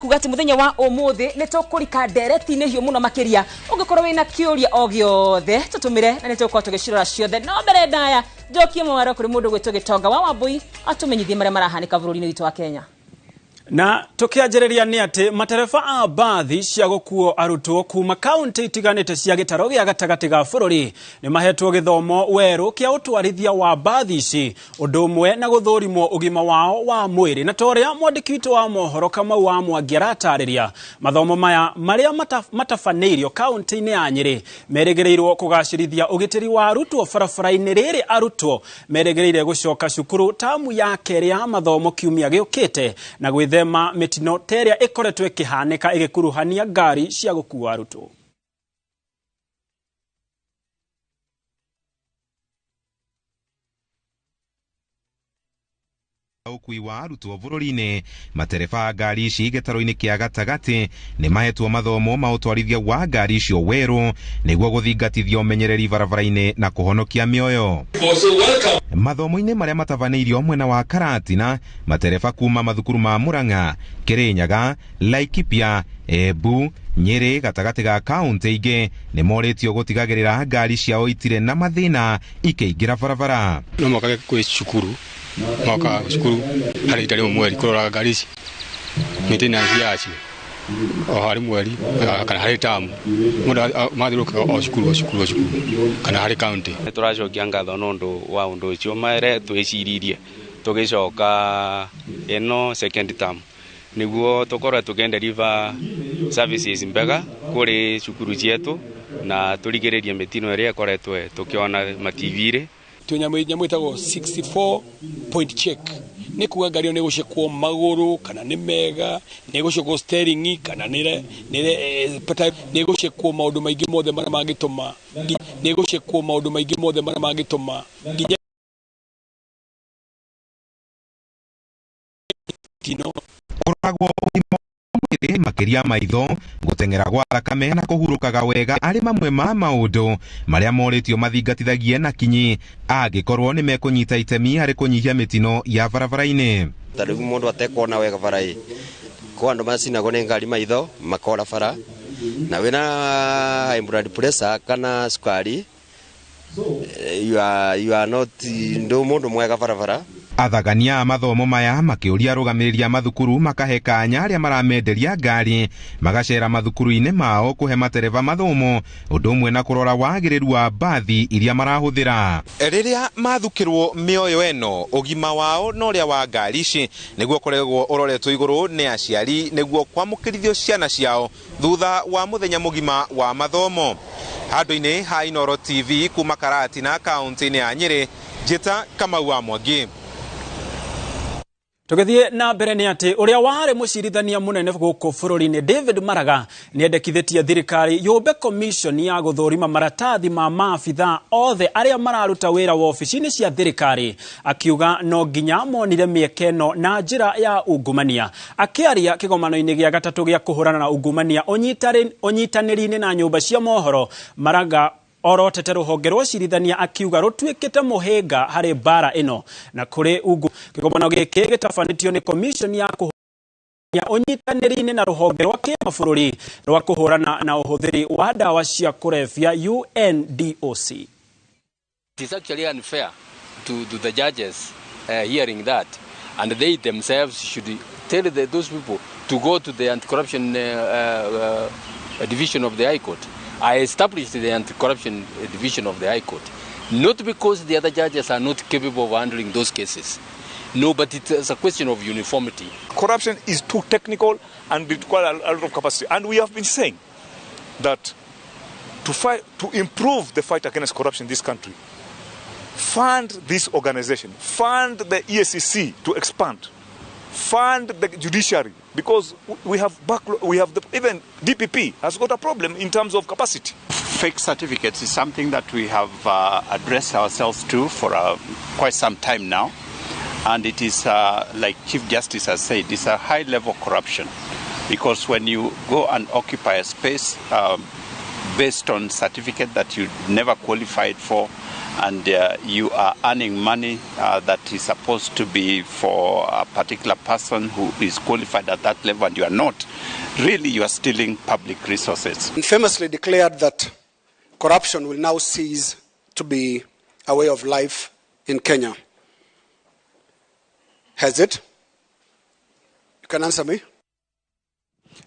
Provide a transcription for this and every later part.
kuga ati muthenya wa umuthi nitukurika ndereti-ini hiu muno makiria ungikorwo wina kiuria o giothe tutumire na nitukorwo tugicirora ciothe no mbere ndaya njokie mwaro kuri mundu gwitwo Gitonga wa Wambui atumenyithie maria marahanika bururi-ini witu wa Kenya. Na tukianjĩrĩria nĩ atĩ matereba a bathi cia gũkuo arutwo kuma kaunti itiganĩte cia gĩtaro gĩa gatagatĩ ga bũrũri nĩ mahetwo gĩthomo werũ kĩa ũtwarithia wa bathi ici ũndũ ũmwe na gũthũrimwo ũgima wao wa mwĩrĩ. Na torĩa mwandĩki witũ wa mohoro Kamau wa Mwangi aratarĩria, mathomo maya marĩa matabanĩirio kaunti-inĩ ya Nyĩrĩ merĩgĩrĩirwo kũgacĩrithia ũgitĩri wa arutwo barabara-inĩ rĩrĩ arutwo merĩgĩrĩire gũcoka cukuru tamu ya kerĩ ya mathomo kiumia gĩũkĩte na gwĩthema mitino teria ikoretwo ikihanika igikuruhania ngari cia gũkua arutwo. Ukui wa arutwo bũrũri-inĩ, matereba ngari ici gĩtaro-inĩ kĩa gatagatĩ nĩ mahetwo mathomo ma ũtwarithia wa ngari icio werũ nĩguo gũthingatithia ũmenyereri barabara-inĩ na kũhonokia mĩoyo. Mathomo-inĩ marĩa matabanĩirio mwena wa Karatina, matereba kuma mathukuru ma Murang'a, Kirinyaga, Laikipia, Embu, Nyĩrĩ gatagatĩ ga kaunti ingĩ nĩ morĩtio gũtigagĩrĩra ngari ciao itirĩ na mathĩna ikĩingĩra barabara. No makage kwĩ cukuru maka cukuru harĩ itarĩ mweri kũrora ngari ici maintenance yacio o harĩ mweri kana harĩ tamu mũndũ mathiũrũrũkaga o cukuru kana harĩ kaunti. Nĩ tũracokia ngatho nĩ ũndũ wa ũndũ ũcio mere twĩciririe tũgĩcoka ĩno second term nĩguo tũkorwo tũkĩenderiva services mbega kũrĩ cukuru cietu na tũrigĩrĩrie mĩtino ĩrĩa ĩkoretwo tũkĩona ma-TV-rĩ. Nyamũ ĩtagwo 64 point check nĩ kuga ngari nĩ gũcekwo magũrũ kana nĩ mega, nĩ gũcekwo steering kana nĩ gũcekwo maũndũ maingĩ mothe marĩa mangĩtũma nginya tino ũragwo makiria maitho gũteng'era gwa thakame na kũhurũkaga wega arĩ mamwe ma maũndũ marĩa morĩtio mathingatithagie na kinyi angĩkorwo nĩ mekũnyita itemi harĩ kũnyihia mĩtino ya barabara-inĩ. Tarĩu mũndũ atekona wega bara-ĩ kwa andũ macinagwo nĩ ngari maitho makora bara na wĩna high blood pressure kana sukari you are not mũndũ mwega barabara. Athagania mathomo maya makĩũria arũgamĩrĩria mathukuru makahe kanya arĩa maramenderia ngari magacera mathukuru-inĩ mao kũhe matereba mathomo ũndũ ũmwe na kũrora wagĩrĩru wa bathi iria marahũthĩra. Rĩrĩa mathukĩrwo mĩoyo ĩno ũgima wao na ũrĩa wa ngari ici nĩguo ũkoragwo ũroretwo igũrũ nĩ aciari nĩguo kwamũkĩrithio ciana ciao thutha wa mũthenya mũgima wa mathomo. Handũ-inĩ ha Inooro TV kuma Karatina kaunti-inĩ ya Nyĩrĩ, njĩta Kamau wa Mwangi. Tũgĩthiĩ na mbere nĩ atĩ ũrĩa warĩ mũcirithania mũnene gũkũ bũrũri-inĩ David Maraga nĩendekithĩtie thirikari yũmbe commission ya gũthũrima maratathi ma maabitha othe arĩa mararuta wĩra wa ofici-inĩ cia thirikari, akiuga no nginya monire mĩeke ĩno na njĩra ya ungumania. Akĩaria kĩgomano-inĩ gĩa gatatũ gĩa kũhũrana na ungumania ũnyitanĩri-inĩ na nyũmba cia mohoro, Maraga orotete rũhonge rwa cirithania akiuga rũtuĩkĩte mũhĩnga harĩ bara ĩno na kũrĩ kĩgomano gĩkĩ gĩtabanĩtio nĩ commission ya kũhũrania ũnyitanĩri-inĩ na rũhonge rwa kĩmabũrũri rwa kũhũrana na ũhũthĩri wa ndawa cia kũrebia UNDOC. It is actually unfair to the judges hearing that, and they themselves should tell those people to go to the anti-corruption division of the High Court. I established the anti-corruption division of the High Court, not because the other judges are not capable of handling those cases. No, but it's a question of uniformity. Corruption is too technical and requires a lot of capacity. And we have been saying that to improve the fight against corruption in this country, fund this organization, fund the EACC to expand, fund the judiciary, because we have even DPP has got a problem in terms of capacity. Fake certificates is something that we have addressed ourselves to for quite some time now, and it is like Chief Justice has said, it's a high-level corruption, because when you go and occupy a space based on certificate that you never qualified for, and you are earning money that is supposed to be for a particular person who is qualified at that level and you are not, really you are stealing public resources. And famously declared that corruption will now cease to be a way of life in Kenya. Has it? You can answer me.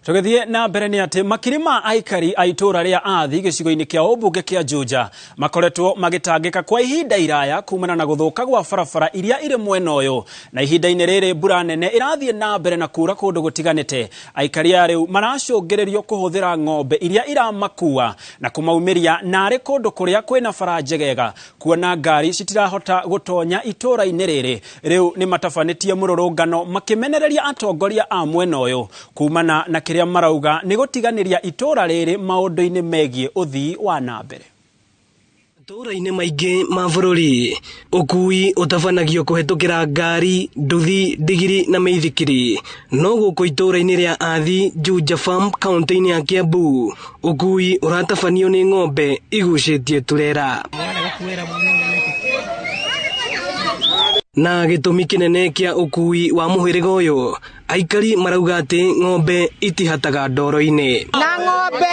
Tugethie na mbere ni ati makirima aikari aitura ria athi gicigo-ini kia ubunge kia Juja makoretwo magitangika kwa ihinda iraya kumana na guthuka gwa barabara iria iri mwena uyu na ihinda-ini riri mbura nene irathie na mbere na kura kundu gutiganite. Aikari ariu maracungiririo kuhuthira ng'ombe iria iramakua na kumaumiria nari kundu kuria kwina bara njegega kuona ngari citirahota gutonya itura-ini riri. Riu ni matabanitie mururungano makimenereria atongoria a mwena uyu kumana na kiria marauga ni gutiganiria itura riri maundu-ini megie uthii wa nambere. Itura-ini maingi ma bururi ukui utabanagio kuhetukira ngari, nduthi, ndigiri na meithikiri. No guku itura-ini ria athi Juja Farm kaunti-ini ya Kiambu ukui uratabanio ni ng'ombe igucitie turera. Na gitumi kinene kia ukui wa muhiriga uyu aikari marauga ati ng'ombe itihataga ndoro-ini. Na ng'ombe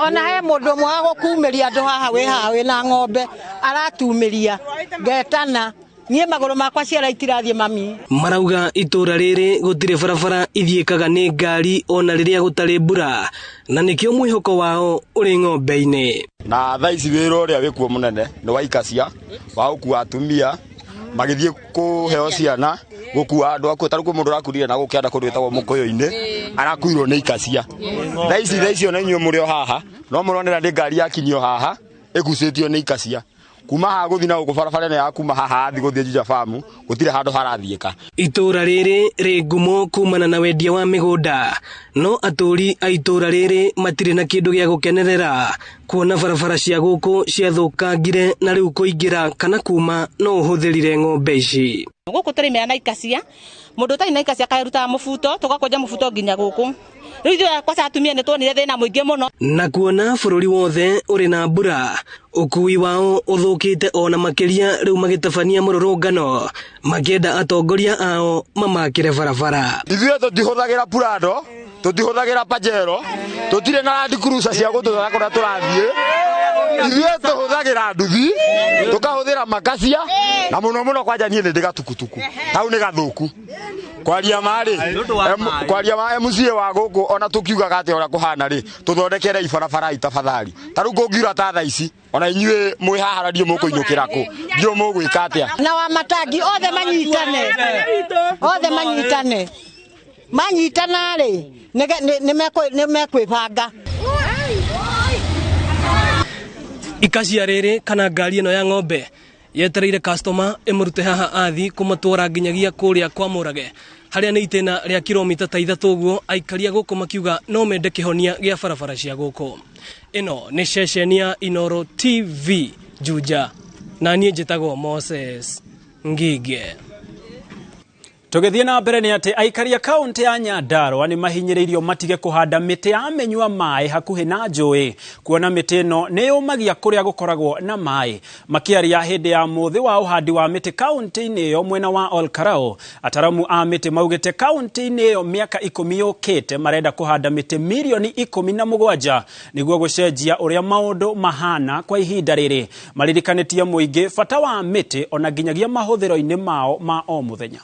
ona he mundu mwago kuumiria andu haha we hawe na ng'ombe aratumiria ngetana nie maguru makwa ciara itirathie mami. Marauga itura riri gutire barabara ithiekaga ni ngari ona riria gutari mbura na nikio mwihoko wao uri ng'ombe-ini. Na thaici wira uria wikuo munene ni wa ikacia wa ukua atumia magithie kuheo ciana gukua andu aku taruko mundu rakurire na gukianda kundu wetagwo mukoyo-ini arakuirwo ni ikacia. Thaici ona inyu muri o haha no muronera ndi ngari yakinyo haha igucitio ni ikacia kuma ha guthina guku barabara ya kuma haha athi guthie Juja Farm gutire handu harathieka. Itura riri ri ngumo kumana na wendia wa migunda no aturi a itura riri matire na kindu gia gukenerera kuona barabara cia guku ciathukangire na riu kuingira kana kuma no uhuthirire ng'ombe ici. Guku turi me na ikacia mundu tari na ikacia kairuta mubuto tugakoja mubuto nginya guku. Riu kwa satumia ni tuonire thina muingi muno. Na kuona bururi wothe uri na mbura ukui wao uthukite ona makiria riu magitabania mururungano makienda atongoria ao mamakire barabara. Ithuĩ tutihuthagira Prado, tutihuthagira Pajero, tutire na Land Cruiser cia gututwara kuria turathie. Ithuĩ tuhuthagira nduthi, tukahuthira makacia na muno muno kwanja nie ndi gatukutuku. Hau ni gathuku. Kwaria ma MCA wa guku ona tukiugaga ati ora kuhana ri tuthondekere ibarabara itafathari taru ngungira ta tha ici ona inyue mwihahararie mukuinukira ku ndio mugwika atia na wa matangi othe manyitana ri ni mekwibanga. Ikacia riri kana ngari ino ya ng'ombe yetereire customer imurute haha athi kumatwara nginyagia kuria kwa Murage haria ni itena ria kilomita ta 3 guo aikaria guku makiuga no mende kihonia gia barabara cia guku. Ino ni ceceni ya Inoro TV Juja na nie njitagwo Moses Ngige. Tugethie na mbere ni ati aikaria kaunti ya Nyandarua ni mahinyiririo matige kuhanda miti ya menyua mai hakuhi na njui kuona miti no ni yumagia kuria gukoragwo na mai. Makiaria hindi ya muthi wa uhandi wa miti kaunti-ini iyo mwena wa Olkarau ataramu a miti maugite kaunti-ini iyo miaka 10 yukite marenda kuhanda miti milioni 17 niguo gucenjia uria maundu mahana kwa ihinda riri. Maririkanitie muingi bata wa miti ona nginyagia mahuthiro-ini mao ma o muthenya.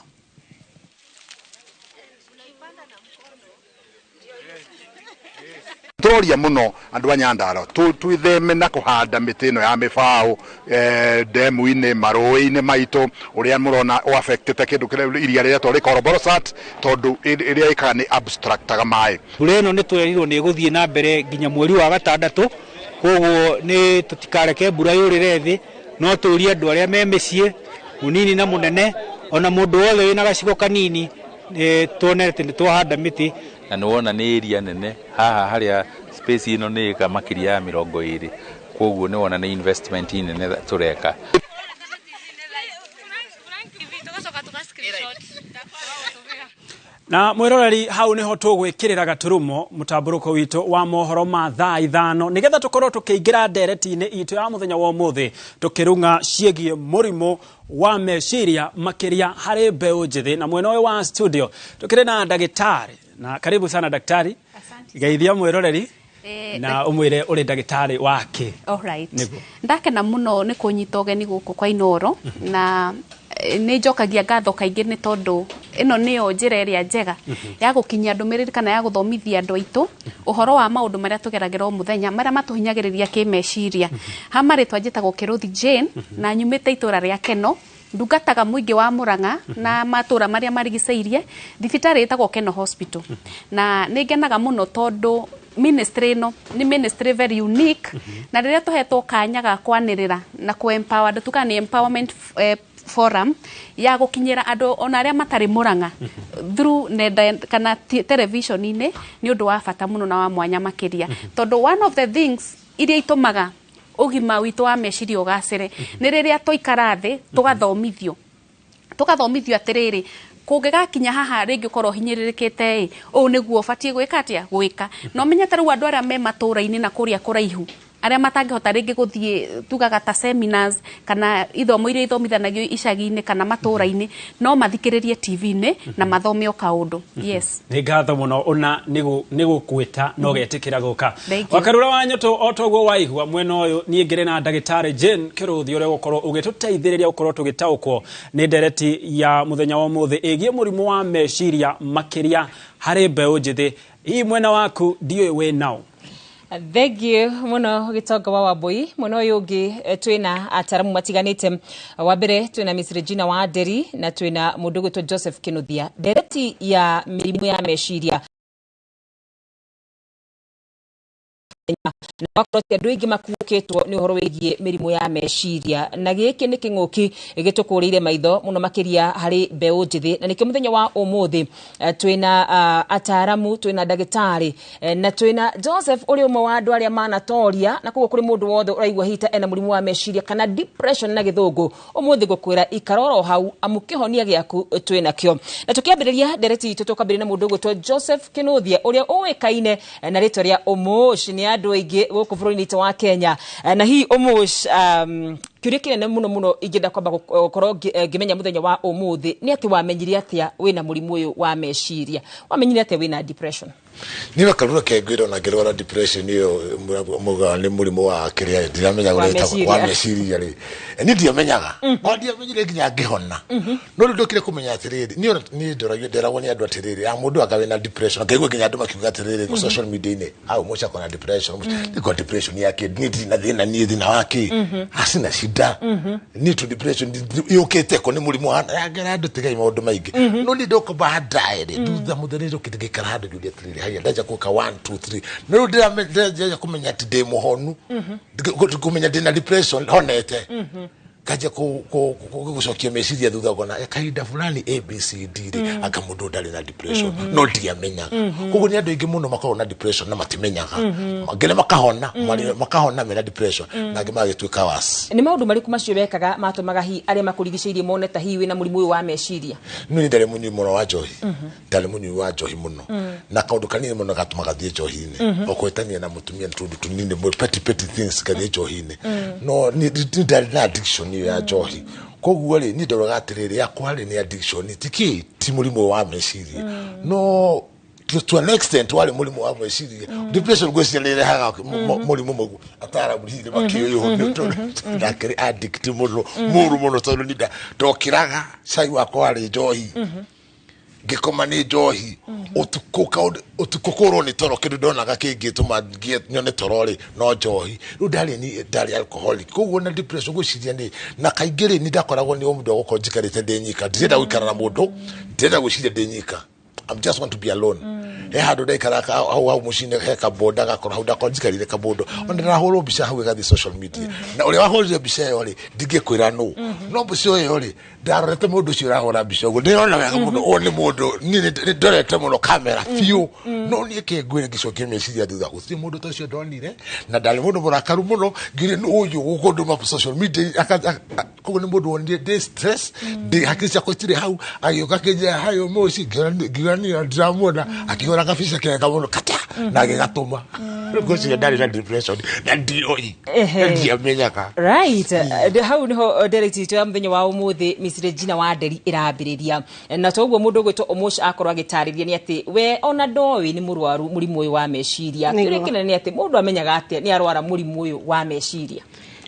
Turoria muno andu a Nyandarua twitheme na kuhanda miti ino ya mibao demu-ini marui-ini maitu uria murona o affectete kindu kiria iria riria tori Koroborosat tondu iria ikaga ni abstractaga mai. Mbura ino ni twerirwo ni guthie na mbere nginya mweri wa gatandatu koguo ni tutikareke mbura yurire thi no tuurie andu aria me micii munini na munene ona mundu wothe wina gacigo kanini tuonete ni twahanda miti na nuona ni area nene haha haria space ino ni ka makiria ya 20 koguo ni wona ni investment nene tureka. Na mwiroreri hau niho tugwikirira gaturumo mutamburuko witu wa mohoro ma thaa 5 nigetha tukorwo tukiingira ndereti-ini itu ya muthenya wa umuthi tukirunga ciegie murimo wa meciria makiria hari mbeu njithi. Na mwena uyu wa studio tukire na ndagitari, na karibu sana daktari. Geithia mwiroreri na umwire uri ndagitari wake. Alright. Ndakena muno ni kunyita ugeni guku kwa Inoro na ni njokagia ngatho kaingĩ nĩ tondũ ĩno nĩyo njĩra ĩrĩa njega ya gũkinyia ndũmĩrĩri kana ya gũthomithia andũ aitũ ũhoro wa maũndũ marĩa tũgeragĩra o mũthenya marĩa matũhinyagĩrĩria kĩmeciria. Ha marĩtwa njĩtagwo Kĩrũthi Jane na nyumĩte itũra rĩa Keno, ndungataga mũingĩ wa Mũrang'a na matũra marĩa marigicĩirie. Thibitarĩ ĩtagwo Keno Hospital na nĩ ngenaga mũno tondũ ministry no ni ministry very unique na rĩrĩa tũhetwo kanya ga kwanĩrĩra na ku-empower andũ tuka nĩ empowerment forum ya gukinyira andu ona aria matari Murang'a through nenda kana television-ini ni undu wa bata muno na wa mwanya makiria tondu one of the things iria itumaga ugima witu wa meciria ugacire ni riria toikara thi tugathomithio atiriri kungigakinya haha ringi ukorwo hinyiririkite o niguo batie gwika atia gwika no menyete riu andu aria me matura-ini na kuria kuraihu aria matangihota ringi guthie tugaga ta seminars kana ithomo iria ithomithanagio icagi-ini kana matura-ini no mathikiririe TV-ini na mathome o kaundu. Yes, ni ngatho muno ona nigukwita no getikira guka wakarura wa nyoto otogwo waihua mwena uyu ni ngire na ndagitari Jane Kiruthi uria gukorwo ugituteithiriria gukorwo tugitaukwo ni ndereti ya muthenya wa muthi igie murimu wa meciria makiria hari mbeu njithi. Hii mwena waku ndiwe we nao. Thank you muno gitonga wa Wambui muno yungi twina ataramu matiganite. Wa mbere twina Miss Regina wa Nderi na twina mundu gwitwo Joseph Kinuthia ndereti ya mirimu ya meciria na wakorwo andu aingi makuukitwo ni uhoro wigie mirimu ya meciria na giki ni king'uki gitukurire maitho muno makiria hari mbeu njithi na nikio muthenya wa umuthi twina ataramu twina ndagitari na twina Joseph uri umwe wa andu aria manatoria na kugo kuri mundu wothe uraigwa hita ena murimu wa meciria kana depression na githungu umuthi gukwira ikaroro hau amukihonia giaku twina kio na tukiambiriria ndereti itu tukambirina mundu gwitwo Joseph Kinuthia uria uwekaine na ritwa ria Omosh ni andu aingi guku bũrũri-inĩ wa Kenya na hii Omosh kiuria kinene muno ingenda kwamba gukorwo ngimenya muthenya wa umuthi ni ati wamenyire atia wina murimu uyu wa meciria wamenyire atia wina depression ni bakarura kengwira na ngerora depression iyo muga ni murimu wa kiria ndiramenya ureta wa meciria ri ni ndiamenyaga ndiamenyire nginya ngihona no ndokire kumenya atiriri ni ndoragia nderagwo ni andu atiriri ya mundu akawe na depression akaigwa nginya andu makiuga atiriri ku social media-ini au mocha kona depression ni kwa depression yake ni thina wake asina shida ni to depression yukite ko ni murimu agera andu tigai maundu maingi no ni ndoko bahadaire thutha mutherero kitigikara andu julia atiriri haya ndaja kuka 1 2 3 no ndira kumenya ati de muhonu kumenya ndina depression honete kaje gucokia meciria thutha gona kahinda fulani ABCD akamundu ndari na depression no ndiamenya koguo ni andu aingi muno makorwo na depression na matimenyaga ngene makahona mena depression na ngima gituika wasi. Ni maundu mariku macio bekaga matumaga hi aria makurigiceirie mone ta hiwi na murimu uyu wa meciria? Ni ndare munyu muno wa njohi ndare munyu wa njohi muno na kaundu kanini muno gatumaga thie njohi-ini okwetania na mutumia tundu tunini petty things kathie njohi-ini no ni ndare na addiction ya njohi koguo ri ni ndoraga atiriri yakwa ri ni addiction ti murimu wa meciria no to an extent wale murimu wa meciria depression gwicirire haga murimu mugu atara burire makiyo ndakiri addict muno tondu nida ndokiraga cai wakwa ri njohi ngikoma ni njohi utukukoro ni toro kindu ndonaga kingituma nyone torori no njohi ru ndari alcoholic koguo na depression gwiciria ni na kaingiri ni ndakoragwo ni mundu gukonjikarite ndinyika ndirenda gwikara na mundu ndirenda gwiciria ndinyika I'm just want to be alone handu ndaikara au mucine he kaboda gakora hau ndakonjikarire kabodo ona ndahoro mbica hau gathi social media na uria wahorire mbica yo ri ndingikwira no mbica yo ri ndarorete mundu ucio urahora mbica uguo ndirona wega muno o ni mundu ni ndorete muno kamera fiu no ni kengwire gicokie meciria thutha guti mundu ta ucio ndonire na ndari mundu murakaru muno ngire uyu gukundu ma social media koguo ni mundu wonire de stress de hakisha kwitire hau ayoka keje hayo moci ngirani ndramona akihora kabisa kega muno kata na gigatuma gocio ndari na depression na ndioi ndiamenyaka right hau niho director ya mthenya wa umuthi Miss Regina Wanderi irambiriria na toguo mundu gwito Omosh akorwa agitariria ni ati we ona ndowi ni murwaru murimu uyu wa meciria kirikina ni ati mundu amenyaga ati ni arwara murimu uyu wa meciria.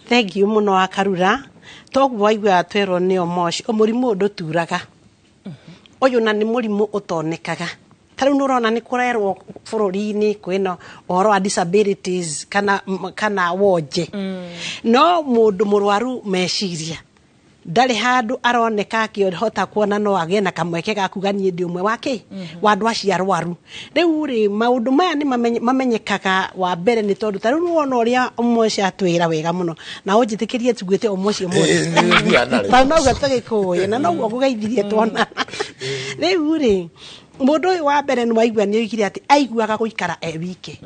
Thank you muno wa Karura toguo waigua twero ni Omosh omurimu ndu turaga uyu na ni murimu utonekaga tariu nurona ni kurerwo bururi-ini kwino ohoro wa disabilities kana wonje no mundu murwaru meciria ndari handu aroneka akihota kuona no agie na kamweke ga kuganie ndi umwe wake wa andu acio arwaru riu ri maundu maya ni mamenyekaga wa mbere ni tondu tariu nuwona uria Omosh atwira wega muno na unjitikirie tugwite Omosh muno no gatagikuye na no gugeithirie twona riu ri mundu uyu wa mbere ni waigua ni oigire ati aiguaga guikara wike.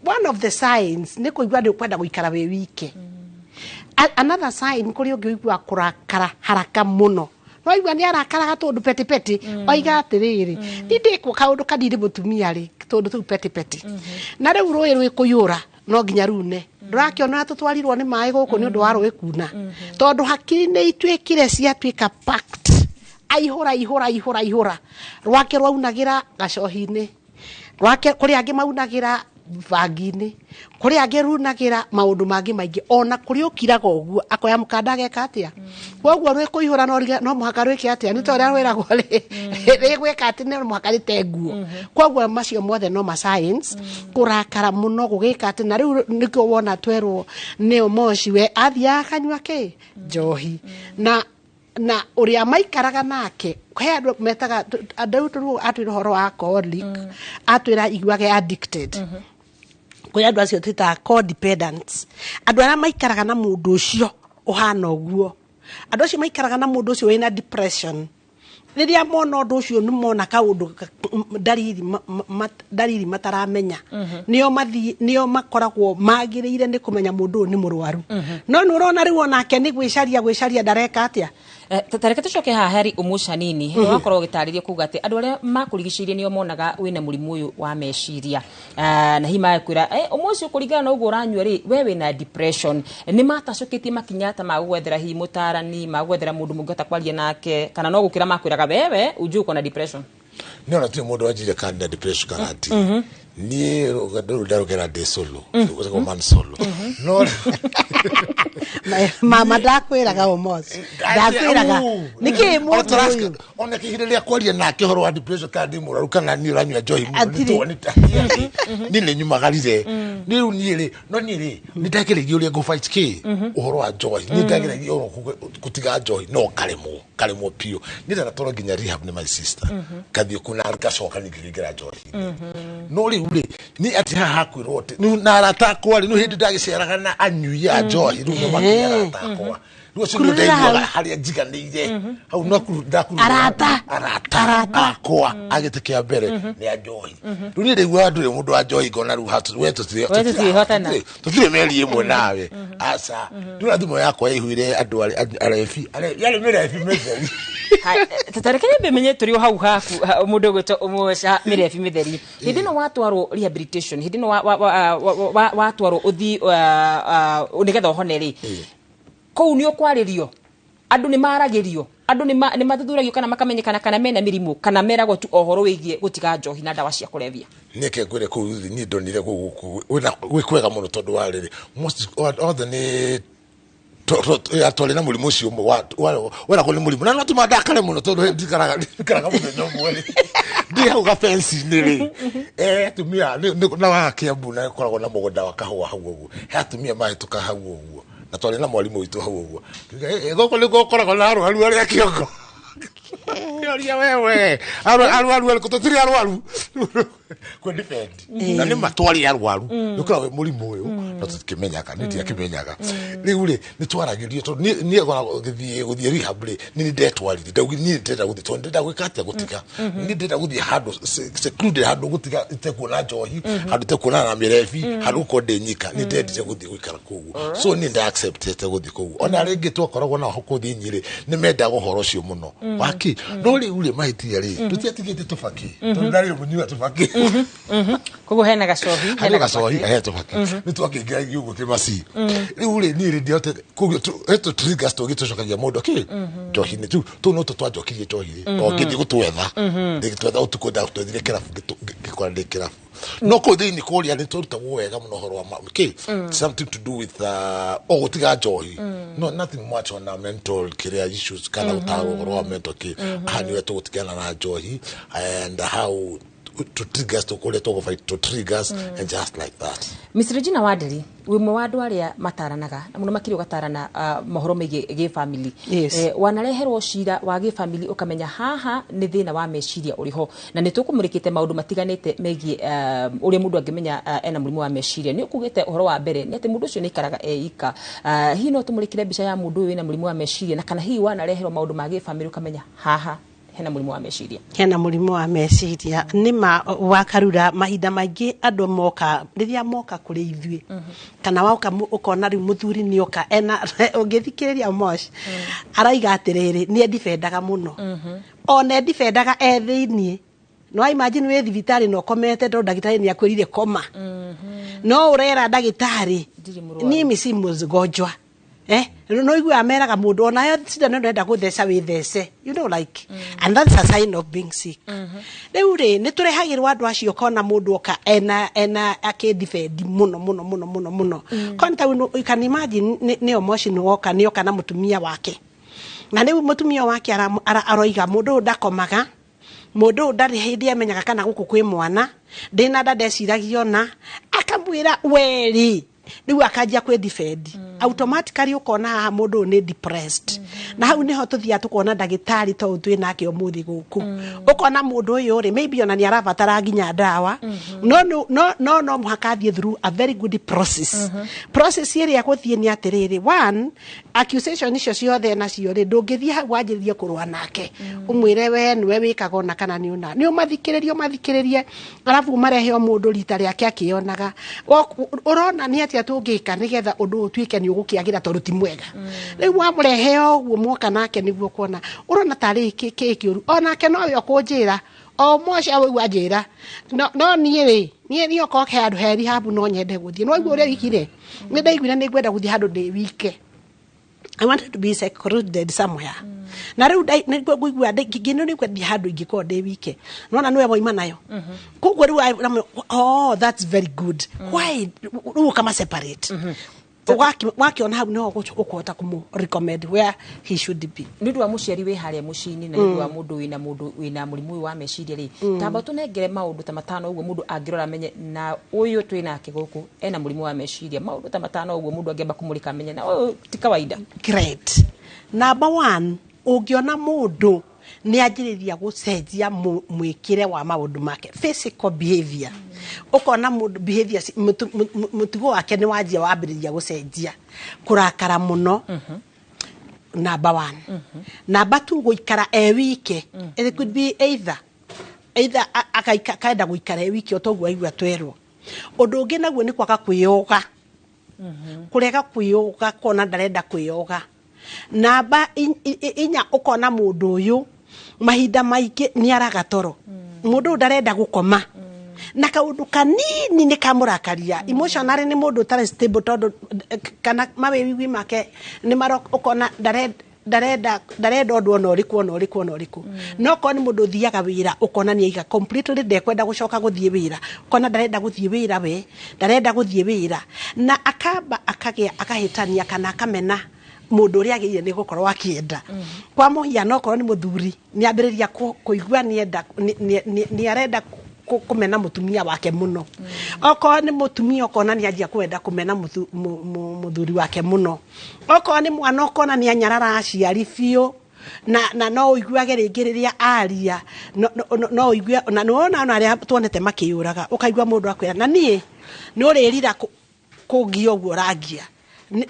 One of the signs ni kuigua ndi kwenda guikara we wike. Another sign kuri ungiigua kurakara haraka muno no igua ni arakaraga tondu petipeti oiga atiriri ndikwo kaundu kanini mutumia ri tondu tu petipeti na riu rui rwi kuyura no nginya rune ndurakiona tutwarirwo ni mai guku ni undu wa rui kuna tondu hakiri ni itwikire ciatwika packed aihura rwake rwaunagira gacohi-ini rwake kuri angi maunagira bangi-ini kuri angi runagira maundu mangi maingi ona kuri ukiraga uguo akoya mukanda ageka atia koguo rwi kuihura no muhaka rwike atia ni toria rwiragwo ri gwika ati ni muhaka ritenguo koguo macio mothe no ma signs kurakara muno gugika ati na riu nikio wona twerwo ni Omosh we athia kanywa ke njohi na uria maikaraga nake he andu metaga andu tu atwira horo wa alcoholic atwira iguage addicted ko andu acio twita codependents andu aria maikaraga na mundu ucio uhana uguo andu acio maikaraga na mundu ucio wina depression riria mona undu ucio ni mona kaundu dariri mataramenya nio makoragwo magiriire ni kumenya mundu ni murwaru no nurona riu onake ni gwicaria ndareka atia tareke tucoke haha hari Omosh nini wakorwo gitaririe kuga ati andu aria makurigicirie nio monaga wina murimu uyu wa meciria na hima kwira Omosh kurigana na uguo uranyua ri we wina depression ni matacoketie makinyata magwethera hi mutarani magwethera mundu mungota kwaria nake kana no gukira makwiraga wewe ujuko na depression ni ona tu mundu wajire kana depression karati ni ndarugera de solo uko man solo no mama ndakwiraga Omosh ndakwiraga niki mundu ona kihireria kwaria nake horo wa depression kandi muraru kana ni uranywa joy ni le nyumagarire ni unire no ni ri ni ndakiregia uria go fight ki horo wa joy ni ndakiregia kutiga joy no kalemo pio ni ndatora ginya rehab ni my sister kathi kuna arikacoka ni kigira joy no ri uri ni ati haha kwirote ni narata kwari no hindi ndagiceraga na anyuya joy ru no makira takwa no sindu ndaigua haria njiganire hau no ndakuru arata kwa agitikia mbere ni a joy ru ni ndigua andu mundu wa joy gona ru hatu wetu tutire meri imwe nawe asa ndura thimo yakwa ihuire andu arefi yale meri metheri tatarekene bemenye turi hau haku mundu gwito Omosh mirefi mitheri hindi no watwaro rehabilitation hindi no watwaro uthi unigetha honeri kou ni okwaririo andu ni maragirio andu ni mathuthuragio kana makamenyekana kana mena mirimu kana meragwo tu ohoro wigie gutiga njohi na dawa cia kulevya nike ngwire ku ni ndonire guku wikwega muno tondu wariri most other ni atole na mulimu ucio wala ko ni mulimu na natuma ndakare muno tondu ndikaraga muthenya umwe ndi hau ga fence niri tumia na wa Kiambu na koragwo na mugunda wa kahua hau uguo atumia mahituka hau uguo na twale na mwalimu witu hau uguo goko ni gokoragwo na aru aria kiongo yoria wewe aru kutotiri aru ko defend na ni matwari aru nukora we mulimu uyu no tukimenyaga ni tiakimenyaga riu ri ni twaragirio to ni gora guthie rehab ri ni ndetwarire ndaugi ni ndenda guthie to ndenda gwikatia gutiga ni ndenda guthie handu secluded handu gutiga itekuona njohi handu itekuona na mirefi handu ko ndenyika ni ndendire guthie gwikara kugu so ni nda acceptete guthie kugu ona ringi twakoragwo na ho kuthie nyiri ni menda guhoro cio muno waki no riu ri mahitia ri tutiatigite tufaki to ndari munyua tufaki kogo hena gacohi he tufaki ni twakingira giugo kimasi riu ri ni ri ndiote kugu eto triggers to gitucokagia mundu ki njohi ni tu no twanjokirie njohi o ngithi gutwetha ngitwetha utuko da tuthire kirabu gikora ndikira no ko thini kuria ni turutagwo wega muno horo wa something to do with gutiga njohi no nothing much on our mental career issues kana utago horo wa mental ki hani wetu gutigana na njohi and how to triggers to call it to fight to triggers and just like that. Miss Regina Waderi, we mwe wandu aria mataranaga na muno makiri ugatarana mohoro megie ge family. Wanareherwo cira wa ge family ukamenya haha ni thina wa meciria uriho na nitukumurikite maundu matiganite megie uria mundu angimenya ena murimu wa meciria ni ukugite uhoro wa mbere ni ati mundu ucio ni ikaraga eika hi no tumurikire bica ya mundu uyu ena murimu wa meciria na kana hi wanareherwo maundu ma ge family ukamenya haha hena murimu wa meciria nima wakarura mahinda maingi andu moka riria moka kuri ithui kana wauka ukona riu muthuri ni oka ena ungithikiriria mosh araiga atiriri ni endifendaga muno ona endifendaga ethiini no imagine we thibitari no komete ndo ndagitari ni akwirire koma no urera ndagitari ni misimu zigojwa no igwe ameraga mundu ona yo sida ndenda gutheca withece you know like and that's a sign of being sick riu ri ni turehagirwa andu acio kona mundu oka ena akidefend muno konta you can imagine ni emotion woka ni oka na mutumia wake na riu mutumia wake aroiga mundu ndakomaga mundu ndari hindi amenyaga kana guku kwi mwana ndina ndeciragio na akamwira weri riu akajia kwe defend automatically ukona haha mundu ni depressed na hau niho tuthia tukona ndagitari to utwi nake umuthi guku ukona mundu uyu ri maybe ona ni arabatara nginya ndawa no muhaka thie through a very good process process iri ya kuthie ni atiriri one accusation icio ciothe na cio ri ndungithia hau wanjiririe kurwa nake umwire we niwe wikaga na kana ni una ni umathikiririe alafu mareheo mundu rita riake akionaga urona ni atia tungika nigetha undu utwike ni ugukiagira tondu ti mwega riu wamureheo uguo mwoka nake niguo kuona urona tari kikiuru onake no yo kunjira o mosha we wanjira no ni okoke handu heri habu no nyende guthie no iguo ria wikire ni ndaiguire ni ngwenda guthie handu ndi wike I wanted to be secluded somewhere na riu ngigua ngino ni kwendi handu ingiko ndi wike nona niwe boima nayo kugo riu oh that's very good why riu kama separate wakiona hau no ukota kumu recommend where he should be ndu wa muciari we haria mucini na ndu wa mundu wina murimu wa meciria ri tamba tunengere maundu ta matano uguo mundu angirora menye na uyu twina kiguku ena murimu wa meciria maundu ta matano uguo mundu angeba kumulika menye na ti kawaida great number 1 ungiona mundu ni ajiriria gucenjia mwikire wa maundu make physical behavior ukona mundu behavior mutugo wake ni wajia wambiriria gucenjia kurakara muno number 1 number 2 guikara wike it could be either akaenda guikara wike otogwa igwa twerwo undu ungi naguo ni kwaka kwiyoga kurega kwiyoga kona ndarenda kwiyoga namba inya ukona mundu uyu mahinda maiki ni aragatoro mundu ndarenda gukoma na kaundu kanini ni kamurakaria emotionally ni mundu tare stable tondu kana mawewi make ni ukona ndarenda undu ona uriku no ko ni mundu thiaga wira ukona ni iga completely ndekwenda gucoka guthie wira ukona ndarenda guthie wira we ndarenda guthie wira na akamba akahitania kana akamena mundu uri agire ni gukorwa akienda kwa muhiano okorwo ni muthuri ni ambiriria kuigua ni arenda kumena mutumia wake muno okorwo ni mutumia okona ni ajia kwenda kumena muthuri wake muno okorwo ni mwana okona ni anyarara aciari biu na no uiguage ringiriria aria no uigue na no ona aria tuonete makiuraga ukaigua mundu akwira na nie ni uririra kungia uguo rangia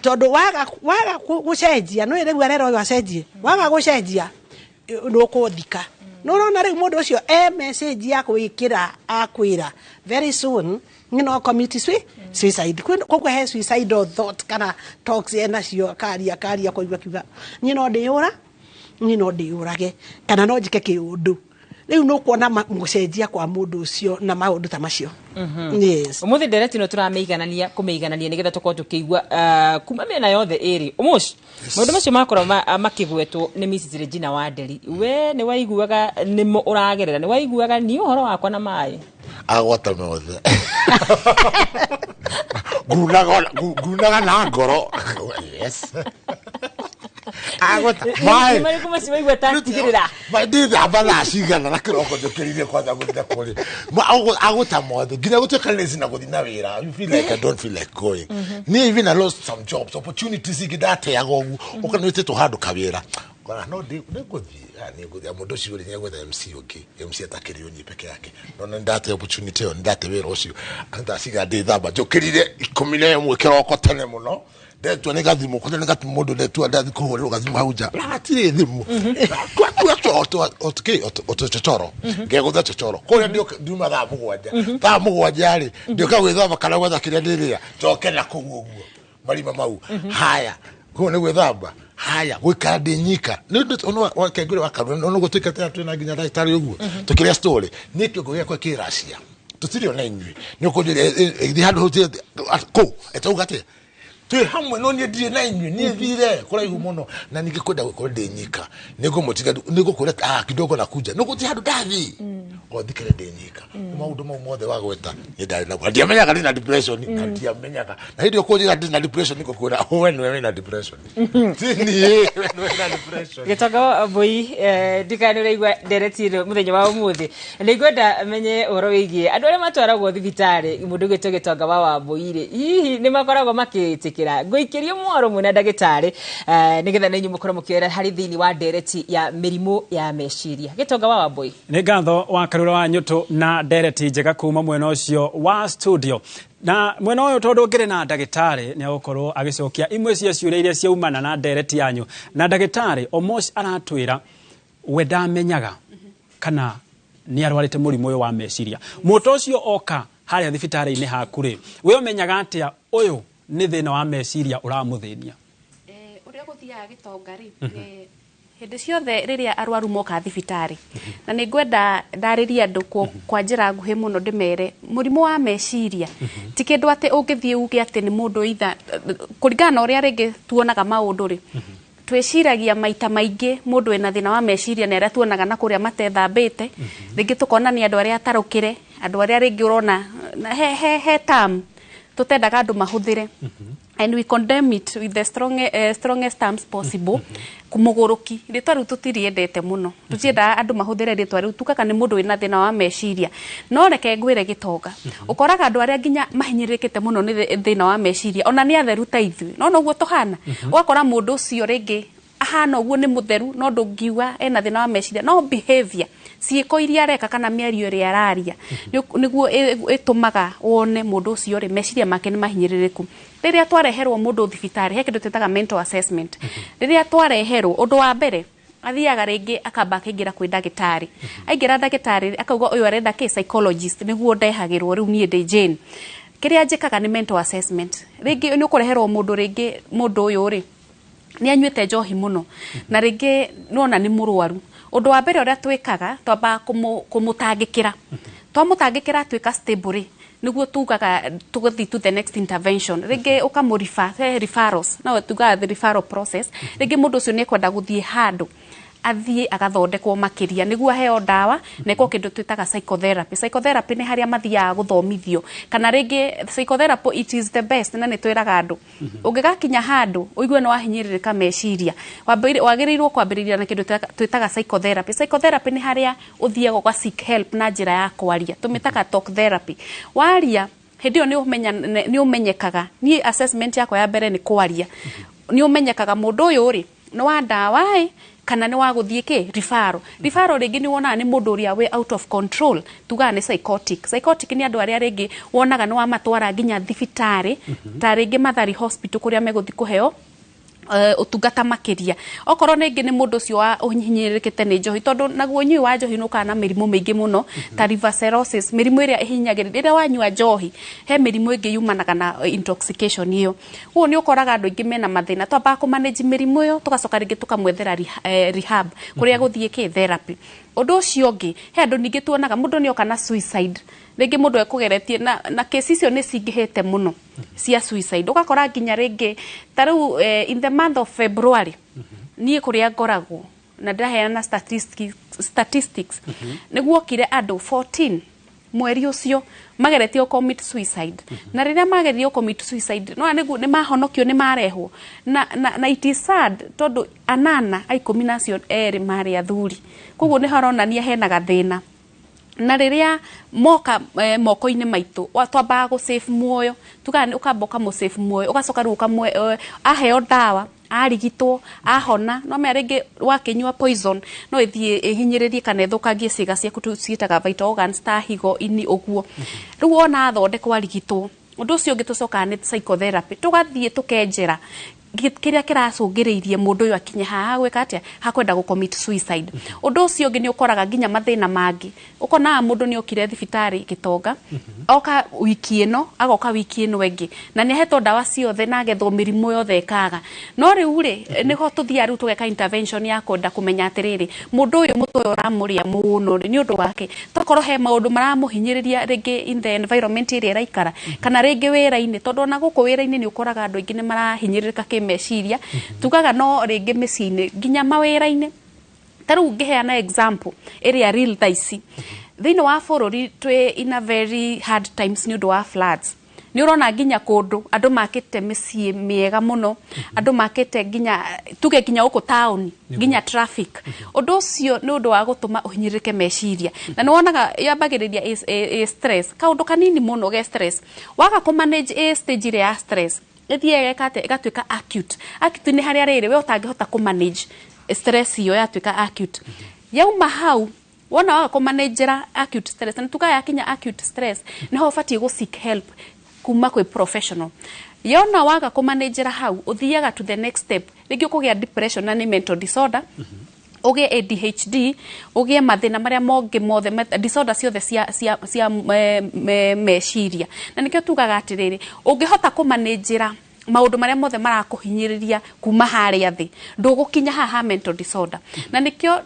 tondu waga gucenjia no ire gwarero yo acenjie waga gucenjia no kuthika no rona riu mundu ucio message ya gwikira akwira very soon community suicide kwa he suicidal thought kana talks ena cio karia kwa kiuga no ndiurage kana no njike kiundu riu no kuona mucenjia kwa mundu ucio na maundu ta macio. Yes. Umuthi direct no turameiganania kumeiganania nigetha tukorwo tukigwa kuma mena yothe eri umuci maundu macio makora makigwetwo ni Mrs. Regina Wanderi we ni waiguaga ni uragerera ni waiguaga ni uhoro wakwa na mai agwata mothe gunaga na ngoro yes agwata mai mari kuma si waigwa tatigirira mai nditha bana cigana na kiroko njukirire kwanza guthe kuri agwata mothe nginya gutuka lazy na guthi na wira you feel like I don't feel like going ni even I lost some jobs opportunities igidate yagogu ukanite to handu kawira kora no ndiguthi ni guthi mundu ucio ri nyegwetha MC atakiri unyi peke yake no ndate opportunity on ndate wira ucio anda ciga ndithamba njukirire 11 kiroko tene muno ndetu nĩ gathimu kũrĩa nĩ gathimu mũndũ ndetu ndathi kũhũrĩrwo gathimu hau nja ratire thimu chochoro ngegũtha chochoro kũrĩa ndiuma thaa mũgwanja rĩ ndioka gwĩthamba kana gwetha kĩrĩa ndĩrĩa njoke na kũu ũguo marima mau haya kũu nĩ gwĩthamba haya gwĩkara ndĩnyika nĩ wakengũrĩ wakanũ no gũtuĩka tena twĩna nginya ndagĩtarĩ ũguo tũkĩrĩa story nĩ kĩongo gĩakwa kĩracia tũtirĩ ona inyuĩ nĩ ũkũnjĩra ĩthi handũ kũu etauga atĩa tu hamwe no nie na inyu nie vile kula hiyo mono na ningekwenda kwa denyika niko motiga niko kula kidogo na kuja niko ti hadu dathi ko dikere denyika maundu mothe wagweta ni ndari na ndiamenyaga ni na depression na ndiamenyaga na hiyo ko jira na depression niko kula wewe na depression tini wewe na depression getoga boy dikani igwa deretiro muthenya wa umuthi nigwenda menye oro wigie andu aria matwaragwo thibitari mundu gitoga wa boire hihi ni makoragwo makiti gwikirio mwaro mwena ndagitari nigetha nenyu mukoro mukiera hari thini wa ndereti ya mirimu ya meciria gitonga wa Wambui ni ngatho wa karura wa nyuto na ndereti njega kuma mwena ucio wa studio na mwena uyu tondu ngire na ndagitari ni agukorwo agicokia imwe cia ciuria iria ciaumana na ndereti yanyu na ndagitari Omosh aratwira we ndamenyaga kana ni arwarite murimu uyu wa meciria muto ucio oka haria thibitari-ini hakuri we umenyaga atia uyu ni thina wa meciria uramuthenia uria guthia gitongari hindi ciothe riria arwaru moka thibitari na ni ngwenda ndariria andu kwa njira nguhi muno ndimere murimu wa meciria ti kindu ati ungithie uge ati ni mundu itha kuringana uria ringi tuonaga maundu ri twiciragia maita maingi mundu ena thina wa meciria na aria tuonaga na kuria matethambite ringi tukona ni andu aria atarukire andu aria ringi urona he tam tutendaga andu mahuthire and we condemn it with the strongest terms possible kumuguruki ritwa riu tutiriendete muno tutienda andu mahuthire ritwa riu tukaka ni mundu wina thina wa meciria no reke ngwire gitonga ukoraga andu aria nginya mahinyirikite muno ni thina wa meciria ona ni atheru ta ithui no noguo tuhana ugakora mundu ucio ringi ahana uguo ni mutheru no ndungiwa ena thina wa meciria no behavior ciiko iria areka kana miario iria araria niguo itumaga wone mundu ucio ri meciria make ni mahinyiririku riria twareherwo mundu thibitari he kindu twitaga mental assessment riria twareherwo undu wa mbere athiaga ringi akamba akaingira kwi ndagitari aingira ndagitari akauga uyu arenda ki psychologist niguo ndehagirwo riu nie ndi Jane kiria njikaga ni mental assessment ringi ni ukureherwo mundu ringi mundu uyu ri ni anyuite njohi muno na ringi nona ni murwaru undu wa mbere uria twikaga twamba kumutangikira twamutangikira twika stable niguo tugaga tugathi to the next intervention ringi ukamurifa referrals no tugaga the referral process ringi mundu ucio ni kwenda guthie handu athie agathondekwo makiria niguo heo dawa neko kindu twitaga psychotherapy ni haria mathia guthomithio kana ringi psychotherapy it is the best na ni twiraga andu ungigakinya handu uigue no wahinyiririka meciria wagirirwo kwambiriria na kindu twitaga psychotherapy ni haria uthie gwa seek help na njira ya kwaria tumitaga talk therapy waria hindi ni umenyekaga ni assessment yako ya mbere ni kwaria ni umenyekaga mundu uyu ri no wa dawa kana nĩ wa gũthiĩ kĩ referral rĩngĩ nĩ wonaga nĩ mũndũ ũrĩa we out of control tugaga nĩ psychotic nĩ andũ arĩa rĩngĩ wonaga nĩ wamatwara nginya thibitarĩ ta rĩngĩ Mathari Hospital kũrĩa megũthi kũheo utungata makiria okorwo ningi ni mundu ucio wa uhinyirikite ni njohi tondu naguo nyui wa njohi nuka na mirimu mingi muno ta liver cirrhosis mirimu iria ihinyagirira ira wanyua njohi he mirimu ingi yumanaga na intoxication iyo uo ni ukoraga andu ingi mena mathina twamba ku manage mirimu iyo tugacoka ringi tukamwethera rehab kuria guthie ki therapy undu ucio ungi he andu ningi tuonaga mundu ni oka na suicide ringi mundu ekugeretie na kesi icio ni cingihete muno cia suicide ugakora nginya ringi taru in the month of February nie kuria ngoragwo na ndaheana statistics niguo kire andu 14 mweri ucio mageretie commit suicide na riria mageretie commit suicide no ni mahonokio ni marehwo na it is sad tondu anana ai combination eri mari athuri koguo ni haronania hena gathina na riria moka moko-ini maitu twambaga gu save muoyo tukani ukamboka mu save muoyo ugacoka ru ukamwe aheo dawa arigitwo ahona no me ringi wakinyua poison no ithie ihinyiririe kana ithukangie ciĩga ciaku tuciitaga vital organs ta higo ini uguo riu ona athondekwo arigitwo undu ucio ungi tucoka ni psychotherapy tugathie tukenjera kiria kiracungiriirie mundu uyu akinye haha gwika atia hakwenda gu commit suicide undu ucio ungi ni ukoraga nginya mathina mangi ukona mundu ni okire thibitari Gitonga oka wiki ino agoka wiki ino wengi na ni ahetwo dawa ciothe na agethwo mirimu yothe ekaga no riu ri niho tuthia riu tugeka intervention ya kwenda kumenya atiriri mundu uyu mutu uyu ramuria muno ni undu wake tokorwo he maundu maramuhinyiriria ringi in the environment iria raikara kana ringi wira-ini tondu na guku wira-ini ni ukoraga andu ingi ni marahinyirika meciria tugaga no ringi miciini nginya mawira-ini taru ngiheana example area real thaisi thini wa bururi twi in a very hard times ni undu wa floods ni urona nginya kundu andu makite micii miega muno andu makite nginya tuge nginya uku town nginya traffic undu ucio ni undu wa gutuma uhinyirike meciria na ni wonaga yambagiriria stress kaundu kanini muno ge stress waga ku manage stage ya stress ethie igatuika acute ni haria riri we utangihota ku manage stress iyo yatuika acute yauma hau wona waga ku managera acute stress na tuka yakinya acute stress niho ubatie gu seek help kuma kwi professional yona waga ku managera hau uthiaga to the next step ringi ukugia depression na mental disorder ugie ADHD ugie mathina maria monge mothe disorder ciothe cia meciria na nikio tugaga atiriri ungihota ku managera maundu maria mothe marakuhinyiriria kuma haria thi ndugukinya haha mental disorder na nikio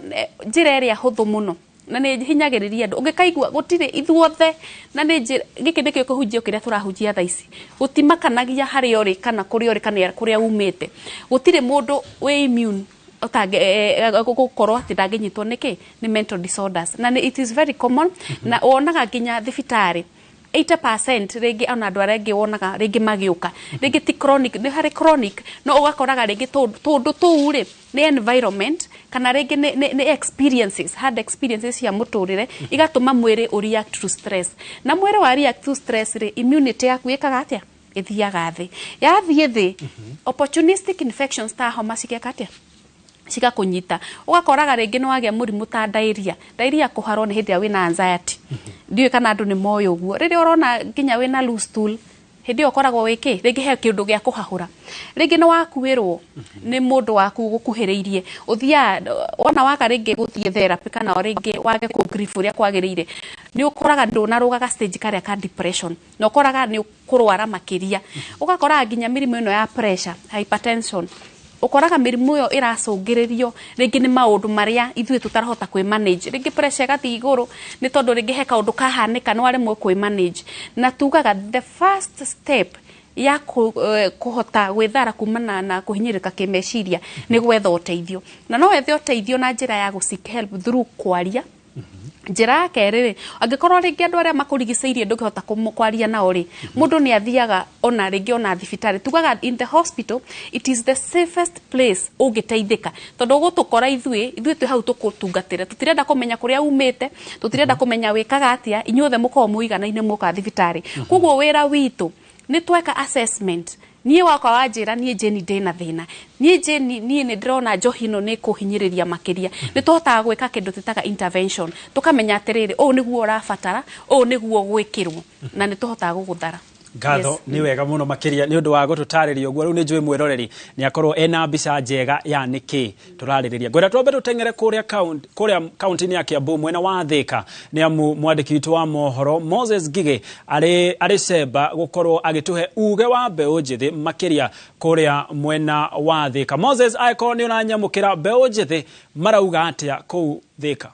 njira iria huthu muno na ni hinyagiriria andu ungikaigua gutire ithuothe na ni giki nikio kuhunjia kiria turahunjia thaici gutimakanagia haria uri kana kuria umite gutire mundu we immune gukorwo ati ndanginyitwo niki ni mental disorders na it is very common na wonaga nginya thibitari 80% ringi ona andu arengi wonaga ringi magiuka ringi ti chronic ni hari chronic no ugakoraga ringi tundu tuuri ni environment kana ringi ni experiences hard experiences ya muturire igatuma mwiri react to stress na mwiri wa react to stress ri immunity yaku ikaga atia ithiaga thi yathie thi opportunistic infections ta homa cikeka atia cika kunyita ugakoraga ringi no agia murimu ta diarrhea kuharwo ni hindi wina anxiety ndiwe kana andu ni moyo guo riri urona nginya wina loose stool hindi ukoragwo wiki ringi he kindu gia kuhahura ringi no wakuirwo ni mundu waku gukuhiriirie uthia ona waka ringi guthie therapy kana ringi wage ku grief uria kwagiriire ni ukoraga ndunarugaga stage karia ka depression no ukoraga ni kurwara makiria ugakora nginya mirimu ino ya pressure hypertension ukoraga mirimu yo iracungiririo ringi ni maundu maria ithui tutarahota kwi manage ringi pressure gathi iguru ni tondu ringi he kaundu kahanika no arimwe kwi manage na tugaga the first step ya kuhota gwithara kumana na kuhinyirika kimeciria ni gwetha uteithio na no wethe uteithio na njira ya gu seek help through kwaria njira kerere angikorwo ringi andu aria makurigiceirie ndungihota kumukwaria nao ri mundu ni athiaga ona ringi ona thibitari tugaga in the hospital it is the safest place ungiteithika tondu gutukora ithui twi hau tukutungatira tutirenda kumenya kuria umite tutirenda kumenya wikaga atia inyuothe muko muigana ine muka thibitari koguo wira witu ni tweka assessment niĩ wakwa wanjĩra niĩ Jane ndĩna thĩna niĩ Jane niĩ nĩ ndĩrona njohi ĩno nĩ kũhinyĩrĩria makĩria nĩ tũhotaga gwĩka kĩndũ tũtaga intervention tũkamenya atĩrĩrĩ ũũ nĩguo ũrabatara ũũ nĩguo gwĩkĩrwo na nĩ tũhotaga gũgũthara Ngatho ni wega muno makiria ni undu wa gututarĩria uguo riu ni njui mwiroreri ni akorwo ena mbica njega ya niki turarĩrĩria gwera twambe tutengere kuria county ni ya Kiambu mwena wa Thika ni amu mwandiki witu wa mohoro Moses Ngige ari cemba gukorwo agituhe uge wa mbeũ njithi makiria kuria mwena wa Thika. Moses aiko ni unanyamukira mbeũ njithi marauga atia kuu Thika?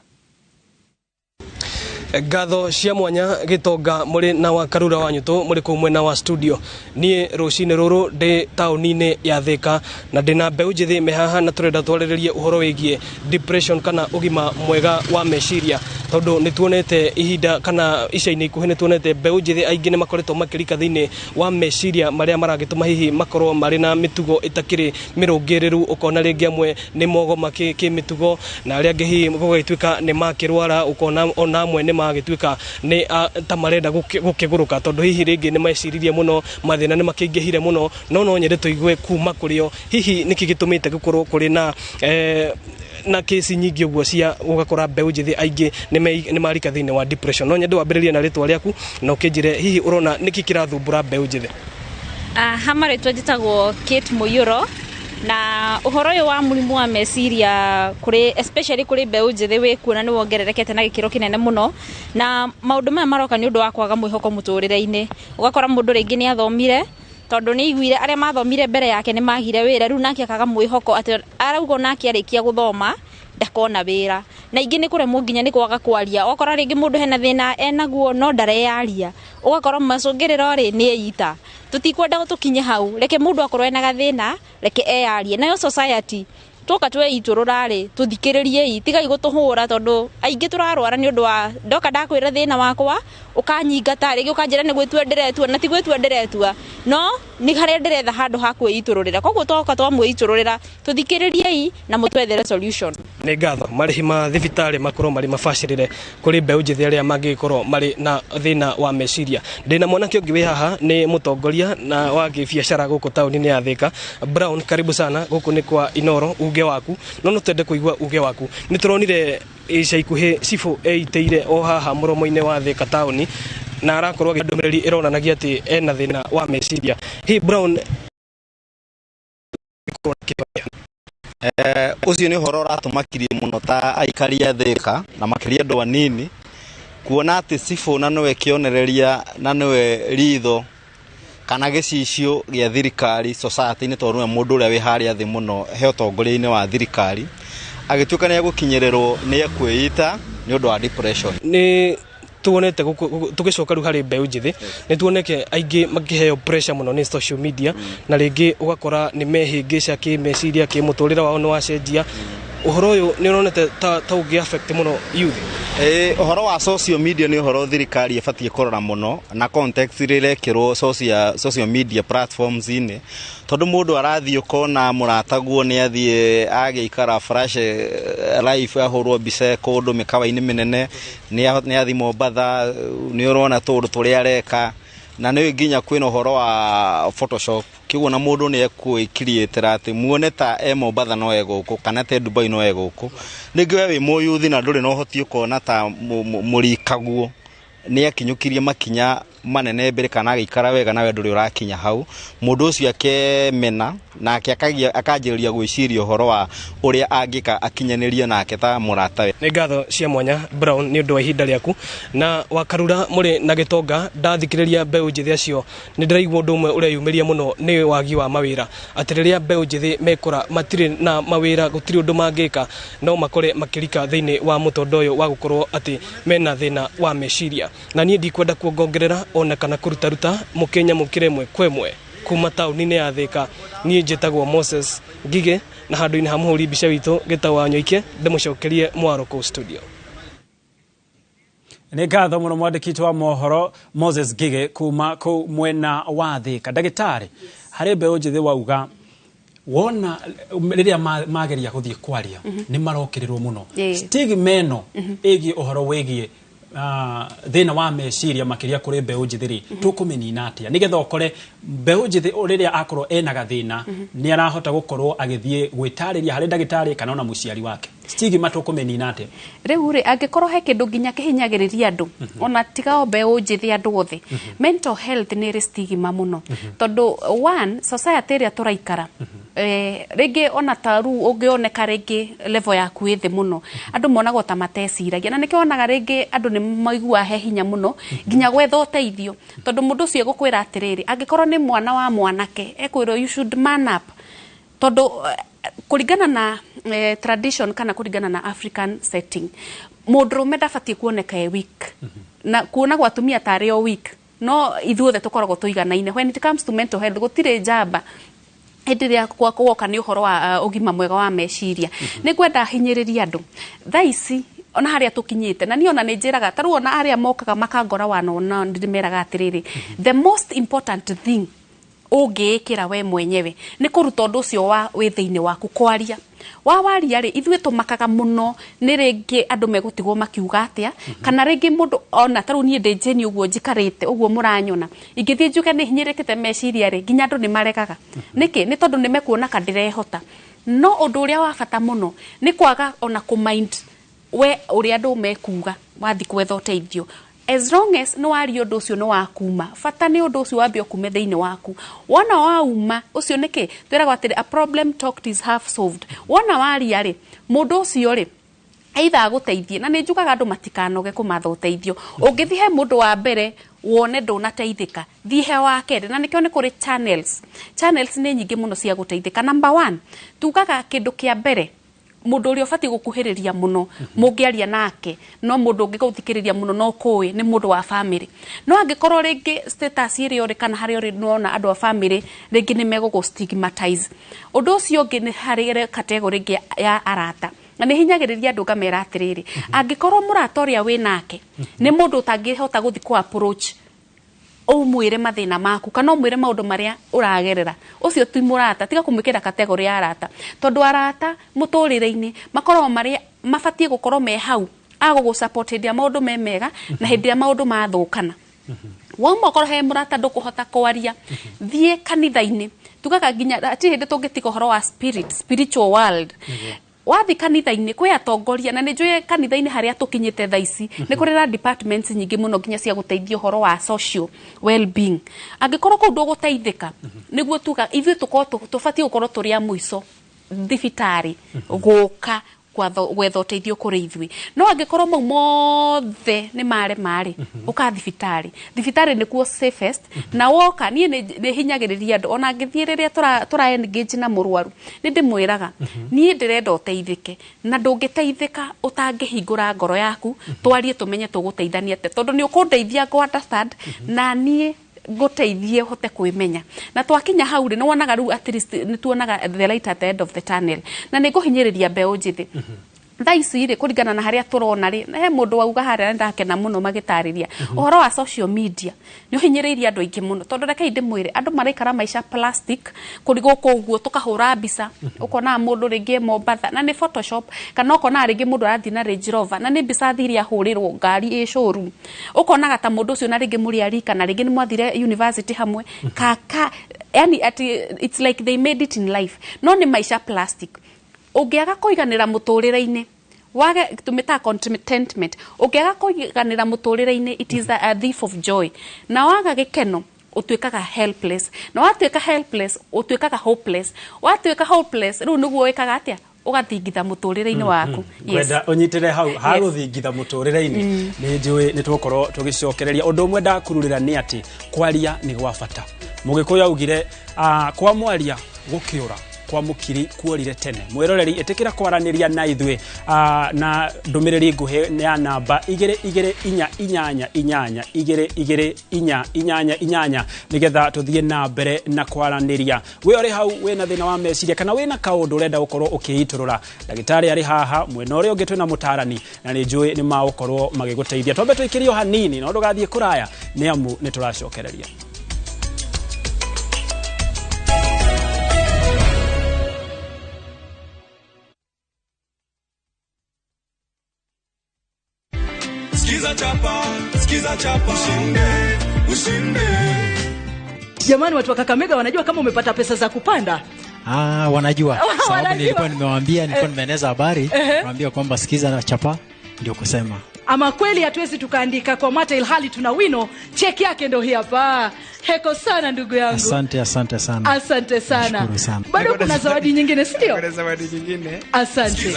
Ngatho cia mwanya Gitonga muri na wa Karura wanyuto muri ku mwena wa studio nie rucine ruru ndi tauni-ini ya Thika na ndina mbeũ njithi mehaha na turenda twarĩrĩrie uhoro wigie depression kana ugima mwega wa meciria tondu ni tuonete ihinda kana ica-ini ikuhi ni tuonete mbeũ njithi aingi ni makoretwo makirika thiini wa meciria maria maragituma hihi makorwo mari na mitugo itakiri mirungiriru ukona ringi amwe ni mogoma ki mitugo na aria angi hihi gugituika ni makirwara ukona ona amwe ni magituika ni ta marenda gukiguruka tondu hihi ringi ni meciririe muno mathina ni makingihire muno no nyende tuigue kuma kurio hihi niki gitumite gukorwo kuri na kesi nyingi uguo cia ugakora mbeũ njithi aingi ni marika thiini wa depression no nyende wambiririe na ritwa riaku na ukinjire hihi urona niki kirathumbura mbeũ njithi? Hamaritwa njitagwo Kate Muyuro na uhoro uyu wa murimu wa meciria kuri especially kuri mbeũ njithi wi kuona ni wongererekete na gikiro kinene muno na maundu maya maroka ni undu wa kwaga mwihoko muturire-ini ugakora mundu ringi ni athomire tondu ni iguire aria mathomire mbere yake ni magire wira riu nake akaga mwihoko ati araugo nake arikia guthoma ndakona wira na ingi ni kuremwo nginya ni kwaga kwaria ugakora ringi mundu hena thina enaguo no ndareyaria ugakora macungiriro ri ni eita tutikwenda gutukinye hau reke mundu akorwo ena gathina reke eyarie nayo society tuka twe itururari tuthikiririe tigai gutuhura tondu aingi turarwara ni undu wa ndoka ndakwira thina wakwa ukanyingata rigi ukanjira ni gwitwa ndiretua na ti gwitwa ndiretua no ni haria ndiretha handu ha kwiitururira koguo toka twamwiitururira tuthikiririe na mutwethere solution. Ni ngatho marihi ma thibitari makorwo mari mabacirire kuri mbeũ njithi aria mangikorwo mari na thina wa meciria. Ndina mwanake ungi wi haha ni mutongoria na wa biashara guku tauni-ini ya Thika. Brown, karibu sana guku ni kwa Inoro uge waku no twende kuigua uge waku ni turonire ica ikuhi cibu eiteire o haha muromo-ini wa Thika tauni na arakorwo ndumiriri ironanagia ati ena thina wa meciria. Hi Brown, ucio ni horo ratumakirie muno ta aikari a Thika na makiria andu anini kuona ati cibu na niwe kionereria na niwe ritho kana gicicio gia thirikari society-ini tondu mundu uria wi haria thi muno he utongoria-ini wa thirikari agituika ni agukinyererwo ni ekwiita ni undu wa depression. Ni tuonete tugicoka ru hari mbeũ njithi ni tuoneke aingi makiheo pressure muno ni social media na ringi ugakora ni mehingica ki meciria ki muturira wao ni wacenjia uhoro uyu ni uronete ta ugi affect muno youth. Uhoro wa social media ni uhoro thirikari ibatie kurora muno na context rirekirwo social media platforms ini tondu mundu arathii ukona murataguo ni athie agiikara flash live ahurwo mbica kundu mikawa-ini minene ni athii Mombatha ni urona tundu turia areka na ni nginya kwina uhoro wa Photoshop kiguo na mundu ni ekwikiritira ati muone ta Mombatha no eguku kana te Dubai no eguku ningi we wi muyuthi na nduri no hoti ukona ta murikaguo ni akinyukirie makinya manene mbere kana agikara wega na we nduri urakinya hau mundu ucio akemena nake akanjiriria gwiciria uhoro wa uria angika akinyaniria nake ta murata. Ni ngatho cia mwanya Brown ni undu wa ihinda riaku na wa Karura muri na Gitonga ndathikiriria mbeũ njithi acio ni ndiraigua undu umwe uria yumiria muno ni wagi wa mawira ati riria mbeũ njithi mekora matire na mawira gutiri undu mangika no makore makirika thiini wa mutondo uyu wa gukorwo ati mena thina wa meciria na nie ndikwenda kuongerera ona kana kuruta mukenya mukire mwe kwemwe kuma tauni-ini ya Thika. Nie njitagwo Moses Ngige na handu-ini ha muhuri mbica witu gitawa Nyoike ndimucokerie mwaro ku studio. Ni ngatho muno mwandiki wa mohoro Moses Ngige kuma ku mwena wa Thika. Ndagitari hari mbeũ njithi wauga wona riria mageria guthie kwaria ni marokirirwo muno stigma eno igi uhoro wigie thina wa meciria makiria kuri mbeu njithiri tukumenina atia nigetha ukore mbeu njithi riria akorwo ena gathina ni arahota gukorwo agithie gwitariria hari ndagitari kana ona muciari wake stigma tukumenina atia riu ri angikorwo he kindu nginya kihinyagiriria andu ona tiga mbeu njithi andu othe mental health ni ri stigma muno tondu one society ria turaikara rege ona taru ungioneka rege level yaku ithi muno andu monago ta mateciragia na nikionaga rege andu ni maigua he hinya muno nginya gwetha uteithio tondu mundu ucio gukwira atiriri angikorwo ni mwana wa mwanake ekwiro you should man up tondu kuringana na tradition kana kuringana na African setting mundurume ndabatie kuoneka weak na kuona gwa tumia tari o weak no ithuothe tukoragwo tuiganaine when it comes to mental health gutire jamba hendiria kwa kuoka ni uhoro wa ugima mwega wa meciria ni gwenda hinyiriria andu thaici ona haria tukinyite na niona ni njiraga taru ona haria mokaga makangora wana ndimeraga atiriri the most important thing ungikira we mwenyewe ni kuruta undu ucio wa withiini waku kwaria waria ri ithuĩ tumakaga muno ni ringi andu megutigwo makiuga atia kana ringi mundu ona taru nie ndinjeni uguo njikarite uguo muranyona ingithie njuke ni hinyirikite meciria ri nginya andu ni maregaga niki ni tondu nimekuona kandirehota no undu uria wa bata muno ni kwaga ona ku mind we uria andu mekuga wathi kwetha uteithio as long as no ari undu ucio no wakuma fata ni undu ucio wambio kume thiini waku wona wauma ucio niki twiragwo atiri a problem talked is half solved wona waria ri mundu ucio ri either aguteithie na ni njugaga andu matikanoge kumatha uteithio ungithie he mundu wa mbere wone ndunateithika thihe wa kere na nikio ni kuri channels ni nyingi muno cia guteithika number 1 tugaga kindu kia mbere mundu uri ofati gukuhiriria muno mungiaria nake no mundu ungiguthikiriria muno no kui ni mundu wa family no angikorwo ringi status iri uri kana hari uri nona andu a family ringi ni megugu stigmatize undu ucio ungi ni hari category ngi ya arata na ni hinyagiriria andu ngamera atiriri angikorwo muratoria we nake ni mundu utangihota guthi ku approach umwire mathina maku kana umwire maundu maria uragerera ucio tu murata tiga kumikira category ya arata tondu arata muturire-ini makorwo maria mafatie gukorwo me hau agugu support dia maundu memega na hindia maundu mathukana wamwe korwo he murata ndukuhota kwaria thie kanitha-ini tugaga nginya ati hindi tungitiga horo wa spiritual world wathi kanitha-ini kwi atongoria na ninjue kanitha-ini haria tukinyite thaici ni kuri na departments nyingi muno nginya cia guteithia horo wa social well being angikorwo ku ndu guteithika niguo tuga ithu tukorwo tufatie gukorwo turi a muico thibitari guka gwetha uteithio kuri ithui no angikorwo mau mothe ni mari uka thibitari ni kuo safest na woka nie ni hinyagiriria andu ona ngithie riria tura engage na murwaru ni ndimwiraga nie ndirenda uteithike na ndungiteithika utangihingura ngoro yaku twarie tumenye tuguteithania te tondu ni ukundeithia go understand na nie guteithie hote kwimenya na twakinya hau ri no wonaga ru at least ni tuonaga the light at the end of the tunnel na ni guhinyiriria mbeu njithi thaici ri kuringana na haria turona ri he mundu wauga haria ndakena muno magitariria uhoro wa social media ni uhinyiriria andu aingi muno tondu reke ndimwire andu maraikara maisha plastic kurigo koguo tukahura mbica ukona mundu ringi Mombatha na ni photoshop kana ukona ringi mundu arathi na Range Rover na ni mbica thiria ahurirwo ngari showroom ukona gata mundu ucio na ringi muri arika na ringi ni mwathire university hamwe kaka yani it's like they made it in life no ni maisha plastic ungiaga kuiganira muturire-ini wage tumita contentment ungiaga kuiganira muturire-ini it is a thief of joy na waga gikeno utwikaga helpless na watwika helpless utwikaga hopeless watwika hopeless riu niguo wikaga atia ugathingitha muturire-ini waku gwenda unyitire hau haguthingitha muturire-ini ni njui ni tukorwo tugicokereria undu umwe ndakururira ni ati kwaria ni gwa bata mugikuyu augire kwa mwaria gukiura kwa mukiri kuorire tene mwiroreri etikira kwaraniria na ithwe na ndumiriri nguhe ya namba 2244 nigetha tuthie na mbere na kwaraniria we ori hau we na thina wa meciria kana we na kaundu urenda gukorwo ukiiturura ndagitari ari haha mwena uri ungi twina mutarani na ni njui ni magukorwo magiguteithia twambe twikirio hanini no ndugathie kuraya ni amu ni turacokereria. Sikiza chapa, ushinde. Jamani, watu wa Kakamega wanajua kama umepata pesa za kupanda? Wanajua. Sababu nilikuwa nimeeneza habari, naambia kwamba sikiza na chapa ndio kusema. Ama kweli hatuwezi tukaandika kwa mata ilhali tuna wino, cheki yake ndio hii hapa. Heko sana ndugu yangu. Asante sana. Asante sana. Bado kuna zawadi nyingine, si ndio? Kuna zawadi nyingine. Asante.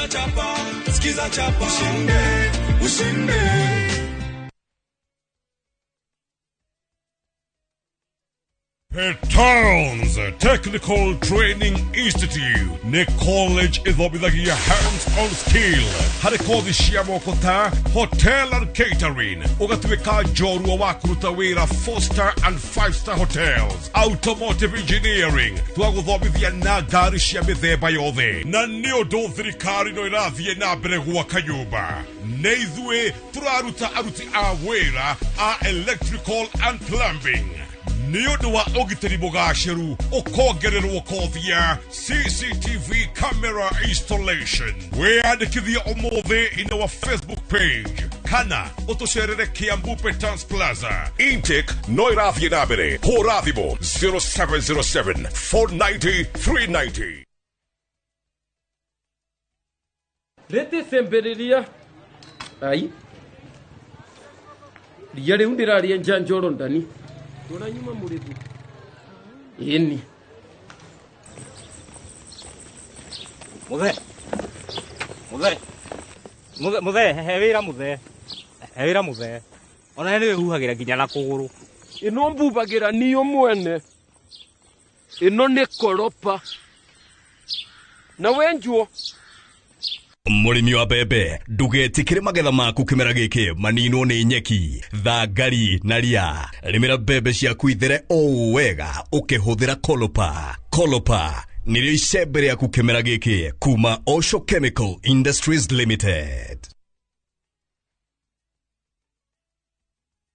Sikiza chapa, ushinde. Towns Technical Training Institute ne college ithomithagia hands-on skill harĩ kothi cia moko ta hotel and catering, ũgatuĩka njorua wa kũruta wĩra 4-star and 5-star hotels, automotive engineering, twagũthomithia na ngari cia mĩthemba yothe, na nĩ ũndũ thirikari no ĩrathiĩ na mbere gwaka nyũmba. Nĩ ithuĩ tũraruta aruti a wĩra a electrical and plumbing. Nĩũndũ wa ũgitĩri mũgacĩru ũkongererwo kothi ya CCTV camera installation. Wĩandĩkithie ũmũthĩ in our Facebook page kana ũtũcerere Kiambu Petans Plaza. Intake no ĩrathiĩ na mbere. Hũra thimũ 0707 490 390. Rete semberiria ai ria rĩu ndĩrarĩa njanjoro ndani Dona nyuma murefu. Yeni. Muthe, hewira muthe. Ona niwe huhagira nginya na kuguru. Ino mbubagira niyo mwene. Ino ni koropa. Na wenjuo. Mũrĩmi wa mbembe ndugetikĩre magetha maku kĩmera gĩkĩ maninwo nĩ nyeki, thangari na ria. Rĩmĩra mbembe ciaku ithere o wega ũkĩhũthĩra Colopa. Colopa nĩrĩo icembe rĩaku kĩmera gĩkĩ kuma Osho Chemical Industries Limited.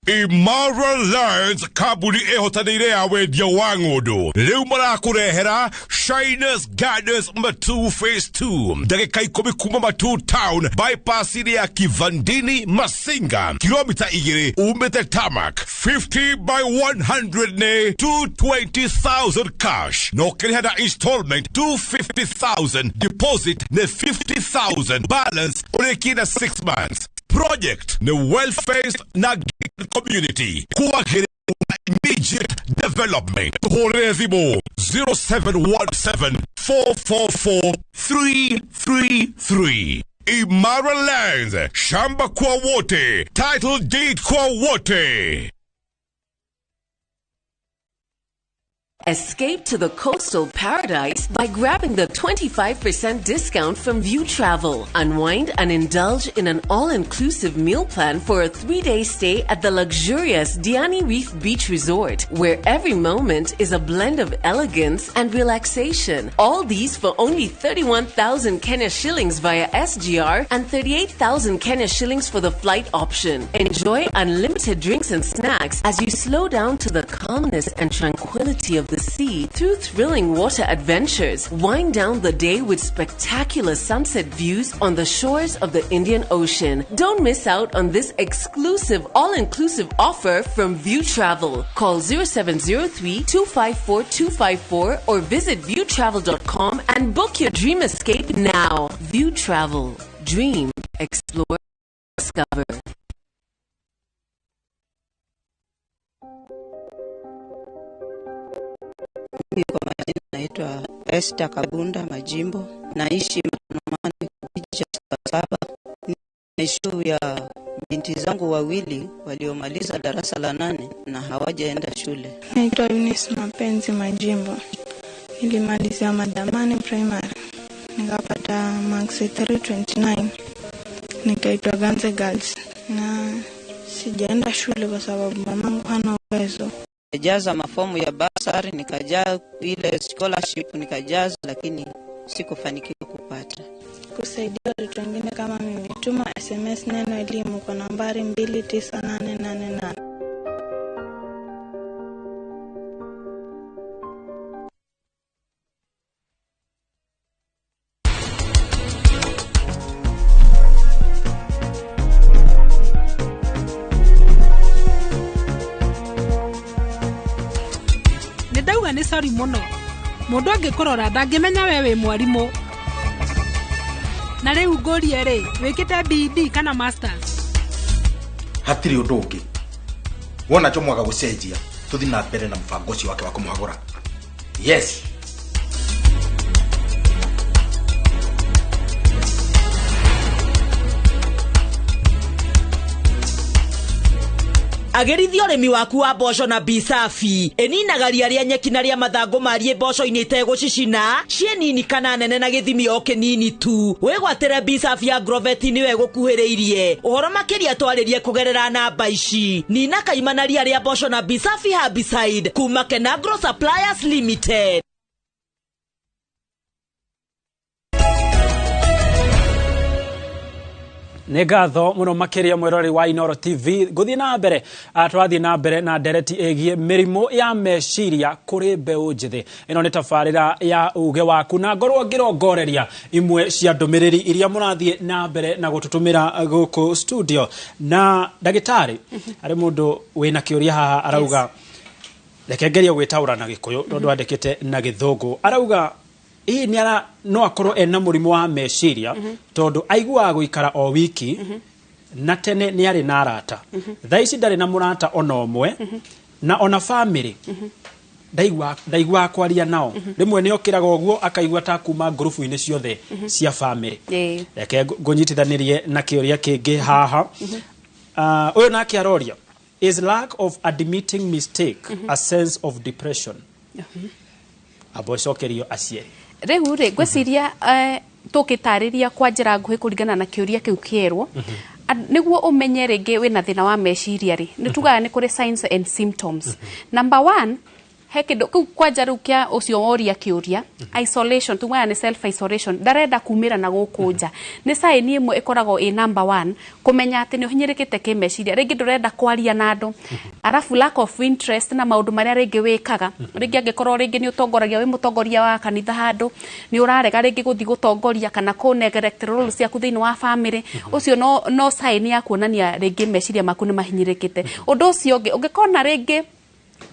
Imara Lines kabuni ehotanĩire ya wendia wa ng'ũndũ rĩu marakũrehera Shiners Gardens Matu Phase 2 ndagĩka 10 kuma Matu Town bypass ya Kivandini Masinga kilomita 2 umĩte Tarmac 50 by 100 ne 220,000 cash no kĩrĩha na installment 250,000 deposit ne 50,000 balance ũrĩkie na 6 months. Project the well-faced Nag community kuwakiri immediate development. Horezimo 0717 444 333. Imara Lands Shamba kwa wote, title deed kwa wote. Escape to the coastal paradise by grabbing the 25% discount from View Travel. Unwind and indulge in an all-inclusive meal plan for a 3-day stay at the luxurious Diani Reef Beach Resort, where every moment is a blend of elegance and relaxation. All these for only 31,000 Kenya shillings via SGR and 38,000 Kenya shillings for the flight option. Enjoy unlimited drinks and snacks as you slow down to the calmness and tranquility of the sea through thrilling water adventures. Wind down the day with spectacular sunset views on the shores of the Indian Ocean. Don't miss out on this exclusive all-inclusive offer from View Travel. Call 0703-254-254 or visit viewtravel.com and book your dream escape now. View Travel. Dream, explore, discover. Kwa majina naitwa Esther Kabunda Majimbo, naishi Manomani kijiji cha Saba. Ni shule ya binti zangu wawili waliomaliza darasa la 8 na hawajaenda shule. Naitwa Eunice Mapenzi Majimbo. Nilimalizia Madamani Primary. Nikapata marks 329. Nikaitwa Ganze Girls. Na sijaenda shule kwa sababu mamangu hana uwezo. Nikajaza mafomu ya basari, nikajaa ile scholarship nikajaza, lakini sikufanikiwa kupata. Kusaidia watoto wengine kama mimi, tuma SMS neno elimu kwa nambari 29888. nĩ ndauga nĩ sorry mũno mũndũ angĩkũrora ndangĩmenya we wĩ mwarimũ na rĩu ngũrie rĩ wĩkĩte BD kana masters hatirĩ ũndũ ũngĩ wona Njomwaga gũcenjia tũthi na mbere na mũbango ũcio wake wa kũmũhagũra. Yes. Agerithia ũrĩmi waku wa mboco na bisafi ĩninaga ria rĩa nyeki na rĩa mathangũ mariĩ mboco-inĩ itegũcicina ciĩ nini kana nene na gĩthimi o kĩnini tu. Wĩgwatĩre bisafi ya Agrovet nĩwe gũkuhĩrĩirie. Ũhoro makĩria twarĩrie kũgerera namba ici. Nina kaima na ria rĩa mboco na bisafi herbicide kuma Kenagro Suppliers Limited. nĩ ngatho mũno makĩria mwĩrori wa Inooro TV gũthiĩ na mbere twathi na mbere na ndereti ĩgiĩ mĩrimũ ya meciria kũrĩ mbeũ njĩthĩ. Ĩno nĩ tabarĩra ya uge waku na ngorwo ngĩrongoreria imwe cia ndũmĩrĩri iria mũrathiĩ na mbere na gũtũtũmĩra gũkũ studio. Na ndagĩtarĩ arĩ mũndũ wĩna kĩũria haha arauga reke ngerie gwĩtaũra na Gĩkũyũ tondũ andĩkĩte na Gĩthũngũ. Arauga nĩ no akorwo ena mũrimũ wa meciria tondũ aiguaga gũikara o wiki na tene nĩ arĩ na arata. Thaa ici ndarĩ na mũrata ona ũmwe na ona family ndaigua kwaria nao. Rĩmwe nĩ okĩraga ũguo akaigua ta kuma ngurubu-inĩ ciothe cia family. Reke ngũnyitithanĩrie na kĩũria kĩngĩ haha. Ũyũ nake aroria, is lack of admitting mistake a sense of depression? Abocokerio aciari. Rĩu rĩ gwĩciria tũkĩtarĩria kwa njĩra nguhĩ kũringana na kĩũria kĩu kĩerwo nĩguo ũmenye rĩngĩ wĩna thĩna wa meciria rĩ nĩ tugaga nĩ kũrĩ signs and symptoms. Number 1, he kĩndũ kĩu kwanja rĩu kĩa ũcio woria kĩũria isolation, tugaga nĩ self isolation, ndarenda kumĩra na gũkũ nja. Nĩ sign ĩmwe ĩkoragwo ĩ number 1 kũmenya atĩ nĩ ũhinyĩrĩkĩte kĩmeciria, rĩngĩ ndũrenda kwaria na andũ, arafu lack of interest na maũndũ marĩa rĩngĩ wĩkaga. Rĩngĩ angĩkorwo rĩngĩ nĩ ũtongoragia wĩ mũtongoria wa kanitha handũ nĩ ũrarega rĩngĩ gũthiĩ gũtongoria kana kũ neglect role ciaku thĩinĩ wa family, ũcio no sign ya kuonania rĩngĩ meciria maku nĩ mahinyĩrĩkĩte. Ũndũ ũcio ũngĩ ũngĩkona rĩngĩ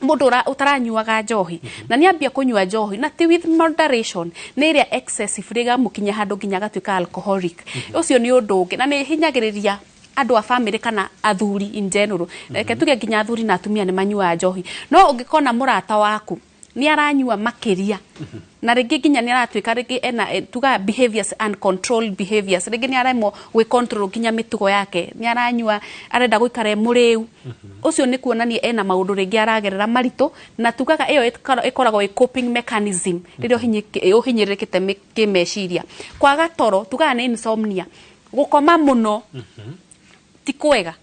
mũndũ ũtaranyuaga njohi na nĩ ambia kũnyua njohi na ti with moderation, nĩ ĩrĩa excessive rĩga mũkinya handũ nginya gatuĩka alcoholic, ũcio nĩ ũndũ ũngĩ na nĩ hinyagĩrĩria andũ a family kana athuri in general. Reke tuge nginya athuri na atumia nĩ manyuaga njohi, no ũngĩkona mũrata waku nĩ aranyua makĩria na rĩngĩ nginya nĩ aratuĩka rĩngĩ ena tuga behaviors uncontrolled behaviors, rĩngĩ nĩ aremwo gwĩ control nginya mĩtugo yake, nĩ aranyua arenda gũikara mũrĩu, ũcio nĩ kuonania ena maũndũ rĩngĩ aragerera maritũ na tugaga ĩyo ĩkoragwo ĩ coping mechanism rĩrĩa ũhinyĩrĩkĩte kĩmeciria. Kwaga toro tugaga nĩ insomnia, gũkoma mũno ti kwega.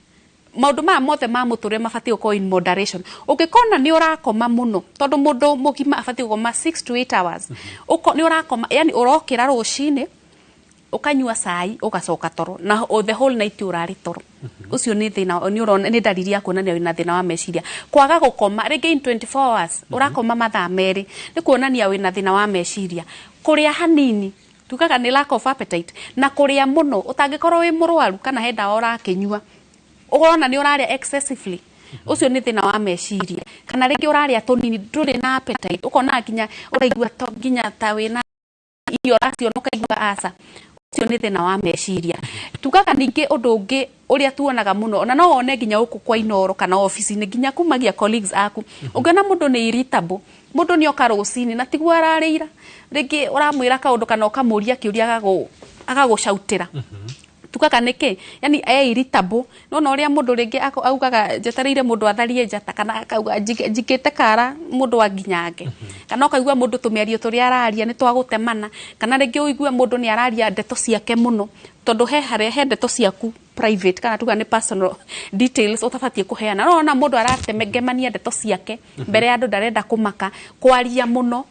Maũndũ maya mothe ma mũtũrĩre mabatiĩ gũkorwo in moderation. Ũngĩkona nĩ ũrakoma mũno tondũ mũndũ mũgima abatiĩ gũkoma 6 to 8 hours, nĩ ũrakoma yani ũrokĩra rũcinĩ ũkanyua cai ũgacoka toro na the whole night ũrarĩ toro, ũcio nĩ thĩna, nĩ dalili ya kuonania wĩna thĩna wa meciria. Kwaga gũkoma rĩngĩ in 24 hours ũrakoma mathaa merĩ nĩ kuonania wĩna thĩna wa meciria. Kũrĩa hanini tugaga nĩ lack of appetite, na kũrĩa mũno ũtangĩkorwo wĩ mũrwaru kana he ndawa ũrakĩnyua ũgona nĩ ũrarĩa excessively, ũcio nĩ thĩna wa meciria. Kana rĩngĩ ũrarĩa tũnini ndũrĩ na appetite, ũkona nginya ũraigua nginya ta wĩna irio racio ũkaigua aca, ũcio nĩ thĩna wa meciria. Tugaga ningĩ ũndũ ũngĩ ũrĩa tuonaga mũno na no wone nginya gũkũ kwa Inooro kana ofici-inĩ nginya kumagia colleagues aku, ũngĩona mũndũ nĩ irritable, mũndũ nĩ oka rũcinĩ na tiguo ararĩira, rĩngĩ ũramwĩra kaũndũ kana ũkamũria kĩũria agagũcautĩra. Tugaga nĩkĩ yani irritable, nona ũrĩa mũndũ rĩngĩ augaga njetereire mũndũ atharie njata kana akauga njikĩte kara mũndũ wa nginyange, kana ũkaigua mũndũ tũmĩario tũrĩa araria nĩ twagũtemana, kana rĩngĩ ũigue mũndũ nĩ araria ndeto ciake mũno tondũ he ndeto ciaku private kana tuga nĩ personal details ũtabatiĩ kũheana. No ona mũndũ aratemengemania ndeto ciake mbere ya andũ, ndarenda kũmaka, kwaria mũno,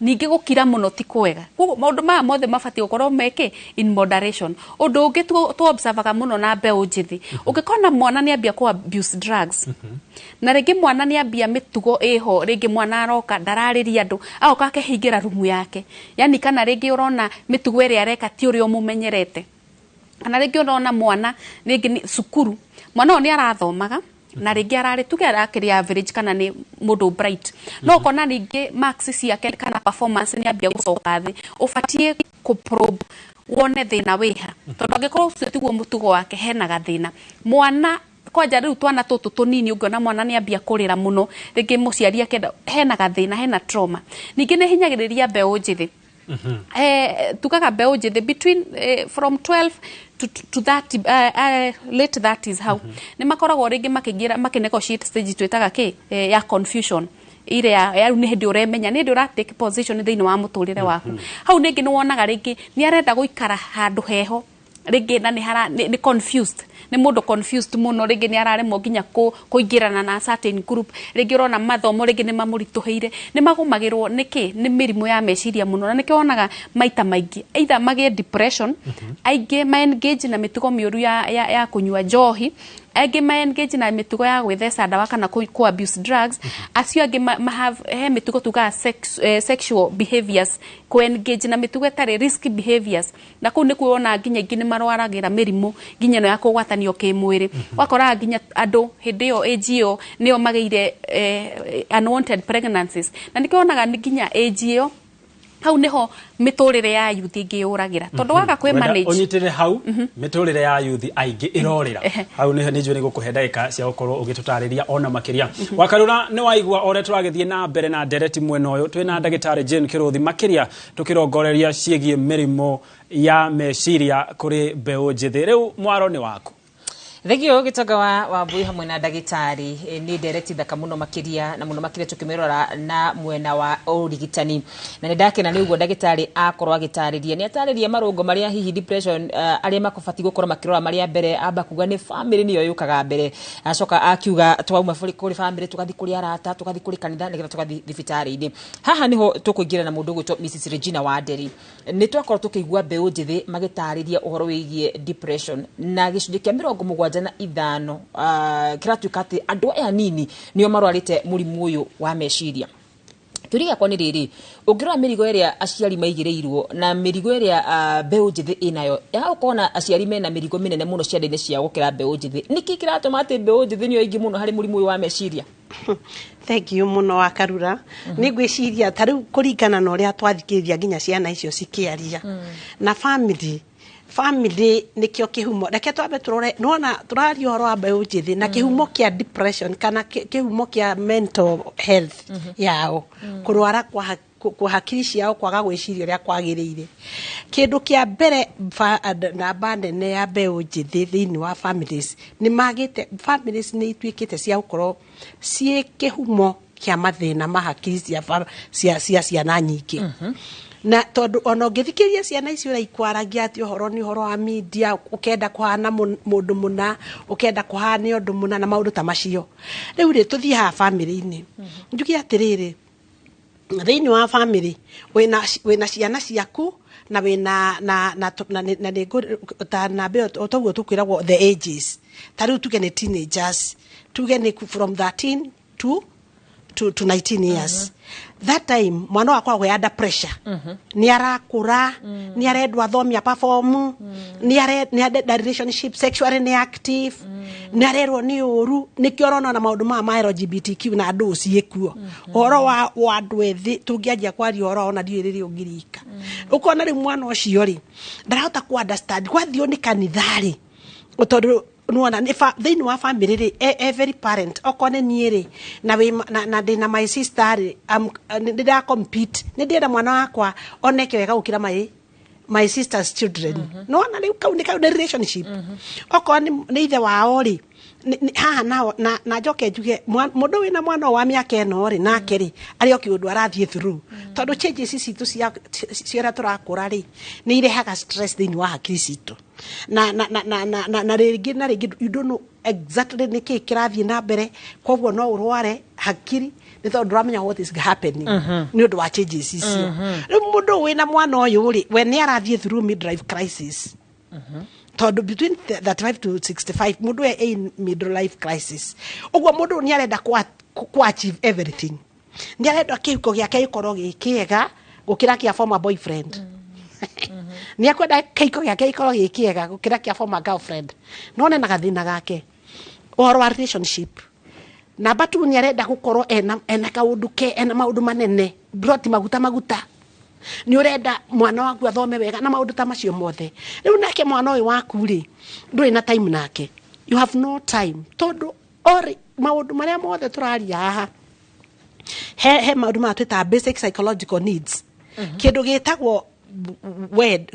ningĩ gũkira mũno ti kwega. Maũndũ maya mothe mabatiĩ gũkorwo meke in moderation. Ũndũ ũngĩ tu observaga mũno na mbeũ njĩthĩ, ũngĩkona mwana nĩ ambia ku abuse drugs na rĩngĩ mwana nĩ ambia mĩtugo ĩho, rĩngĩ mwana aroka ndararĩria andũ, agoka akehingĩra rumu yake, yani kana rĩngĩ ũrona mĩtugo ĩrĩa areka ti ũrĩa ũmũmenyerete, kana rĩngĩ ũrona mwana rĩngĩ cukuru mwana ũyũ nĩ arathomaga na rĩngĩ ararĩ tuge arakĩrĩ average kana nĩ mũndũ bright no kona ningĩ marks ciake kana performance nĩ ambia gũcoka thĩ ũbatie kũprobe wone thĩna wĩha tondũ angĩkorwo ũcio tiguo mũtugo wake hena gathĩna mwana kwanja rĩu twana tũtũ tũnini ũngĩona mwana nĩ ambia kũrĩra mũno rĩngĩ mũciari akenda hena gathĩna hena trauma ningĩ nĩ hinyagĩrĩria mbeũ njĩthĩ tukaga mbeũ njĩthĩ between from 12 to 30 late 30s how nĩ makoragwo rĩngĩ makĩnegotiate stage twĩtaga ya confusion ile ya nĩ hĩndĩ ũremenya nĩ hĩndĩ ũratake position thĩinĩ wa mũtũrĩre waku hau ningĩ nĩ wonaga rĩngĩ nĩ arenda gũikara handũ heho rĩngĩ na nĩ confused nĩ mũndũ confused mũno rĩngĩ nĩ araremwo nginya kũingĩrana na certain group rĩngĩ ũrona mathomo rĩngĩ nĩ mamũritũhĩire nĩ magũmagĩrwo nĩkĩ nĩ mĩrimũ ya meciria mũno na nĩkĩo wonaga maita maingĩ either magĩe depression aingĩ ma engage na mĩtugo mĩũru ya kũnyua njohi aingĩ ma engage na mĩtugo ya gwĩtheca ndawa kana ku abuse drugs acio angĩ he mĩtugo tugaga sexual behaviors ku engage na mĩtugo ĩtarĩ risky behaviors na kũu nĩ kuona nginya ingĩ nĩ marwaragĩra mĩrimũ nginya no ya kũgwatanio kĩmwĩrĩ wakoraga nginya andũ hĩndĩ ĩyo age ĩyo nĩo magĩire unwanted pregnancies na nĩkĩo wonaga nginya age ĩyo hau niho miturire ya youth ingĩũragĩra tondu waga kwĩ manage unyitire hau miturire ya youth aingĩ irorira hau niho nĩ njũĩ nĩ gũkũhe ndagĩka cia gũkorwo ũgĩtũtarĩria ona makĩria wakarura nĩ waigua ore tũragĩthiĩ na mbere na ndereti mwena ũyũ twĩna ndagĩtarĩ Jane Kĩrũthi makĩria tũkĩrongoreria ciĩgiĩ mĩrimũ ya meciria kũrĩ mbeũ njĩthĩ rĩu mwaro nĩ waku Thegio gĩtonga wa Mbui hamwe na ndagĩtarĩ nĩ ndereti thaka mũno makĩria na mũno makĩria tũkĩmĩrora na mwena wa ũrigitani na nĩ ndakena nĩ uguo ndagĩtarĩ akorwo agĩtarĩria nĩ atarĩria marũngo marĩa hihi depression arĩa makũbati gũkorwo makĩrora marĩa mbere amba kuga nĩ family niyo yukaga mbere acoka akiuga twauma kũrĩ family tugathi kũrĩ arata tugathi kũrĩ kanitha nĩgetha tugathi thibitarĩ-inĩ haha niho tũkũingĩra na mũndũ gwĩtwo Mrs Regina Wanderi nĩ twakorwo tũkĩigua mbeũ njĩthĩ magĩtarĩria ũhoro wĩgiĩ depression na gĩcunjĩ kĩa 75 kiratuĩka atĩ andũ aya nini nĩo marwarĩte mũrimũ ũyũ wa meciria tũriga kwa nĩ rĩrĩ ũngĩrora mĩrigo ĩrĩa aciari maigĩrĩirwo na mĩrigo ĩrĩa mbeũ njĩthĩ ĩnayo ya ũkona aciari mena mĩrigo mĩnene mũno ciande-inĩ cia gũkĩra mbeũ njĩthĩ nĩkĩ kĩratũma atĩ mbeũ njĩthĩ nĩyo aingĩ mũno harĩ mũrimũ ũyũ wa meciria Thank you muno wa Karura nĩ ngwĩciria ta rĩu kũringana na ũrĩa twathikĩrĩria nginya ciana icio cikĩaria na family nikio kihumo reke twabe turore nona turaria uhoro wa mbeũ njĩthĩ na kihumo kia depression kana kihumo kia mental health yao kurwara kwa hakiri ciao kwaga gwĩciria ũrĩa kwagĩrĩire kĩndũ kia mbere namba nene ya mbeũ njĩthĩ thĩinĩ wa families nĩ magĩte families nĩ ituĩkĩte cia gũkorwo ciĩ kihumo kia mathĩna ma hakiri cia ciana nyingĩ na tondu ona ũngĩthikĩria ciana icio ikwaragia atĩ ũhoro nĩ ũhoro wa media ukenda kuhana mũndũ mũna ukenda kuhana ũndũ mũna na maũndũ ta macio rĩu rĩ tũthiĩ ha family-inĩ njuge atĩrĩrĩ thĩinĩ wa family wĩna ciana ciaku na wĩna na mbe otoguo tũkwĩragwo the ages ta rĩu tuge nĩ teenagers tuge nĩ from 13 to 19 years that time mwana wakwa we under pressure ni arakura ni arendwa thomia perform ni arenda relationship sexually ni active ni arerwo ni uru ni kiorona na maundu ma LGBTQ na andu ciekuo horo wa andu ethi tungianjia kwari horo ona ndiriri ungirika ukona ri mwana ucio ri ndarahota ku understand kwathio ni kanithari utondu nuona thĩinĩ wa family rĩ every parent okone niĩ rĩ na ndĩna my sister rĩ ndĩra compete nĩ ndĩrenda mwana wakwa oneke wega gũkĩra my sister's children nuona rĩu kau nĩ relationship okorwo nĩ ithe wao rĩ haha na njoke njuge mũndũ wĩna mwana wa mĩaka ĩno rĩ nake rĩ arĩ o kĩũndũ arathiĩ through tondũ changes citũ cia tũrakũra rĩ nĩ irehaga stress thĩinĩ wa hakiri citũ na rĩngĩ you don't know exactly nĩkĩ kĩrathiĩ na mbere koguo no ũrware hakiri nĩ tondũ ndũramenya what is happening nĩ ũndũ wa changes icio rĩu mũndũ wĩna mwana ũyũ rĩ we nĩ arathiĩ through midlife crisis tondu between 35 to 65 mundu in middle life crisis ogwo mundu ni arenda ku achieve everything ni arenda kihiko giake gikorwo gikiega gukira kia former boyfriend ni akwenda kihiko giake gikorwo gikiega gukira kia former girlfriend none na gathina gake Uhoro wa relationship. Namba 2 ni arenda gukorwo ena kaundu ena maundu manene. Broti maguta. Ni urenda mwana waku athome wega na maundu ta macio mothe. Riu nake mwana uyu waku ri nduri na time nake. You have no time. Tondu ori maundu maria mothe turaria haha. He maundu ma twita basic psychological needs. Kindu gitagwo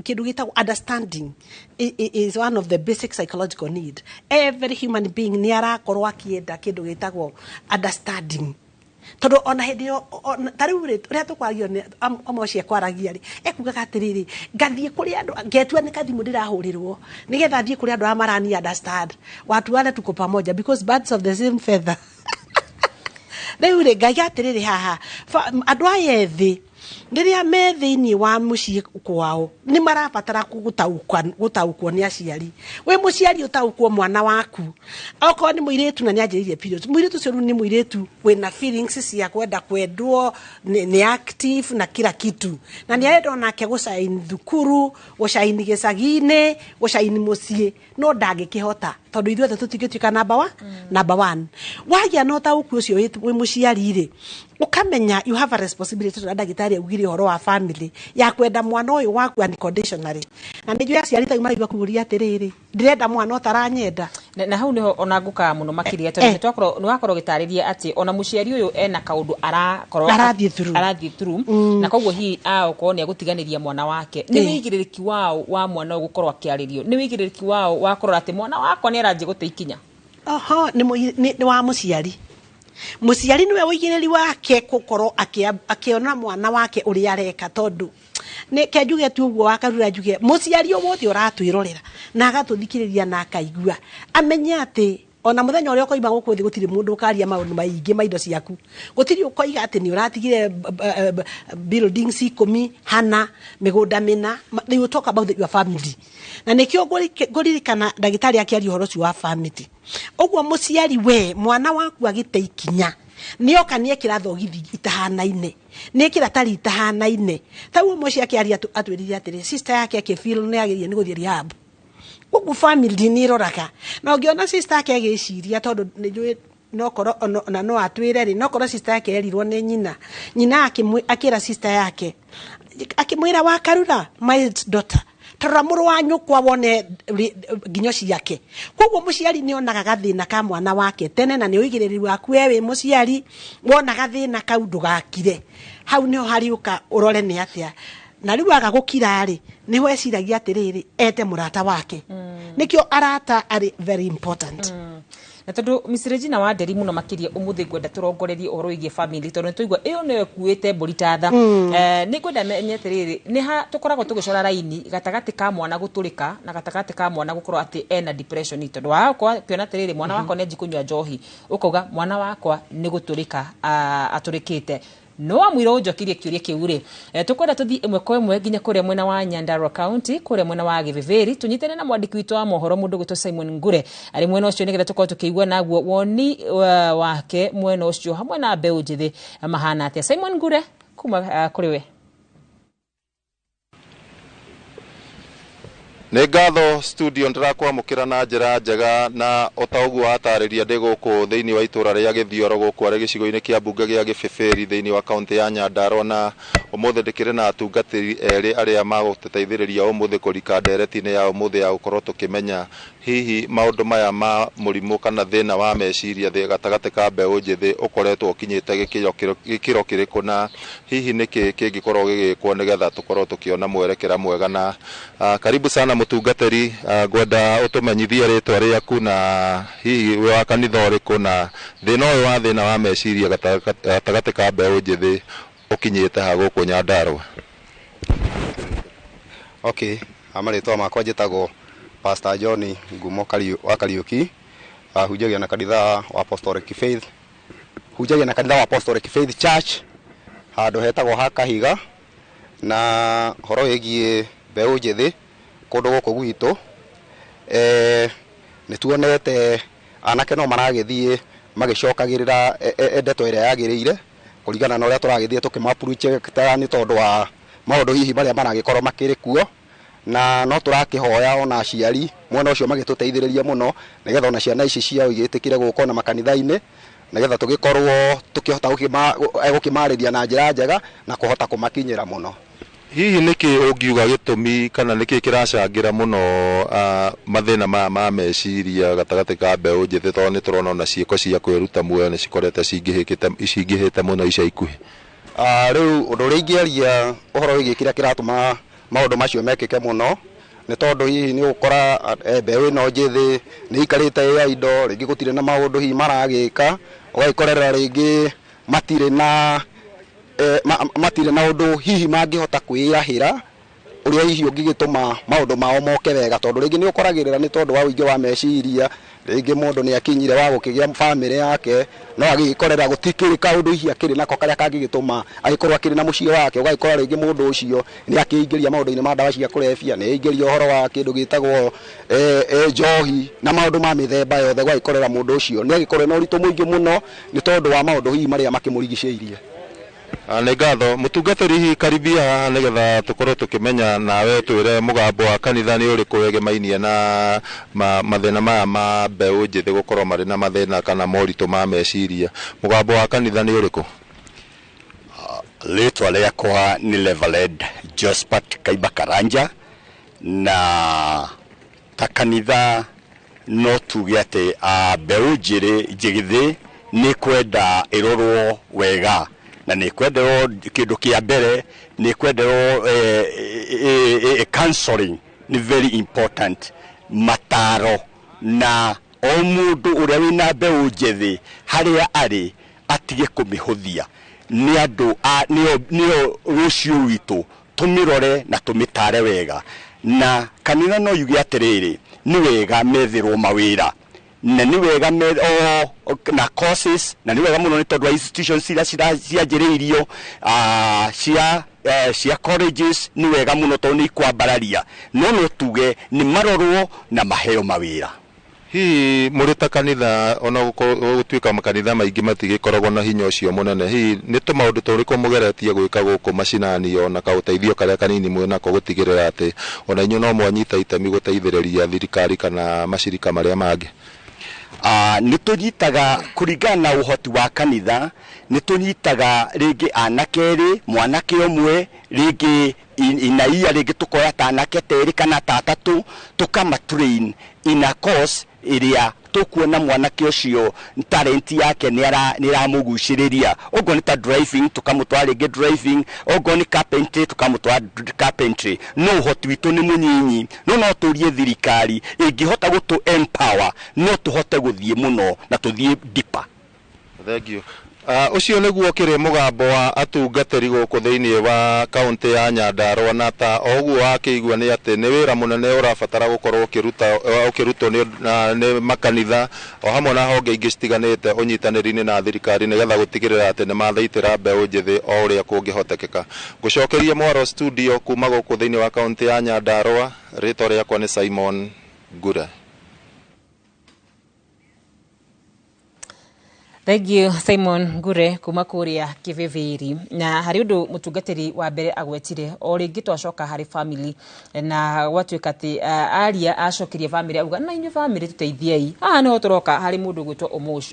kindu gitagwo understanding is one of the basic psychological need. Every human being ni arakorwo akienda kindu gitagwo understanding. Todo ona hindi tariu ri ria tukwaragio ni amocie kwaragia ri ekugaga atiriri ngathie kuri andu ngetua ni kathimu ndirahurirwo nigetha thie kuri andu amarani understand watu wale tuko pamoja because birds of the same feather. Riu ri ngai atiriri haha andu aya thi ndiria me thiini wa mucii kwao ni marabatara gutaukwo ni aciari. We muciari utaukwo mwana waku oko ni muiretu na ni anjiririe period muiretu cio ni muiretu wena feelings cia kwenda kwendwo ni active na kila kitu na ni arenda onake gucaini thukuru gucaini gicagine gucaini mucii no ndangikihota tondu ithuothe tutingituika number 1 wagia no taukwo cio we muciari ri ukamenya you have a responsibility to ndagitari ugire horo wa family ya kwenda mwana uyu waku unconditionally na nijo aciari ta marigwa kuria atiriri ndirenda mwana utaranyenda na hau niho ona nguka muno makiria tondu twakorwo ni wakorwo gitariria ati ona muciari uyu ena kaundu arathie through na koguo hi akorwo ni agutiganiria mwana wake ni wigiririki wao wa mwana gukorwo akiaririo ni wigiririki wao wa korwo ati mwana wakwa ni aranjie gute ikinya ni wa muciari. Muciari niwe wigiriri wake gukorwo akiona mwana wake uri areka tondu ne kejuge tu uguo wakarura juge muciari omothe uratwirorera na agatuthikiriria na akaigua amenya ati ona muthenya uria ukoima guku thi gutiri mundu ukaria maundu maingi maindo ciaku gutiri ukoiga ati ni uratigire buildings 10 hana migunda mina. You talk about your family na nikio guririkana ndagitari akiari horo cio wa family ogwo muciari we mwana waku agite ikinya nioka nie kirathogithi itahanaine nie kiratari itahanaine tawo moci akiari atwirire atiri sister yake akifeel ni agirie ni guthie rehab ogwo family ni roraka na ungiona sister yake agiciria tondu ni nokoro na no atwire ri nokoro sister yake erirwo ni nyina akira sister yake akimwira wakarura my daughter tara muru wa nyukwa wone ginyoci yake koguo muciari ni onaga gathina ka mwana wake tene na ni uigiriri waku wewe muciari wona gathina kaundu gakire hau niho hariuka urore ni atia na riu aga gukira ri ni ho eciragia atiriri ete murata wake nikio arata ari very important. Na tondu Miss Regina Wanderi muno makiria umuthi gwenda turongorerie uhoro igie family tondu tuigwa iyo niwe kuite mburitatha ni gwenda menyeteriri ni ha tukoragwo tugicora raini gatagati ka mwana guturika na gatagati ka mwana gukorwo ati ena depression tondu wakwa kiona tiriri mwana wakwa ni njikunywa njohi ukauga mwana wakwa ni guturika aturikite no amwira unjokirie kiuria kiure tukwenda tuthi imwe kwa imwe ginya kuria mwena wa Nyandarua County kuria mwena wa Githiviri tunyitene na mwandiki witu wa mohoro mundu gwito Simon Ngure ari mwena ucio nigetha tukorwo tukiigua naguo woni wake mwena ucio hamwe na mbeu njithi mahana atia. Simon Ngure kuma kuri we. Nĩ ngatho studio ndĩrakwamũkĩra na njĩra njega na otaugu watariria ndĩ gũkũ thĩinĩ wa itũra rĩa Gĩthioro gũkũ arĩ gĩcigo-inĩ kĩa mbunge gĩa Gĩbĩbĩri thĩinĩ wa kaunti ya Nyandarua na ũmũthĩ ndĩkĩrĩ na atungatĩri erĩ arĩa magũteithĩrĩria ũmũthĩ kũrika ndereti-inĩ ya ũmũthĩ ya gũkorwo tũkĩmenya hihi maũndũ maya ma mũrimũ kana thĩna wa meciria gatagatĩ ka mbeũ njĩthĩ ũkoretwo ũkinyĩte gĩkĩro kĩrĩkũ na hihi nĩkĩ kĩngĩkorwo gĩgĩkwo nĩgetha tũkorwo tũkĩona mwerekera mwega na karibu sana mutungatĩri ngwenda ũtũmenyithie rĩtwa rĩaku na hihi wĩ wa kanitha ũrĩkũ na thĩna ũyũ wa thĩna wa meciria gatagatĩ ka mbeũ njĩthĩ ũkinyĩte ha gũkũ Nyandarua. Okay, amarĩtwa makwa njĩtagwo Pastor John Ngumo wa Kariuki, hujagia na kanitha wa Apostolic Faith, hujagia na kanitha wa Apostolic Faith Church handũ hetagwo ha Kahiga na horo wĩgiĩ mbeũ njĩthĩ kũndũ gũkũ gwitũ nĩ tuonete anake no maragĩthiĩ magĩcokagĩrĩra ndeto ĩrĩa yagĩrĩire kũringana na ũrĩa tũragĩthiĩ tũkĩmapuruche nĩ tondũ wa maũndũ hihi marĩa maragĩkorwo makĩrĩ kuo na no turakihoya ona aciari mwena ucio magituteithiriria muno nigetha ona ciana ici ciao igitikire guko na makanitha-ini nigetha tugikorwo tukihota gukimarĩria na njĩra njega na kuhota kumakinyĩra muno. Hihi niki ungiuga gitumi kana niki kiracangira muno mathina ma meciria gatagati ka mbeũ njĩthĩ tondũ nĩ turona ona ciĩko cia kwĩruta muoyo nĩ cikorete cingĩhĩte muno ica ikuhĩ? Rĩu ũndũ ũrĩa ingĩaria ũhoro wĩgiĩ kĩrĩa kĩratũma maũndũ macio mekĩke muno nĩ tondũ hihi nĩ ũkora mbeũ ĩno njĩthĩ nĩ ikarĩte ya indo rĩngĩ gũtirĩ na maũndũ hihi maragĩka ũgaikorera rĩngĩ matirĩ na ũndũ hihi mangĩhota kwĩyahĩra ũrĩa hihi ũngĩgĩtũma maũndũ mao moke wega tondũ rĩngĩ nĩ ũkoragĩrĩra nĩ tondũ wa ũingĩ wa meciria rĩngĩ mũndũ nĩ akinyire wa gũkĩgĩa family yake no agĩkorera gũtikĩrĩ kaũndũ hihi akĩrĩ nako karĩa kangĩgĩtũma agĩkorwo akĩrĩ na mũciĩ wake ũgagĩkora rĩngĩ mũndũ ũcio nĩ akĩingĩria maũndũ-inĩ ma ndawa cia kũrebia nĩ aingĩria ũhoro wa kĩndũ gĩtagwo njohi na maũndũ ma mĩthemba yothe ũgagĩkorera mũndũ ũcio nĩ agĩkorwo na ũritũ mũingĩ mũno nĩ tondũ wa maũndũ hihi marĩa makĩmũrigicĩirie. Nĩ ngatho mũtungatĩri hihi karibia haha nĩgetha tũkorwo tũkĩmenya nawe twĩre mũgambo wa kanitha nĩ ũrĩkũ wegemainie na mathĩna maya ma mbeũ njĩthĩ gũkorwo marĩ na mathĩna kana moritũ ma meciria. Mũgambo wa kanitha nĩ ũrĩkũ? Rĩtwa rĩakwa nĩ Reverend Josephat Kaimba Karanja na ta kanitha no tuge atĩ mbeũ njĩthĩ nĩ kwenda ĩrorwo wega na nĩ kwenderwo kĩndũ kĩa mbere nĩ kwenderwo counseling ni very important mataro na o mũndũ ũrĩa wĩna mbeũ njĩthĩ harĩa arĩ atige kũmĩhũthia nĩ andũ nĩo rũciũ rwitũ tũmĩrore na tũmĩtare wega na kanitha no yuge atĩrĩrĩ nĩ wega methĩrwo mawĩra na nĩ wega na courses na nĩ wega mũno nĩ tondũ wa institutions iria cianjĩrĩirio cia colleges nĩ wega mũno tondũ nĩ ikwambararia no tuge nĩ marorwo na maheo mawĩra. Hihi mũrĩ ta kanitha ona gũtuĩka makanitha maingĩ matigĩkoragwo na hinya ũcio mũnene hihi nĩ tũmaũndũ tũrĩkũ mũgeretie gwĩka gũkũ macinani ona kaũteithio karĩa kanini mwĩnako gũtigĩrĩra atĩ ona inyuĩ no mwanyita itemi gũteithĩrĩria thirikari kana macirika marĩa mangĩ? Nĩ tũnyitaga kũringana na ũhoti wa kanitha nĩ tũnyitaga rĩngĩ anake erĩ mwanake ũmwe rĩngĩ inaia rĩngĩ tũkoya ta anake terĩ kana tatatũ tũkamatrain in a course ĩrĩa tukuona mwanake ũcio talent yake nĩ iramũgucĩrĩria ogo nĩ ta driving tukamũtwara rĩngĩ driving ogo nĩ carpentry tukamũtwara carpentry no ũhoti witũ nĩ mũnyinyi no tũrie thirikari ĩngĩhota gũtũ empower no tũhote gũthiĩ mũno na tũthiĩ deeper. Thank you. Ucio nĩguo kĩrĩ mũgambo wa atungatĩri gũkũ thĩinĩ wa kaunti ya Nyandarua na ta oguo akĩigua nĩ atĩ nĩ wĩra mũnene ũrabatara gũkorwo ũkĩrutwo nĩ makanitha o hamwe na honge ingĩ citiganĩte ũnyitanĩri-inĩ na thirikari nĩgetha gũtigĩrĩra atĩ nĩ mathaitĩra mbeũ njĩthĩ o ũrĩa kũngĩhotekeka. Ngũcokerie Mwaro studio kuma gũkũ thĩinĩ wa kaunti ya Nyandarua, rĩtwa rĩakwa nĩ Simon Ngure. Thank you Simon Ngure kuma kũrĩa Kĩbĩbĩri. Na harĩ ũndũ mũtungatĩri wa mbere agwetire o rĩngĩ twacoka harĩ family na gwatuĩka atĩ aria acokirie family auga na inyuĩ family tũteithiei. Haha nĩho tũroka harĩ mũndũ gwĩtwo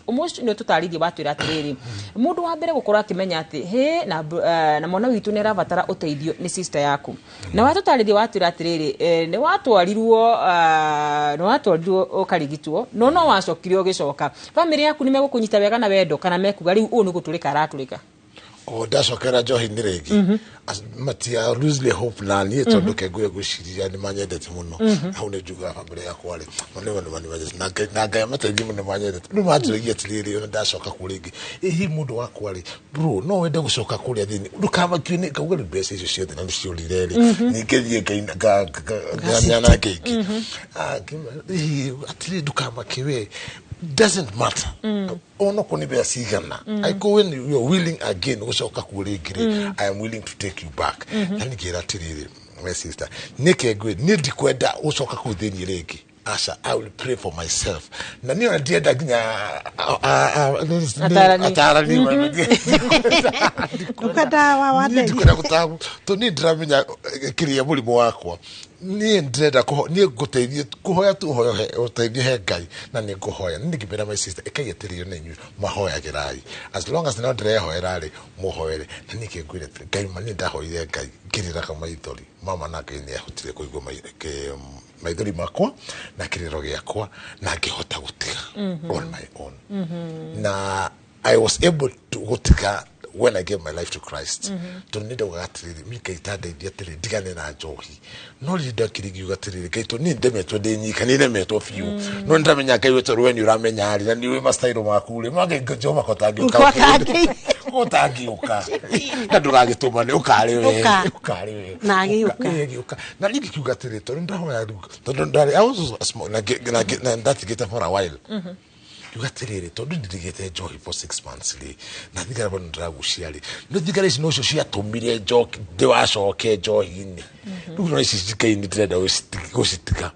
Omosh nĩ tũtarĩrie watwĩra atĩrĩrĩ mũndũ wa mbere gũkorwo akĩmenya atĩ na mwana witũ nĩ arabatara ũteithio nĩ sister yaku na watũtarĩrie watwĩra atĩrĩrĩ nĩ watwarirwo ũkarigitwo no wacokire ũgĩcoka family yaku nĩ megũkũnyita wega na wendo kana mekuga riu nĩ gũtũrĩka aratũrĩka? Ndacokera njohi-inĩ rĩngĩ matia loosely hope na niĩ tondũ kengũye gwĩciria nĩ manyendete mũno hau nĩ njugaga famĩlĩ yakwa rĩ na Ngai amateithie mũno manyendete rĩu manjũragia atĩrĩrĩ ona ndacoka kũu rĩngĩ hihi mũndũ wakwa rĩ bro no wende gũcoka kũrĩa thĩinĩ ndũkamakio nĩ kauga rĩ mbeca icio ciothe na nĩciũrire rĩ ningĩ thiĩ na kĩngĩ hihi atĩrĩrĩ ndũkamakiwe doesn't matter. Ono koni be asigana. I go when you're willing again gũcoka kũu rĩngĩ I am willing to take you back. Yani kĩra atĩrĩrĩ my sister nĩke ngwĩ nĩ ndikwenda gũcoka kũu thĩinĩ rĩngĩ. Asha, I will pray for myself. Na niyo ndienda nginya atarani ukadawa wade ndikwenda gũtabu to ni ndramenya kĩrĩa mũrimũ wakwa ni ndreda ko ni guteithie kuhoya tu hoyo uteithie he Ngai na ni kuhoya ni ngibera my sister ikayeterio na inyu mahoya gerai as long as no ndrehoera ri muhoere na ni kingwire Ngai mani ndahoire Ngai kirira kama itori mama nake ni ahotire kuigwa maithori makwa na kiriro giakwa na ngihota gutiga on my own na I was able to gutiga when I gave my life to Christ. To need a wagatiri mika itada idiatiri digane na johi no leader kirigi ugatiri kaito ni demeto de ni kanine meto few no ndamenya kai weto when you ramenya ali na niwe mastairo makule mage ngojoma kotagi kotagi uka na nduragituma ne ukari we na agiuka na ligi kugatiri to ndaho ya to ndari I was small na that get for a while yugatirire tondu ndirigete njohi for 6 months li na thigara bono ndiraguciari no thigara ici nocio ciatumire njoki ndiwacoke njohi-ini riu no ici cikaini ndirenda gucitika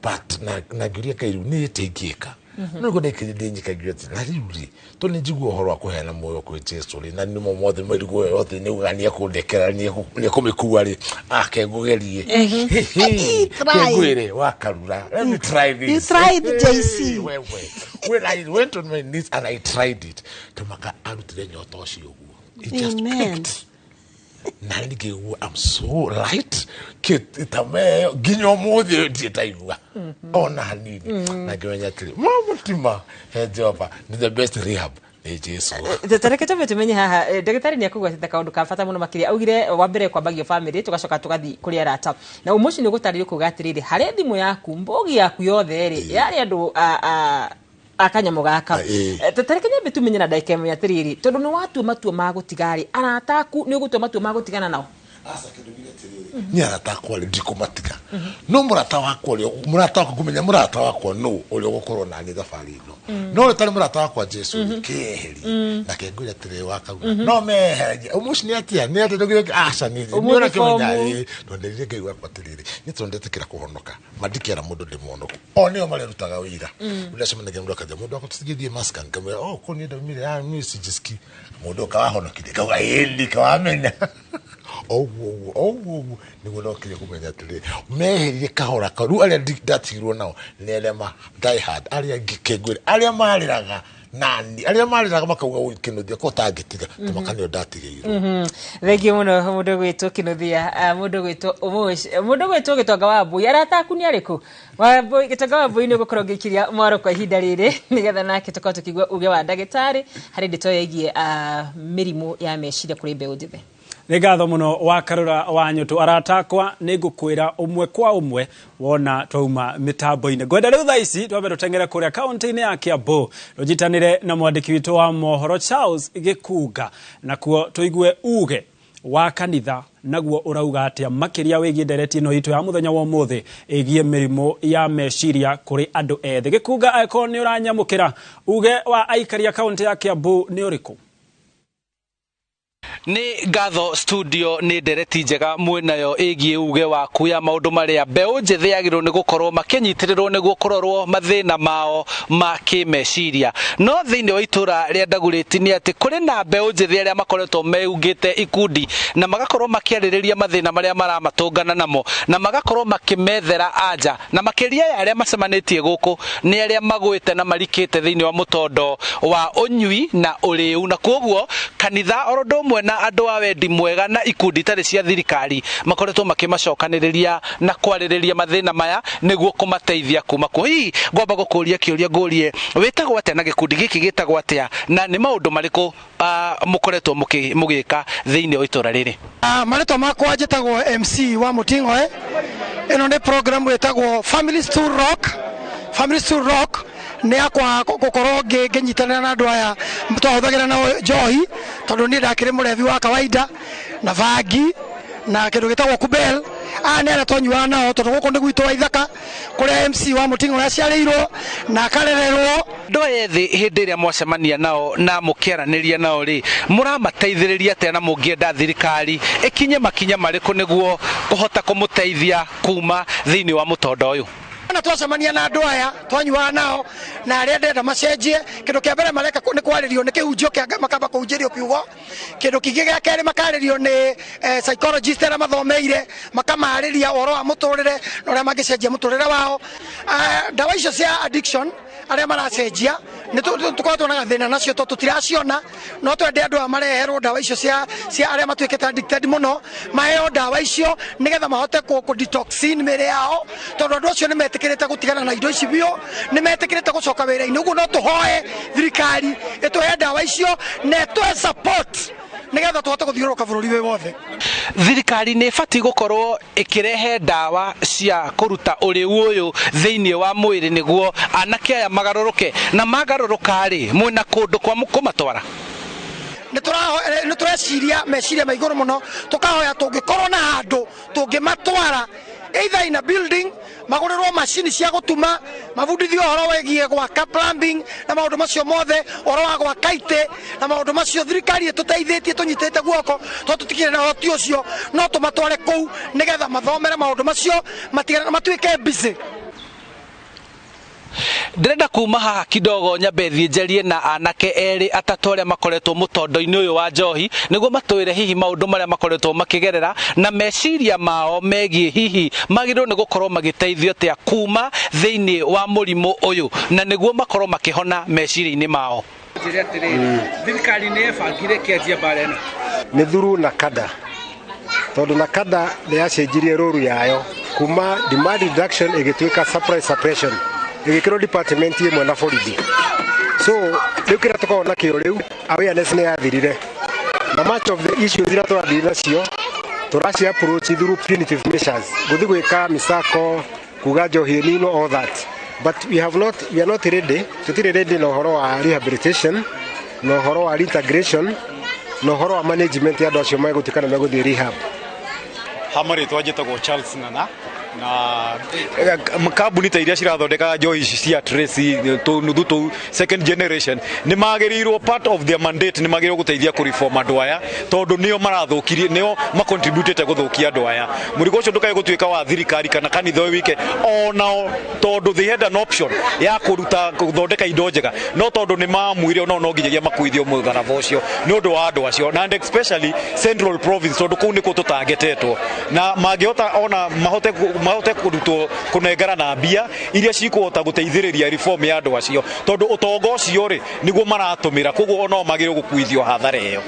but na ngiuria Ngai riu ni iteingĩka no go ndikirinde nyikagia ati na riu ri to ni njigua uhoro wa kuheana muoyo kwi Jesu ri na nimo mothe marigo yothe ni ugania kundekera ni kumikua ri akengugerie kengwire wakarura let me try this. You tried JC when I went on my knees and I tried it tumaka arutire nyota ucio guo it just picked na nigeu I'm so light kitame ginyo mothe nditaigua ona hanini na ngenya kiri mutima he Jehova ni the best rehab ni Jesu tutarekete tumenye haha ndagitari ni akugwatita kaundu ka bata muno makiria augire wa mbere kwambagio family tugacoka tugathi kuri arata na umuci ni gutaririo kugatirire hari thimu yaku mbogi yaku yothe ri yari andu akanyamo gaka tutarekenya bitumenye na ndaike menya tiriri tondu ni watu matua magutigari arataku ni ugutua matua magutigana nao asa kidugire tiriri ni arata kwa ndikumatika no murata wakwa ri murata kumenya murata wakwa no uri gukorwo na ni thabari no no tari murata wakwa Jesu keheri na kengwira tiriri wakagu no mehereje umuci ni atia ni atendugire asa ni ora kimenya no ndirire Ngai wakwa tiriri ni tondetekira kuhonoka madikira mundu ndi muhonoku onio mari rutaga wira ndasema nage mundu akaja mundu akutsigithie maskan kamera ko ni ndamire ya misi jiski mundu kawahonokire kawaindi kawamenya ni wona kile kumenya tuli meherie kahora karu aria ndatirwo nao ni elema die hard aria ngikengwire aria mariraga nani aria mariraga makauga wikinothia ko tangitiga tumakanio ndatigeirwo thegi muno mundu gwitwo kinothia mundu gwitwo gitonga wa Mbui arataku ni ariku wa Mbui gitonga wa Mbui ni gukorwo ngikiria mwaro kwa ihinda riri nigetha nake tukao tukigwa uge wa ndagitari hari ndito yegie mirimu ya meciria kuri mbeu njithe Nigatho muno wakarura wanyutu aratakwa nigukwira umwe kwa umwe wona twauma mitambo-ini gwenda riu thaa ici twambe tutengere kuria kaunti-ini ya Kiambu rujitanire na mwandiki witu wa mohoro Charles Gikuga nakuo tuigue uge wa kanitha naguo urauga atia makiria wigie ndereti no itu ya muthenya wa umuthi igie mirimo ya meciria kuri andu ethe Gikuga aiko ni uranyamukira uge wa aikaria kaunti ya Kiambu ni uriku ni gatho studio ni ndereti njega mwenayo igie uge wa kuya maundu maria mbeu njithi yagirwo ni gukorwo makinyitirirwo ni gukororwo mathina mao ma kimeciria no thiini wa itura ria Ndaguriti ni ati kuri na mbeu njithi aria makoretwo meugite ikundi na magakorwo makiaririria mathina maria maramatungana namo na magakorwo makimethera anja na makiria ya aria macemanitie guku ni aria magwite na marikite thiini wa mutondo wa unyui na uriu na koguo kanitha orodo na andu a wendi mwega na ikundi tari cia thirikari makoretwo makimacokaniriria na kwaririria mathina maya niguo kumateithia kuma ku hi ngomba gukuria kiuria ngurie witagwo atia na gikundi giki gitagwo atia na ni maundu mariku mukoretwo mugika thiini wa itura riri marito makwa njitagwo MC wa Muting'oe ino ni program witagwo Families to Rock ni akwa gukorwo nginyitanira na andu aya twahuthagira na njohi tondu ni ndakiri murevi wa kawaida na vangi na kindu gitagwo kubel ni ara twanyuana nao tondu guku ni gwitu wa ithaka kuria MC wa Muting'oe aciarirwo na akarererwo ndo ethi hindi iria mwacemania nao na mukiaraniria nao ri muramateithiriria atia na mungienda thirikari ikinye makinya mariku niguo kuhota kumuteithia kuma thiini wa mutondo uyu na twacemania na andå aya twanyuaga nao na arĩa ndenda macenjie kĩndũ kĩa mbere mareka nĩ kwarĩrio nĩ kĩhunjio kĩa makamba kũhunjĩrio kiugo kĩndũ kĩngĩ gĩa kerĩ makarĩrio nĩ psychologist arĩa mathomeire makamarĩria ũhoro wa mũtũrĩre na ũrĩa mangĩcenjia mũtũrĩre wao. Ndawa icio cia addiction arĩa maracenjia nĩ tũkoragwo na gathĩna nacio tondũ tutiraciona, no twende andũ aya mareherwo ndawa icio cia arĩa matuĩkĩte addicted mũno, maheo ndawa icio nĩgetha mahote ku detoxin mĩĩrĩ yao, tondũ andũ acio nĩ metĩkĩrĩte gũtigana na indo ici biũ, nĩ metĩkĩrĩte gũcoka wĩra-inĩ. Ũguo no tũhoe thirikari ĩtũhe ndawa icio na ĩtũhe support nĩgetha tũhote gũthiũrũrũka bũrũri wĩ wothe. Thirikari nĩ ĩbatiĩ gũkorwo ĩkĩrehe ndawa cia kũruta ũrĩu ũyũ thĩinĩ wa mwĩrĩ nĩguo anake aya magarũrũke, na magarũrũka-rĩ mwĩna kũndũ kwa kũmatwara. Nĩ tũreciria meciria ma igũrũ mũno, tũkahoya tũngĩkorwo na handũ tũngĩmatwara either in a building, magũrĩrwo macini cia gũtuma, mabundithio ũhoro wĩgiĩ gwaka plumbing na maũndũ macio mothe, ũhoro wa gwaka itĩ na maũndũ macio. Thirikari ĩtũteithĩtie tũnyitĩte guoko tondũ tũtikĩrĩ na ũhoti ũcio, no tũmatware kũu nĩgetha mathomere maũndũ macio matuĩke busy. Ndĩrenda kuma haha kidogo nyambe thiĩ njarie na anake erĩ atatũ arĩa makoretwo mũtondo-inĩ ũyũ wa njohi nĩguo matwĩre hihi maũndũ marĩa makoretwo makĩgerera na meciria mao megiĩ hihi magĩrĩirwo nĩ gũkorwo magĩteithio atĩa kuma thĩinĩ wa mũrimũ ũyũ na nĩguo makorwo makĩhona meciria-inĩ mao. Thirikari nĩ ĩbangire kĩanjia mbara ĩno nĩ thuru na kada, tondũ na kada nĩ yacenjirie rũru yayo kuma demand reduction ĩgĩtuĩka supply suppression ĩgĩkĩrwo department ĩmwe na borithi. So rĩu kĩrĩa tũkoragwo nakĩo rĩu awareness nĩ yathirire na much of the issues iria tũrathiĩ nacio tũraci approach through punitive measures, gũthiĩ gwĩka misako, kuga njohi ĩninwo, all that, but we are not ready. Tũtirĩ ready na ũhoro wa rehabilitation na ũhoro wa reintegration na ũhoro wa management ya andũ acio megũtuĩka na megũthiĩ rehab. Hamarĩtwa njĩtagwo Charles Nana na kambuni ta iria cirathondeka njohi ici cia tracy nuthu tu second generation nĩ magĩrĩirwo part of their mandate nĩ magĩrĩirwo gũteithia kũreform andũ aya tondũ nĩo marathũkirie, nĩo macontributete gũthũkia andũ aya. Mũrigo ũcio ndũkae gũtuĩka wa thirikari kana kanitha ũyũ wike onao, tondũ they had an option ya kũruta gũthondeka indo njega, no tondũ nĩ mamwire no nginyagia makuithio mũtharaba ũcio nĩ ũndũ wa andũ acio, and especially Central Province tondũ kũu nĩkuo tũtangetetwo, na mangĩhota ona mahote kũrutwo kũnengera na mbia iria cikũhota gũteithĩrĩria reform ya andũ acio, tondũ ũtonga ũcio rĩ nĩguo maratũmĩra, koguo no magĩrĩirwo gũkuithio hathara ĩyo.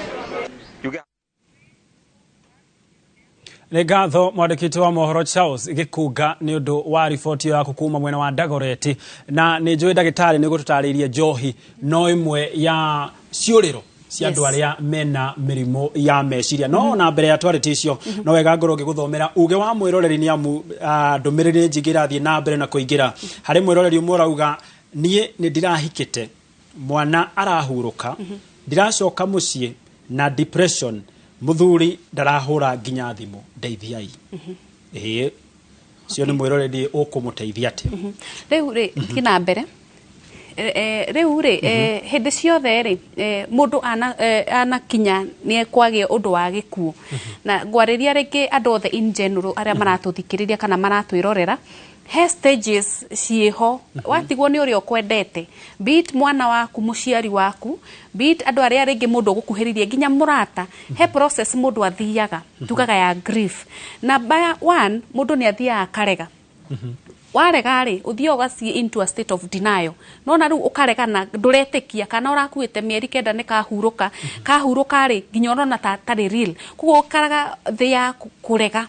Nĩ ngatho mwandĩkĩti wa mohoro Charles Gĩkunga nĩ ũndũ wa riboti yaku kuma mwena wa Dagoretti, na nĩ njũĩ ndagĩtarĩ nĩ gũtũtarĩria njohi no ĩmwe ya ciũrĩro cia andũ arĩa mena mĩrimũ ya meciria. No na mbere ya twarĩtie icio no wega ngorwo ngĩgũthomera uge wa mwĩroreri nĩ amu ndũmĩrĩri njingĩ irathiĩ na mbere na kũingĩra harĩ mwĩroreri ũmwe ũrauga niĩ nĩ ndirahikĩte, mwana arahurũka, ndiracoka mũciĩ na depression, mũthuri ndarahũra nginya thimũ, ndeithiai. Cio nĩ mwĩroreri ũkũmũteithia atĩa? Rĩu thiĩ na mbere rĩu rĩ hĩndĩ ciothe rĩ mũndũ anakinya nĩ kwagĩa ũndũ wa gĩkuũ, na ngwarĩria rĩngĩ andũ othe in general arĩa maratũthikĩrĩria kana maratwĩrorera, he stages ciĩho watigwo nĩ ũrĩa ũkwendete, be it mwana waku, mũciari waku, be it andũ arĩa rĩngĩ mũndũ ũgũkuhĩrĩria nginya mũrata, he process mũndũ athiaga tugaga ya grief, na by one mũndũ nĩ athiaga akarega. Warega rĩ ũthiĩ ũgaciĩ into a state of denial, no na rĩu ũkaregana ndũretĩkia kana ũrakuĩte mĩeri 9 nĩ kahurũka rĩ nginya ũrona tarĩ real, koguo ũkaraga thĩ ya kũrega.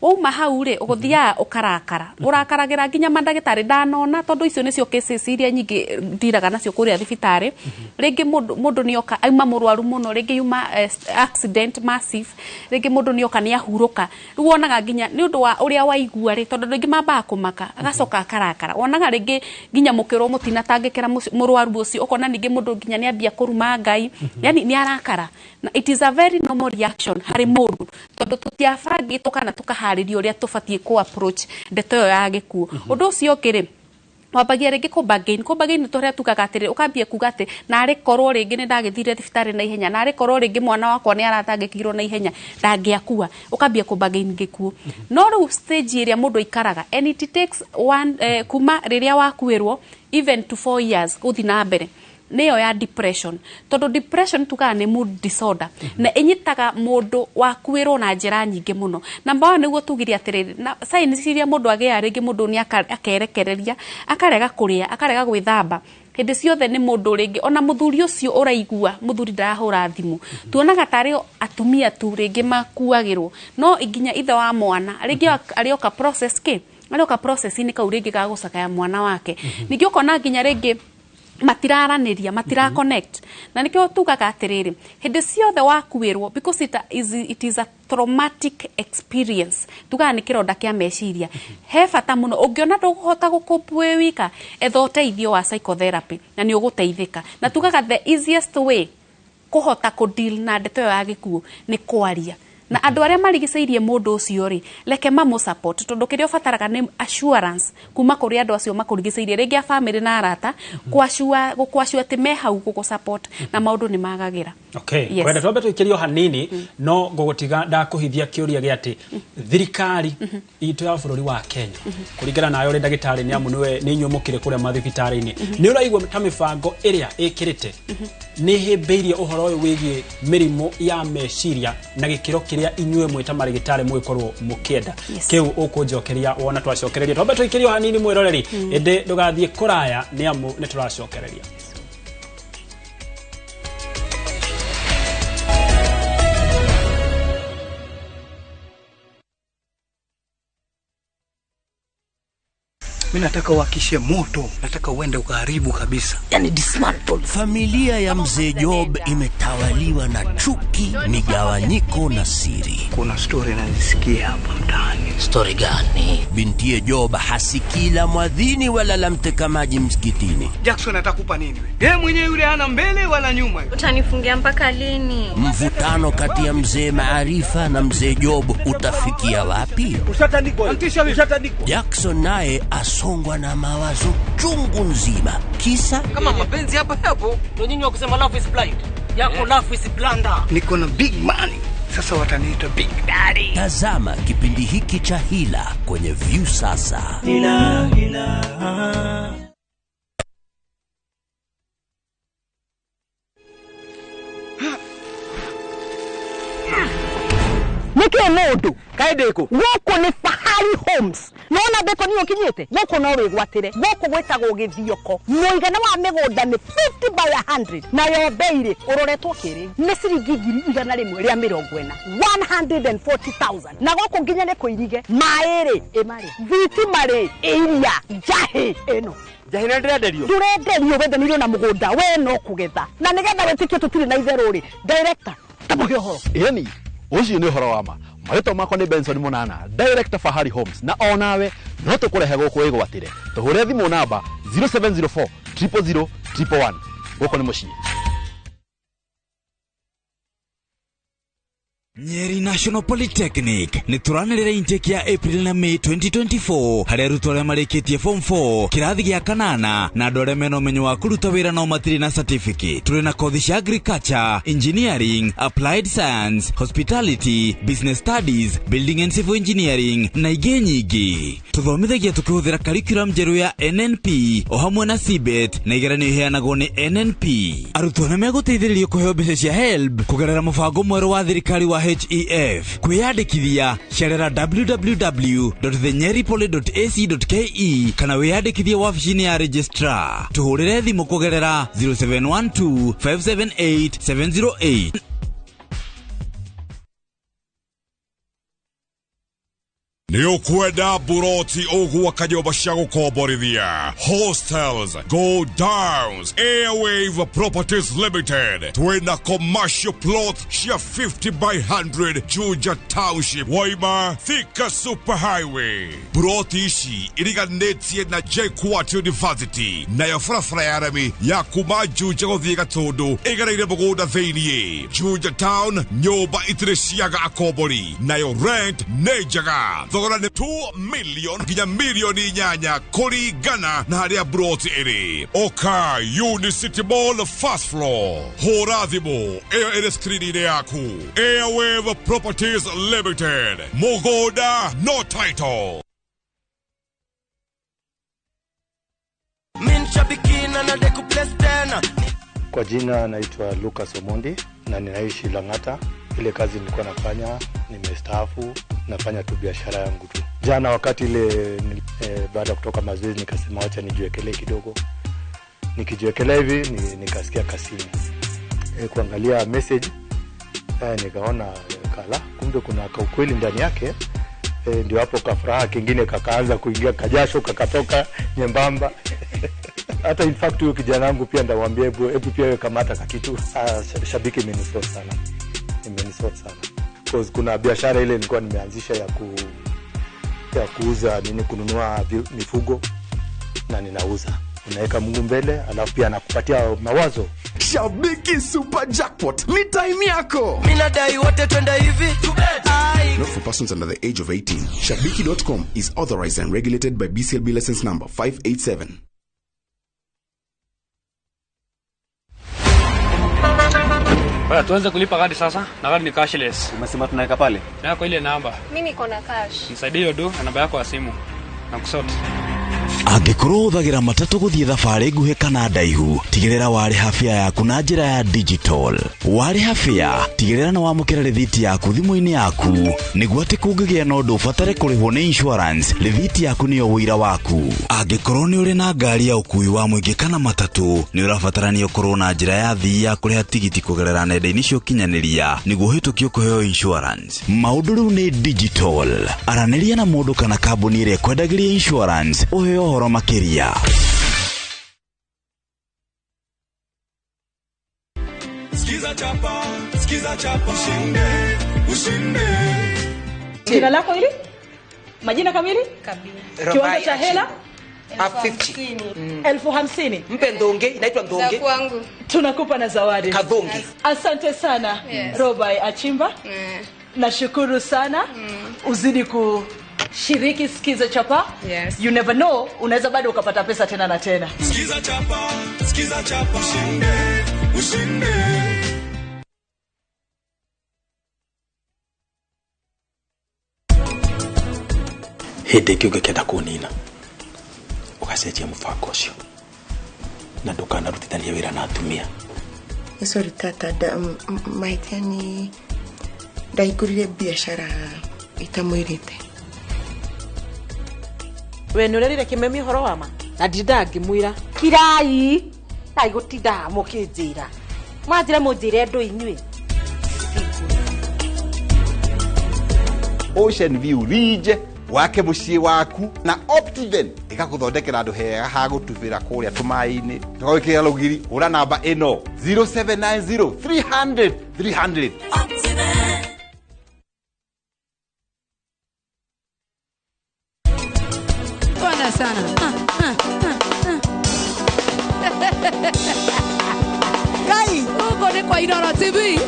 Wauma hau rĩ ũgũthiaga ũkarakara, ũrakaragĩra nginya mandagĩtarĩ ndanona, tondũ icio nĩcio cases iria nyingĩ ndiraga nacio kũrĩa thibitarĩ. Rĩngĩ mũndũ nĩoka auma mũrwaru mũno, rĩngĩ yuma accident massive, rĩngĩ mũndũ nĩoka nĩ ahurũka, rĩu wonaga nginya nĩ ũndũ wa ũrĩa waigua rĩ, tondũ rĩngĩ mambaga kũmaka agacoka akarakara, wonaga rĩngĩ nginya mũkĩrwo mũtinatangĩkĩra mũrwaru ũcio, ũkona ningĩ mũndũ nginya nĩ ambia kũruma Ngai, yani nĩ arakara. Na it is a very normal reaction harĩ mũndũ, tondũ tũtiabangĩtwo kana tũkaharĩrio ũrĩa tũbatiĩ ku approach ndeto ĩyo ya gĩkuũ. Ũndũ ũcio ũngĩ rĩ wabagia rĩngĩ kũmba gain tũrĩa tugaga atĩrĩ ũkambia kuga atĩ narĩ korwo rĩngĩ nĩ ndagĩthire thibitarĩ na ihenya narĩ korwo rĩngĩ mwana wakwa nĩ aratangĩkirwo na ihenya ndangĩakua ũkambia kũmba gain gĩkuo no rĩu stage ĩrĩa mũndũ aikaraga and it takes kuma rĩrĩa wakuĩrwo even to 4 years gũthi na mbere nĩyo ya depression tondũ depression tugaga nĩ mood disorder na ĩnyitaga mũndũ wakuĩrwo na njĩra nyingĩ mũno number 1 nĩguo tugire atĩrĩrĩ na signs iria mũndũ agĩa rĩngĩ mũndũ nĩ akerekereria akarega kũrĩa akarega gwĩthamba hĩndĩ ciothe nĩ mũndũ rĩngĩ ona mũthuri ũcio ũraigua mũthuri ndarahũra thimũ tuonaga tarĩ atumia tu rĩngĩ makuagĩrwo no nginya ithe wa mwana rĩngĩ arĩoka process arĩoka process-inĩ kau rĩngĩ ga gũcakaya mwana wake ningĩ ũkona nginya rĩngĩ matiraranĩria connect na nikio tugaga atĩrĩrĩ hĩndĩ ciothe wakuĩrwo because it is a traumatic experience tugaga nĩ kĩronda kĩa meciria he bata mũno ũngĩona ndũkũhota gũkũpu wĩ wika etha ũteithio wa psychotherapy na nĩ ũgũteithĩka na tugaga the easiest way kũhota kũdeal na ndeto ya gĩkuũ nĩ kwaria na andũ arĩa marigicĩirie mũndũ ũcio rĩ reke mamũ support tondũ kĩrĩa ũbataraga nĩ assurance kuma kũrĩ andũ acio makũrigicĩirie rĩngĩ a family na arata gũkwacua atĩ me hau gũkũ support na maũndũ nĩ magagĩra okay wenda twambe tũikĩrio hanini no ngũgũtiga ndakũhithia kĩũria gĩa atĩ thirikari itũ ya bũrũri wa Kenya kũringana nayo ndagĩtarĩ nĩ amu nĩ inyuĩ mũkĩrĩ kũrĩa mathibitarĩ-inĩ nĩ ũraigua ta mĩbango ĩrĩa ĩkĩrĩte nĩ hĩmbĩirie ũhoro ũyũ wĩgiĩ mĩrimũ ya meciria na gĩkĩro kĩrĩa inyuĩ mwĩta marigitari mwĩkorwo mũkĩenda kĩu ũkũnjokeria wona twacokereria twambe tũikĩrio hanini mwĩroreri ĩndĩ ndũgathiĩ kũraya nĩ amu nĩ tũracokereria Mimi nataka uwakishie moto, nataka uende ukaharibu kabisa. Yani dismantle. Familia ya mzee Job imetawaliwa na chuki, migawanyiko na siri. Kuna story nazisikia hapa mtaani. Story gani? Bintiye Job hasikila mwadhini wala la mteka maji msikitini. Jackson atakupa nini wewe? Yeye mwenyewe yule hana mbele wala nyuma. Utanifungia mpaka lini? Mvutano kati ya mzee Maarifa na mzee Job utafikia wapi? Ushatandikwa. Jackson naye songwa na mawazo chungu nzima kisa kama mapenzi hapo ndio nyinyi wa kusema love is blind yako love is blunder niko na big money sasa wataniita big daddy. Tazama kipindi hiki cha Hila kwenye View sasa. Hila Nike modu kaideko goko ni Fahari Homes nona beko niyo kinyete goko no wigwatire goko gwetagwo githioko muigana wa migunda ni 50 by 100 na yo beire uroretwo kiri ni ciringi 140 140,000 na goko nginya ne kuirige maere emare viti mare iria jahe eno jahina ndirenderio wendanirwo na mugunda we no kugetha na nigetha wetikio tutire na itheruri director tamuhe horo yani ucio ni horo wa ma marito makwa ni Benson Munana director Fahari Homes na onawe no tukurehe gũkũ igwatire tuhure thimu namba 0704 000 111 gũkũ ni muciĩ Nyeri National Polytechnic ni turanĩrĩra intake ya April na May 2024 harĩa arutwo arĩa marĩkĩtie form 4 kĩrathi gĩa kanana na andũ arĩa mena ũmenyo wa kũruta wĩra no matirĩ na certificate. Tũrĩ na kothi cia agriculture, engineering, applied science, hospitality, business studies, building and civil engineering na ingĩ nyingĩ. Tũthomithagia tũkĩhũthĩra curriculum njerũ ya NNP o hamwe na CBET na igeranio iheanagwo nĩ NNP. Arutwo nĩ megũteithĩrĩrio kũheo mbeca cia HELB kũgerera mũbango mwerũ wa thirikari wa HEF. Kwiyandikithia cerera www.thenyeripoly.ac.ke kana wiyandikithie wabici-inĩ ya registrar. Tuhurire thimũ kugerera 0712 578 708. Nĩ ũkwenda buroti ũgwa kanyũmba cia gũkomborithia hostels, go downs, Airwave Properties Limited. Twina commercial plot cia 50 by 100 Juja Township, Waima, Thika Superhighway. Buroti ici iriganĩtie na JKUAT University nayo barabara ya rami ya kuma Juja gũthiĩ Gatũndũ ĩgereire mũgũnda thĩiniĩ. Juja Town nyũmba itirĩ ciaga akombori nayo rent nĩ njega. thogora nĩ 2 million nginya milioni 8 kũringana na harĩa broti ĩrĩ. Oka Unicity Mall first floor. Hũra thimũ ĩyo ĩrĩ screen-inĩ yaku. Airwave Properties Limited. Mũgũnda no title. Kwa jina naitwa Lucas Omondi na ninaishi Lang'ata. Ile kazi nilikuwa nafanya nimestaafu, nafanya tu biashara yangu tu. Jana wakati ile baada ya kutoka mazoezi nikasema acha nijiwekelee kidogo. Nikijiwekelea hivi nikasikia kasimu. Kuangalia message nikaona kala kumbe kuna ukweli ndani yake. Ndio hapo kafuraha kingine kakaanza kuingia, kajasho kakatoka nyembamba. Hata in fact huyo kijana wangu pia ndamwambia hebu pia wewe kamata kitu. Shabiki imenisort sana. Imenisort sana. Because kuna biashara ile nilikuwa nimeanzisha ya kuuza kununua mifugo na ninauza. Unaweka Mungu mbele alafu pia anakupatia mawazo. Shabiki Super Jackpot ni time yako. Mimi nadai wote twenda hivi. Not for persons under the age of 18. Shabiki.com is authorized and regulated by BCLB license number 587. Baya tuanze kulipa kadi sasa. Na kadi ni cashless. Umesema tunaweka pale? Na kwa ile namba. Mimi niko na cash. Nisaidie hiyo na namba yako ya simu. Na kusoti. Angĩkorwo ũthagĩra matatũ gũthiĩ thabarĩ nguhĩ kana ndaihu, tigĩrĩra warĩha fare yaku na njĩra ya digital. Warĩha fare, tigĩrĩra nĩ wamũkĩra rĩthiti yaku thimũ-inĩ yaku, nĩguo atĩ kũngĩgĩa na ũndũ ũbatare kũrĩhwo nĩ insurance, rĩthiti yaku nĩyo ũira waku. Angĩkorwo nĩ ũrĩ na ngari ya ũkui wa mũingĩ kana matatũ, nĩ ũrabatarania ũkorwo na njĩra ya thii ya kũrĩha tigiti kũgerera nenda-inĩ cia ũkinyanĩria, nĩguo ũhĩtũkio kũheo insurance. Maũndũ rĩu nĩ digital. Aranĩria na mũndũ kana kambuni ĩrĩa kwendagĩria insurance, ũheo ũhoro makĩria. Skiza chapa, ushinde. Jina lako hili? Majina kamili? Kabila. Kiwango cha hela? 50. 50. Mpe ndonge, inaitwa ndonge. Za kwangu. Tunakupa na zawadi. Kadhongi. Asante sana. Yes. Robai Achimba. Nashukuru sana. Uzidi kushiriki Skiza Chapa. Yes. You never know, unaweza bado ukapata pesa tena na tena. Skiza chapa, ushinde. Hĩndĩ ĩngĩ ũngĩkenda kũnina ũgacenjia mũbango ũcio na ndũkanarutithania wĩra na atumia. Sorry tata, maitani ndaigurire biashara itamwirite. We nũrerire Kimemi ũhoro wa ma na ndinda ngĩmwĩra kirai ndaigũtinda mũkĩnjĩra mwanjĩra mũnjĩre ndũ inyuĩ. Ocean View Ridge wake muciĩ waku na Optiven ĩgagũthondekera andũ hega ha gũtubĩra kũrĩa tũmaĩ-inĩ. Tũgagwĩkĩra rũgiri, hũra namba ĩno 0790 300 300. Bwana sana. Gai, uko ni kwa Inooro TV.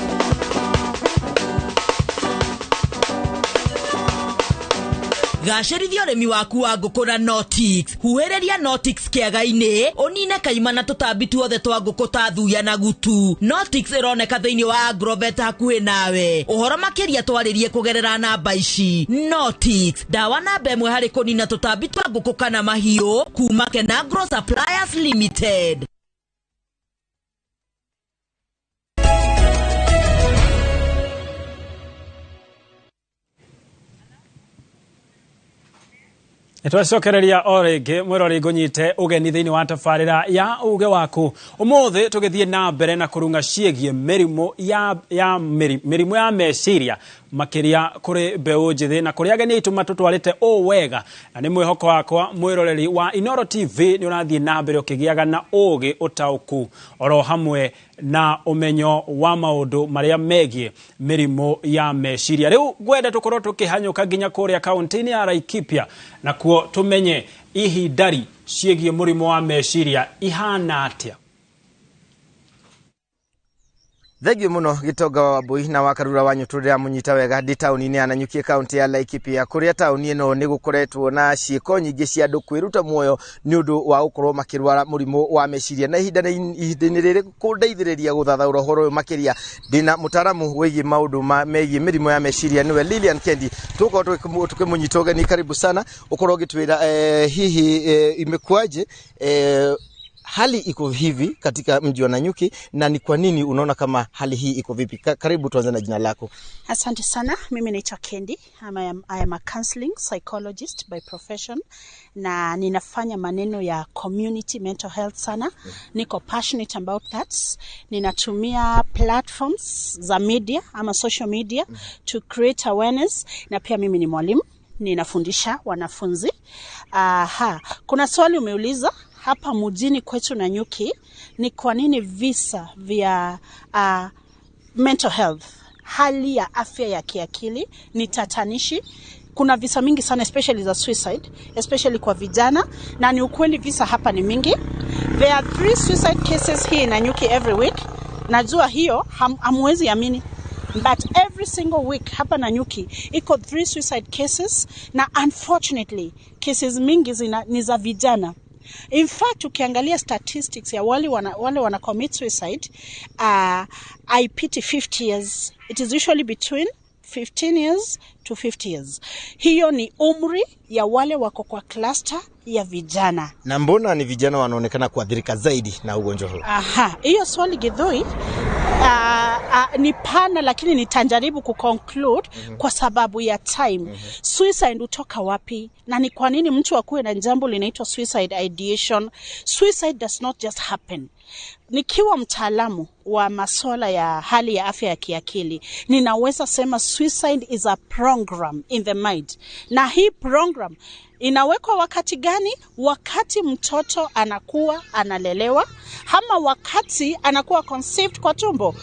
Gacĩrithia ũrĩmi waku wa ngũkũ na Notix. Huhĩrĩria Notix kĩaga-inĩ, ũnine kaima na tũtambi tuothe twa ngũkũ ta thuya na gutu. Notix ĩroneka thĩinĩ wa Agrovet hakuhĩ nawe. Ũhoro makĩria twarĩrie kũgerera namba ici. Notix, dawa namba ĩmwe harĩ kũnina tũtambi twa ngũkũ kana mahiũ, kuma Kenagro Suppliers Limited. Twacokereria o rĩngĩ mwĩrori ngũnyite ũgeni thĩinĩ wa tabarĩra ya uge waku. Ũmũthĩ tũgĩthiĩ na mbere na kũrunga ciĩgiĩ mĩrimũ ya meciria makĩria kũrĩ mbeũ njĩthĩ na kũrĩ ageni aitũ matũtwarĩte o wega, na nĩ mwĩhoko wakwa mwĩroreri wa Inooro TV nĩ ũrathiĩ na mbere ũkĩgĩaga na ũgĩ ũtaũku oro hamwe na ũmenyo wa maũndũ marĩa megiĩ mĩrimũ ya meciria. Rĩu ngwenda tũkorwo tũkĩhanyũka nginya kũrĩa kaunti-inĩ ya Laikipia na kuo tũmenye ihindari ciĩgiĩ mũrimũ wa meciria ihana atĩa. Thegio muno Gitonga wa Wambui na Wakarura wanyu turira munyita wega ndi tauni-ini ya Nanyuki kaunti ya Laikipia kuria tauni ino ni gukoretwo na ciiko nyingi cia andu kwiruta muoyo ni undu wa ukorwo makirwara murimu wa meciria na ihinda-ini riri kundeithiriria guthathaura horo makiria ndina mutaramu wigi maundu megie mirimo ya meciria niwe Lilian Kendi tuko tukimunyita ugeni. Karibu sana ukorwo gitwira hihi imekuaje hali iko hivi katika mji wa Nanyuki na ni kwa nini unaona kama hali hii iko vipi? Karibu tuanze na jina lako. Asante sana. Mimi naitwa Kendi. I am a counseling psychologist by profession na ninafanya maneno ya community mental health sana. Niko passionate about that. Ninatumia platforms za media ama social media to create awareness na pia mimi ni mwalimu. Ninafundisha wanafunzi. Kuna swali umeuliza hapa mjini kwetu Nanyuki ni kwa nini visa vya mental health, hali ya afya ya kiakili ni tatanishi. Kuna visa mingi sana especially za suicide, especially kwa vijana, na ni ukweli visa hapa ni mingi. There are 3 suicide cases here in Nanyuki every week. Najua hiyo hamwezi amini. But every single week hapa Nanyuki iko 3 suicide cases na unfortunately cases mingi ni za vijana. In fact, ukiangalia statistics ya wale wana commit suicide, I pity 50 years. It is usually between 15 years to 50 years. Hiyo ni umri ya wale wako kwa cluster ya vijana. Na mbona ni vijana wanaonekana kuathirika zaidi na ugonjwa huu? Hiyo swali Githui ni pana lakini nitajaribu kuconclude kwa sababu ya time. Suicide utoka wapi? Na ni kwa nini mtu akuwe na jambo linaitwa suicide ideation? Suicide does not just happen. Nikiwa mtaalamu wa masuala ya hali ya afya ya kiakili, ninaweza sema suicide is a program in the mind. Na hii program inawekwa wakati gani? Wakati mtoto anakuwa analelewa ama wakati anakuwa conceived kwa tumbo.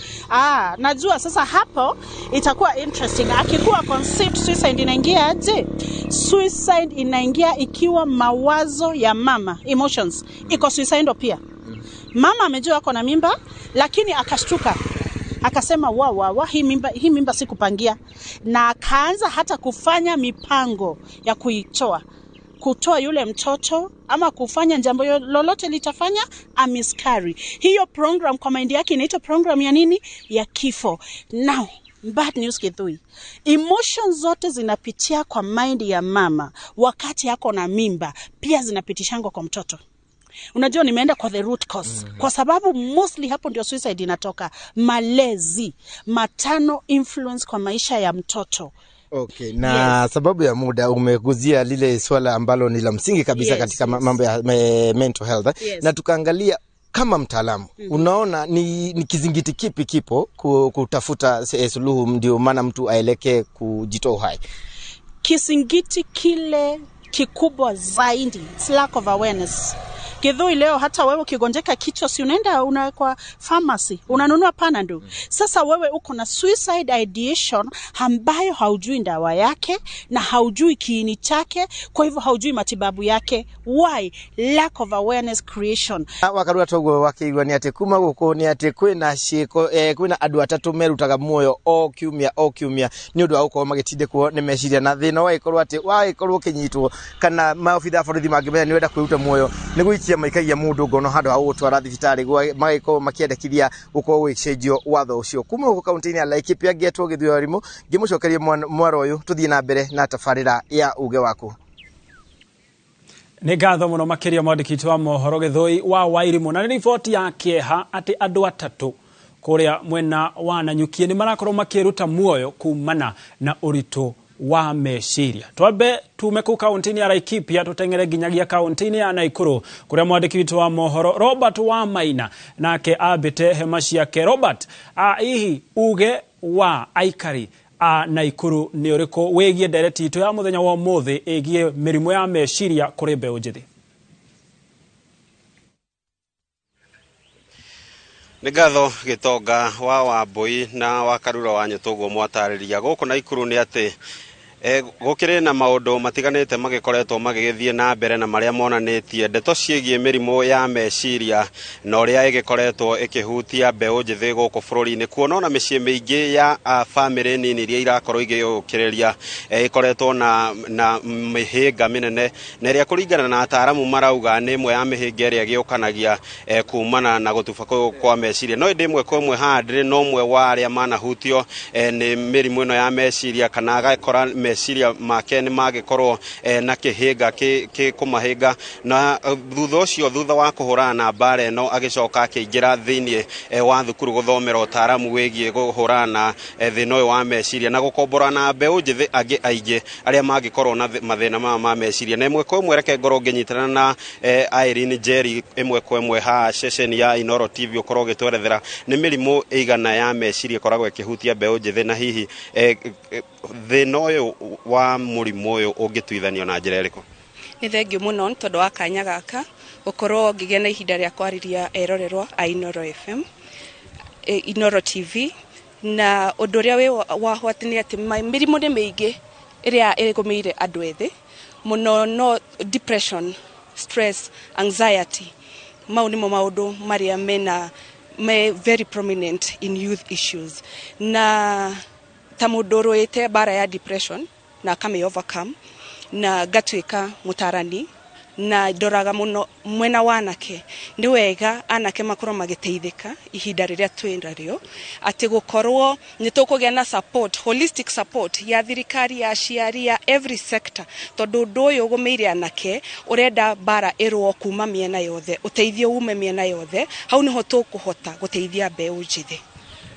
Najua sasa hapo itakuwa interesting. Akikuwa conceived, suicide inaingia aje? Suicide inaingia ikiwa mawazo ya mama, emotions, iko suicide pia. Mama amejua ako na mimba lakini akashtuka. Akasema hii mimba sikupangia, na akaanza hata kufanya mipango ya kutoa yule mtoto ama kufanya jambo lolote litafanya amiscarry. Hiyo program kwa mind yake inaitwa program ya nini? Ya kifo. Now, bad news Githui. Emotions zote zinapitia kwa mind ya mama wakati yako na mimba, pia zinapitishangwa kwa mtoto. Unajua nimeenda kwa the root cause. Kwa sababu mostly hapo ndio suicide inatoka. Malezi, maternal influence kwa maisha ya mtoto. Okay, na sababu ya muda umeguzia lile swala ambalo ni la msingi kabisa katika mambo ya mental health. Na tukaangalia kama mtaalamu, unaona ni kizingiti kipi kipo kutafuta suluhu ndio maana mtu aelekee kujitoa uhai? Kizingiti kile kikubwa zaidi, it's lack of awareness. Githui leo hata wewe ukigonjeka kichwa si unaenda kwa pharmacy unanunua Panadol. Sasa wewe uko na suicide ideation ambayo haujui dawa yake na haujui kiini chake, kwa hivyo haujui matibabu yake. Why? Lack of awareness creation. Wakarua togo wakiigwa ni ate kuma guko ni ate kwina ciiko kwina andu atatu merutaga muoyo o kiumia ni undu wa uko magitinde kuo ni meciria na thina wa ikorwo ate wa ikorwo kinyitwo kana maofitha borithi mangimenya ni wenda kwiruta muoyo ni guikia maikagia mundu ngono handu ha gutwara thibitari magiko makiendekithia guko gwicenjio watho ucio kuma guko kaunti-ini ya Laikipia. Ngetwo Githui Wairimu ngimucokerie mwaro uyu tuthie na mbere na tafarira ya uge waku. Nĩ ngatho mũno makĩria mwandĩkĩti wa mohoro Githui wa Wairimu, na riboti ya kĩeha atĩ andũ atatũ kũrĩa mwena wa Nanyuki nĩ marakorwo makĩruta muoyo kumana na ũritũ wa meciria. Twambe tume ku kaunti-ini ya Laikipia tutengere nginyagia kaunti-ini ya Naikuru kuria mwandĩkĩti wa mohoro Robert Wamaina nake abite hema ciake. Robert, hihi uge wa aikari Naikuru ni uriko wegie ndereti itu ya muthenya wa muthi egie mirimo ya meciria kuri mbeũ njithi? Nĩ ngatho Gitonga wa Wambui na Wakarura wanyu tuguo mwatariria guku Naikuru ni ati gukire na maundu matiganite magikoretwo magigithie na mbere na maria monanetie ndeto ciegie mirimo ya meciria na uria igikoretwo ikihutia mbeu njithi guku bururi-ini kuona na micii miingi ya family nini iria irakorwo igiyukireria ikoretwo na mihinga minene na iria kuringana na ataramu marauga ni imwe ya mihinga iria giukanagia kumana na gutuba kwa meciria no indi imwe kwa imwe handire no mwe wa aria manahutio ni mirimo ino ya meciria kana agakora meciria make ni magikorwo na kihinga kumahinga na thutha ucio thutha wa kuhurana na mbara ino agicoka akiingira thiini wa thukuru guthomera utaramu wigie guhurana thina uyu wa meciria na gukombora na mbeu njithi angi aingi aria magikorwo na mathina ma meciria na imwe kwa imwe reke ngorwo nginyitana na Irene Jerry imwe kwa imwe ha session ya Inoro TV ukorwo gitwerethera ni mirimo igana ya meciria koragwo ikihutia mbeu njithi na hihi thina uyu wa murimu uyu ungituithanio na njira iriku? Ni thengio muno tondu wa kanya gaka ukorwo ngigea na ihinda ria kwariria erorerwa a Inoro FM Inoro TV na undu uria we wahwatini ati mirimo ni miingi iria irigumeire andu ethi muno no depression, stress, anxiety mau nimo maundu maria me very prominent in youth issues na tamudoro ete bara ya depression na kame overcome na gatuika mutarani na doraga muno mwena wanake ni wega anake makoro magiteithika ihinda riria twindario ati gukorwo ni tukugia na support, holistic support ya thirikari ya aciari ya every sector tondu ndu uyu gumeire anake urenda bara irwo kuma miena yothe uteithio ume miena yothe hau niho tukuhota guteithia mbeu njithi.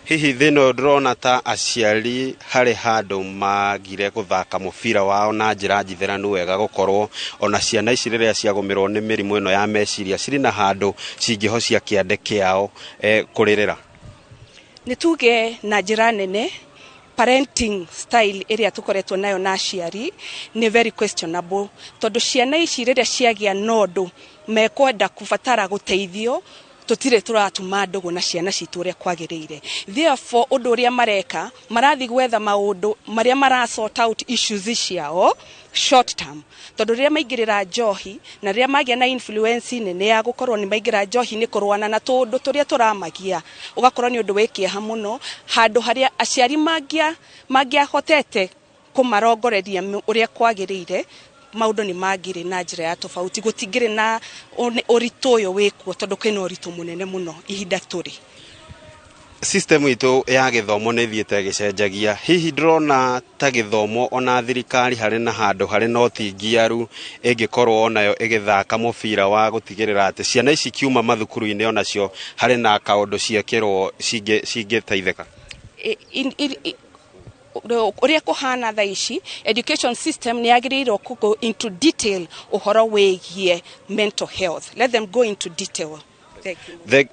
Hihi thino drona ta aciari hari handu magire guthaka mubira wao na njira njitheranu wega gukorwo ona ciana ici riria ciagumirwo ni mirimo ino ya meciria ciri na handu cingihocia kiande kiao kuririra? Ni tuge na njira nene parenting style iria tukoretwo nayo na aciari ni very questionable tondu ciana ici riria ciagia nondu mekwenda kubatara guteithio tutire turatuma ndugu na ciana citu uria kwagiriire therefore undu uria mareka marathi gwetha maundu maria mara sort out issues ciao short term tondu riria maingirira njohi na riria magia na influence nene ya gukorwo ni maingira njohi ni kurwana na tundu turia turamagia ugakorwo ni undu wikieha muno handu haria aciari magia hotete kumarongoreria uria kwagiriire maundu ni magire na njira ya tofauti gutigire na uritu uyu wikuo tondu kwina uritu munene muno ihinda turi. System itu ya githomo ni thiete gicenjagia hihi drona ta githomo ona thirikari hari na handu hari no tingiaru ingikorwo onayo igithaka mubira wa gutigirira ati ciana ici kiuma mathukuru-ini onacio hari na kaundu ciekirwo cingiteithika? Uria kuhana thaici education system ni agiriirwo go into detail uhoro wigie mental health. Let them go into detail.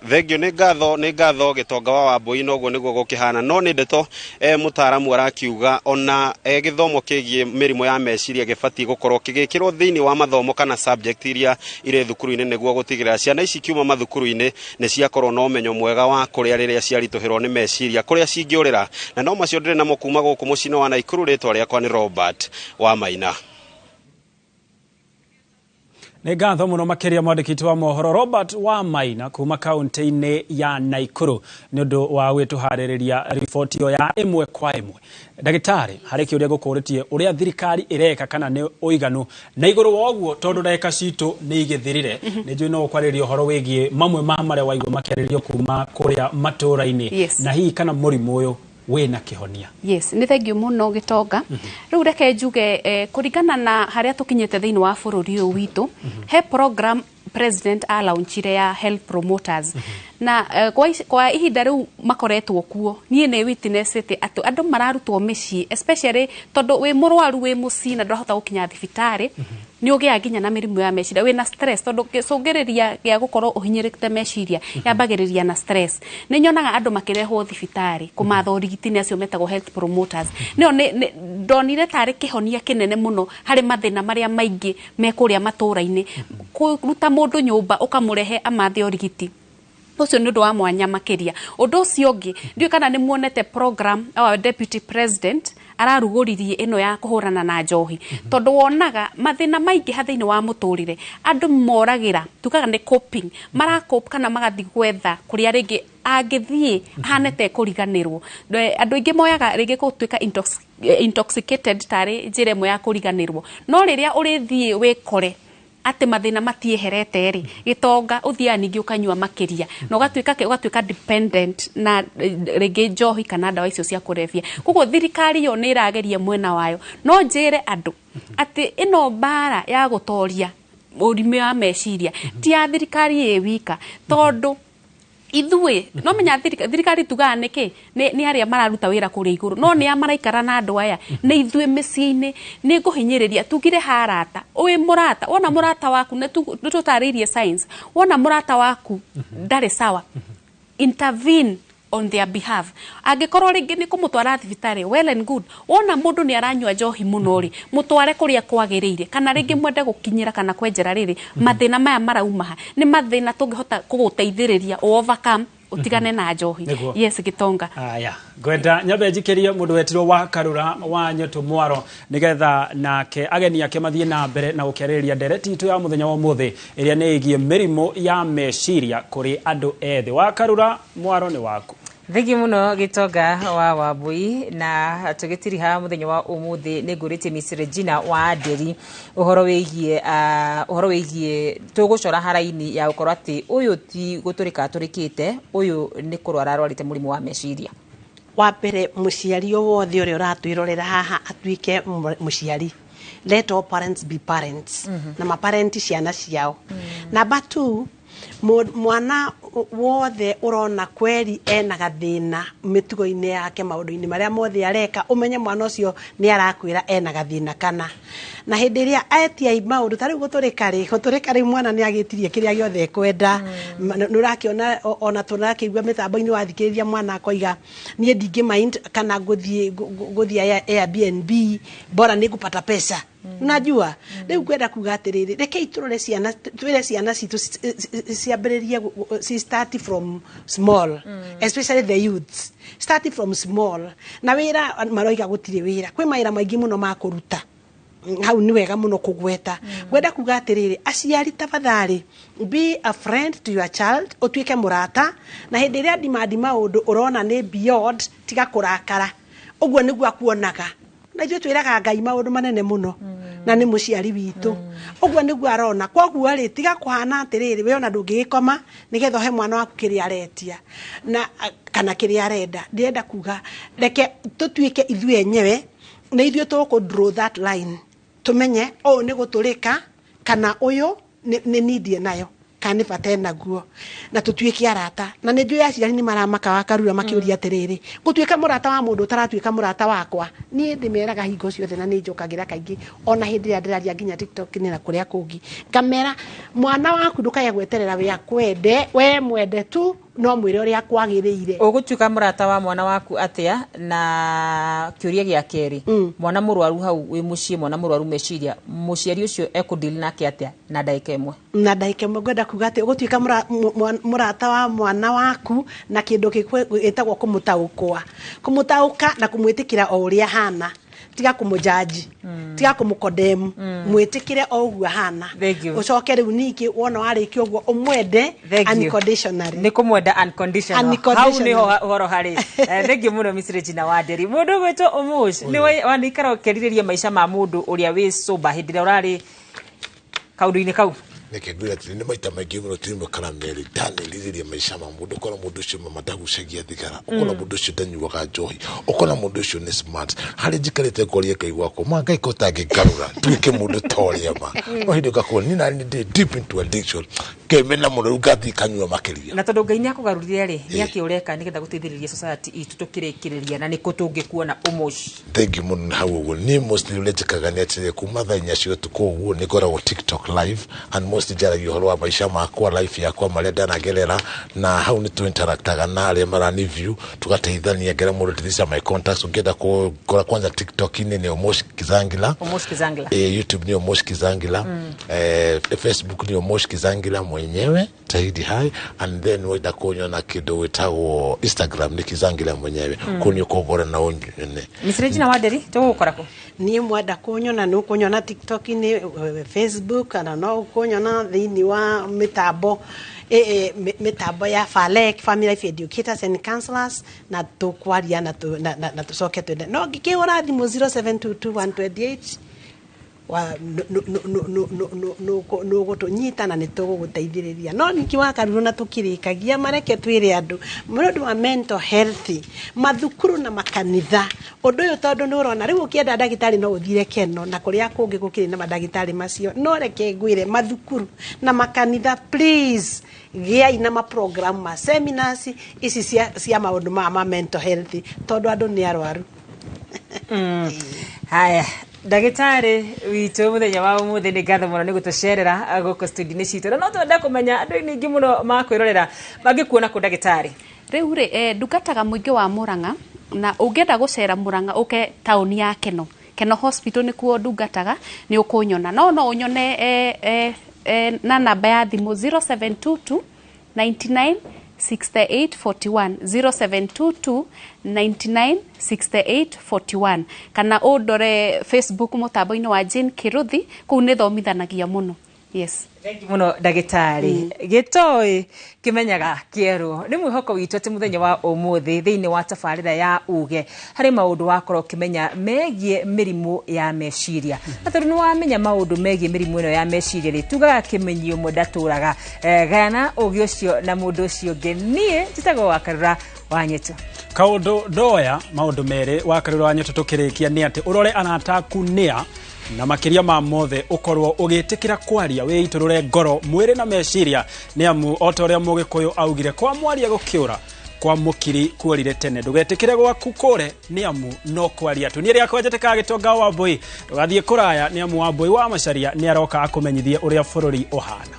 Thengio ni ngatho gitonga wa Wambui noguo niguo gukihana no ni ndeto mutaramu arakiuga ona githomo kigie mirimo ya meciria gibati gukorwo kigikirwo thiini wa mathomo kana subject iria ire thukuru-ini niguo gutigirira ciana ici kiuma mathukuru-ini ni ciakorwo no menyo mwega wa kuria riria ciarituhirwo ni meciria kuria cingiurira na no macio ndire namo kuma guku mucino wa Naikuru. Ritwa riakwa ni Robert wa Maina. Nĩ ngatho mũno makĩria mwandĩkĩti wa mohoro Robert wa Maina kuma kaunti-inĩ ya Naikuru nĩ ũndũ wa gwĩtũharĩrĩria riboti ĩyo ya ĩmwe kwa ĩmwe. Ndagĩtarĩ harĩ kĩũria gũkũrĩtie ũrĩa thirikari ĩreka kana nĩ ũiganu na igũrũ wa ũguo tondũ ndagĩka citũ nĩ igĩthirire nĩ njũĩ no kwarĩrio ũhoro wĩgiĩ mamwe ma marĩa waigua makĩarĩrio kuma kũrĩa matũũra-inĩ na hihi kana mũrimũ ũyũ wena kihonia. Yes, ni thengio muno Gitonga. Riu reke njuge kuringana na haria tukinyete thiini wa bururi uyu witu he program president alaunchire ya health promoters na kwa ihinda riu makoretwo kuo nie ne witness ati andu mararutwo micii especially tondu wi murwaru wi mucii na ndurahota gukinya thibitari ni ugia nginya na mirimu ya meciria wina stress tondu gicungiriria gia gukorwo uhinyirikite meciria yambagiriria na stress ni nyonaga andu makirehwo thibitari kumatha urigiti ni acio metagwo health promoters nio ndonire tari kihonia kinene muno hari mathina maria maingi mekuria matura-ini kuruta mundu nyumba ukamurehe amathe urigiti ucio ni undu wa mwanya makiria undu ucio ungi ndio kana ni muonete program our deputy president araruguririe ino ya kuhurana na njohi tondu wonaga mathina maingi hathiini wa muturire andu moragira tukaga ni coping marakop kana magathi gwetha kuria ringi agithie hanete kuriganirwo andu ingi moyaga ringi gutuika intoxicated tari njire mo ya kuriganirwo no riria urithie wikore ate mathina matieherete ri gitonga uthia ningi ukanyua makiria no ugatuika dependent na ringi njohi kana dawa icio cia kurevia kuko thirikari yo ni irageria mwena wayo no njire andu ati ino bara ya gutoria urime wa meciria ti ya thirikari ewika tondu ithue no menya thirikari tuga niki ni aria mararuta wira kuri iguru no ni amaraikara na andu aya ni ithue miciini ni nguhinyiriria tugire harata uwi murata wona murata waku ne tutaririe science wona murata waku ndari sawa intervene on their behalf angikorwo ringi ni kumutwara thibitari well and good wona mundu ni aranywa njohi muno ri mutware kuria kwagiriire kana ringi mwende gukinyira kana kwenjera riri mathina maya maraumaha ni mathina tungihota kuguteithiriria overcome utigane na njohi yes Gitonga aya gwenda nyabe njikirie mundu wetirwo wa Karura wa Nyoto Mwaro nigetha nake ageni ake mathie na mbere na gukeriria ndereti itu ya muthenya wa muthi iria ni igie mirimo ya meciria kuri andu ethi wa Karura Mwaro ni waku Thigi muno Gitonga wa Wambui na tugitiriha muthenya wa umuthi ni ngurite Miss Regina wa Nderi uhoro wigie tugucora haraini ya ukorwa ati uyu ti guturika turikite uyu ni kurwara rwarite murimu wa meciria wa mbere muciari wothe uri uratwirorera haha atuike muciari let all parents be parents na maparenti ciana ciao number 2 mwana wothe urona kweri ena gathina mitugo-ini yake maundu-ini maria mothe areka umenye mwana ucio ni arakwira ena gathina kana na hindi iria aetia maundu tari guturikari mwana ni agitirie kiria giothe kwenda nurakiona ona tunakiigua mitambo-ini wathikiriria mwana akoiga nie ndingi mind kana guthie Airbnb bora ni kupata pesa unajua leo kwenda kuga atiriri reke iturore ciana twire ciana citu ciambiririe start from small especially the youths start from small na wira maroiga gutire wira kwi maira maingi muno makuruta hau ni wega muno kugweta gwenda kuga atiriri aciari tafadhali be a friend to your child utwike murata na hindi iria demand maundu urona ni beyond tiga kurakara uguo niguo akuonaga na ithuĩ twĩraga Ngai maũndũ manene muno na nĩ mũciari witũ ũguo nĩguo arona koguo rĩ tiga kũhana atĩrĩrĩ we ona ndũngĩgĩkoma nĩgetha he mwana waku kĩrĩa aretia na kana kĩrĩa arenda ndĩrenda kuga reke tũtuĩke ithuĩ enyewe na ithuĩ tũkũ draw that line tũmenye ũũ nĩ gũtũrĩka kana ũyũ nĩ nindie nayo kana patena guo na tutuike arata na nĩ njũĩ aciari ni maramaka wa Karura makiuria atiriri gutuika murata wa mundu utaratuika murata wakwa nie ndimeraga hingo ciothe na nĩ njokagira kaingi ona hindi ya ndiraria nginya TikTok ni na kuria kungi kamera mwana waku ndukaya gweterera we akwende we mwende tu no mwire uria kwagiriire ugutuika murata wa mwana waku atia na kiuria gia keri mwana murwaru hau wi mucii mwana murwaru meciria muciari ucio ekudili nake atia na ndaika imwe gwenda kuga ati ugutuika murata wa mwana waku na kindu gitagwo kumutauka na kumwitikira o uria hana tiga kumujaji tiga kumukondemu mwitikire o uguo hana ucoke riu ningi wona wariki uguo umwende unconditionally ni kumwenda unconditional hau ni horo hari thengi muno Miss Regina wa Nderi mundu gwetwo umush ni wanikara ukerireria maisha ma mundu uria wi soba hindi ria urari kaundu-ini kau nikegwira ati ni maita maingi muno timu kana meri dani liriria maisha ma mundu kona mundu ucio matagucagia thigara ukona mundu ucio ndanyuaga njohi ukona mundu ucio ni smart hari njikarite koria Ngai wako ma Ngai ko tangikarura tuike mundu toria ma no hindi gakwo ni na ndi deep into addiction kemena mundu gathi kanyua makiria na tondu Ngai ni akugarurire ri ni akiureka nigetha guteithiriria society itu tukirikiria na niko tungikuona umush thank you muno hau uguo ni mostly uletikaga ni atire kuma thanya cio tuko uguo ni ngoragwo TikTok live and mostly jaragia uhoro wa maisha makwa life yakwa maria ndanagerera na hau ni tu interactaga na aria marani view tugateithania ngera mundu tithisa my contacts ungenda kora kwanza TikTok ni Omosh Kizangila Omosh Kizangila YouTube ni Omosh Kizangila Facebook ni Omosh Kizangila mwenyewe Tahidi Hai, and then wenda kunyona kido wetago Instagram nikizangila mwenyewe kunyo kogora na onyene Misirejina Waderi to ukorako ni mwada kunyona no kunyona TikTok ni Facebook ana no kunyona thini wa mitabo mitabo ya FALEC Family Life Educators and Counselors na tukwaria na tusoke twende no gikiora thimu 0722 wa no gutunyita na nituguteithiriria no nikiwa karuru na tukirikagia mareke twire andu mundu wa mental health mathukuru na makanitha undu uyu tondu nurona riu ukienda ndagitari no uthire Keno na kuria kungi gukiri na madagitari macio no reke ngwire mathukuru na makanitha please gia ina ma program ma seminars isi cia maundu ma mental health tondu andu ni arwaru haya Dagitari witu muthenya wa umuthi ni ngatho muno ni gutucerera guko studio-ini citu no twenda kumenya andu ningi muno makwirorera bangikuona ku dagitari riu ndungataga muingi wa Murang'a na ungenda gucera Murang'a uke tauni ya Keno hospital ni kuo ndungataga ni ukunyona no unyone na namba ya thimu 0722 99 6841 0722 99 6841 kana udore Facebook mutambo-ini wa Jane Kiruthi kuu ni thomithanagia muno. Yes. Thank you muno dagitari. Gitoi kimenyaga kieru. Ni mwihoko witu ati muthenya wa umuthi thiini wa tabarira ya uge hari maundu wakorwo kimenya megie mirimu ya meciria. Aturu ni wamenya maundu megie mirimu ino ya meciria ri tugaga kimenyio mudaturaga gana uge ucio na mundu ucio ngenie titago wakarura wanyetu. Kaundu doya maundu mere wakarura wanyetu tukirikia ni ati urore anatakunia na makiria ma mothe ukorwo ugitikira kwaria wiiturure ngoro mwiri na meciria ni amu otoria mugikuyu augire kwa mwaria gukiura kwa mukiri kuorire tene ndugetikire gwaku kure ni amu no kwaria tu ni ria kwenjeteka gitonga wa boy tugathie kuraya ni amu wa boy wa macaria ni aroka akumenyithie uria bururi uhana.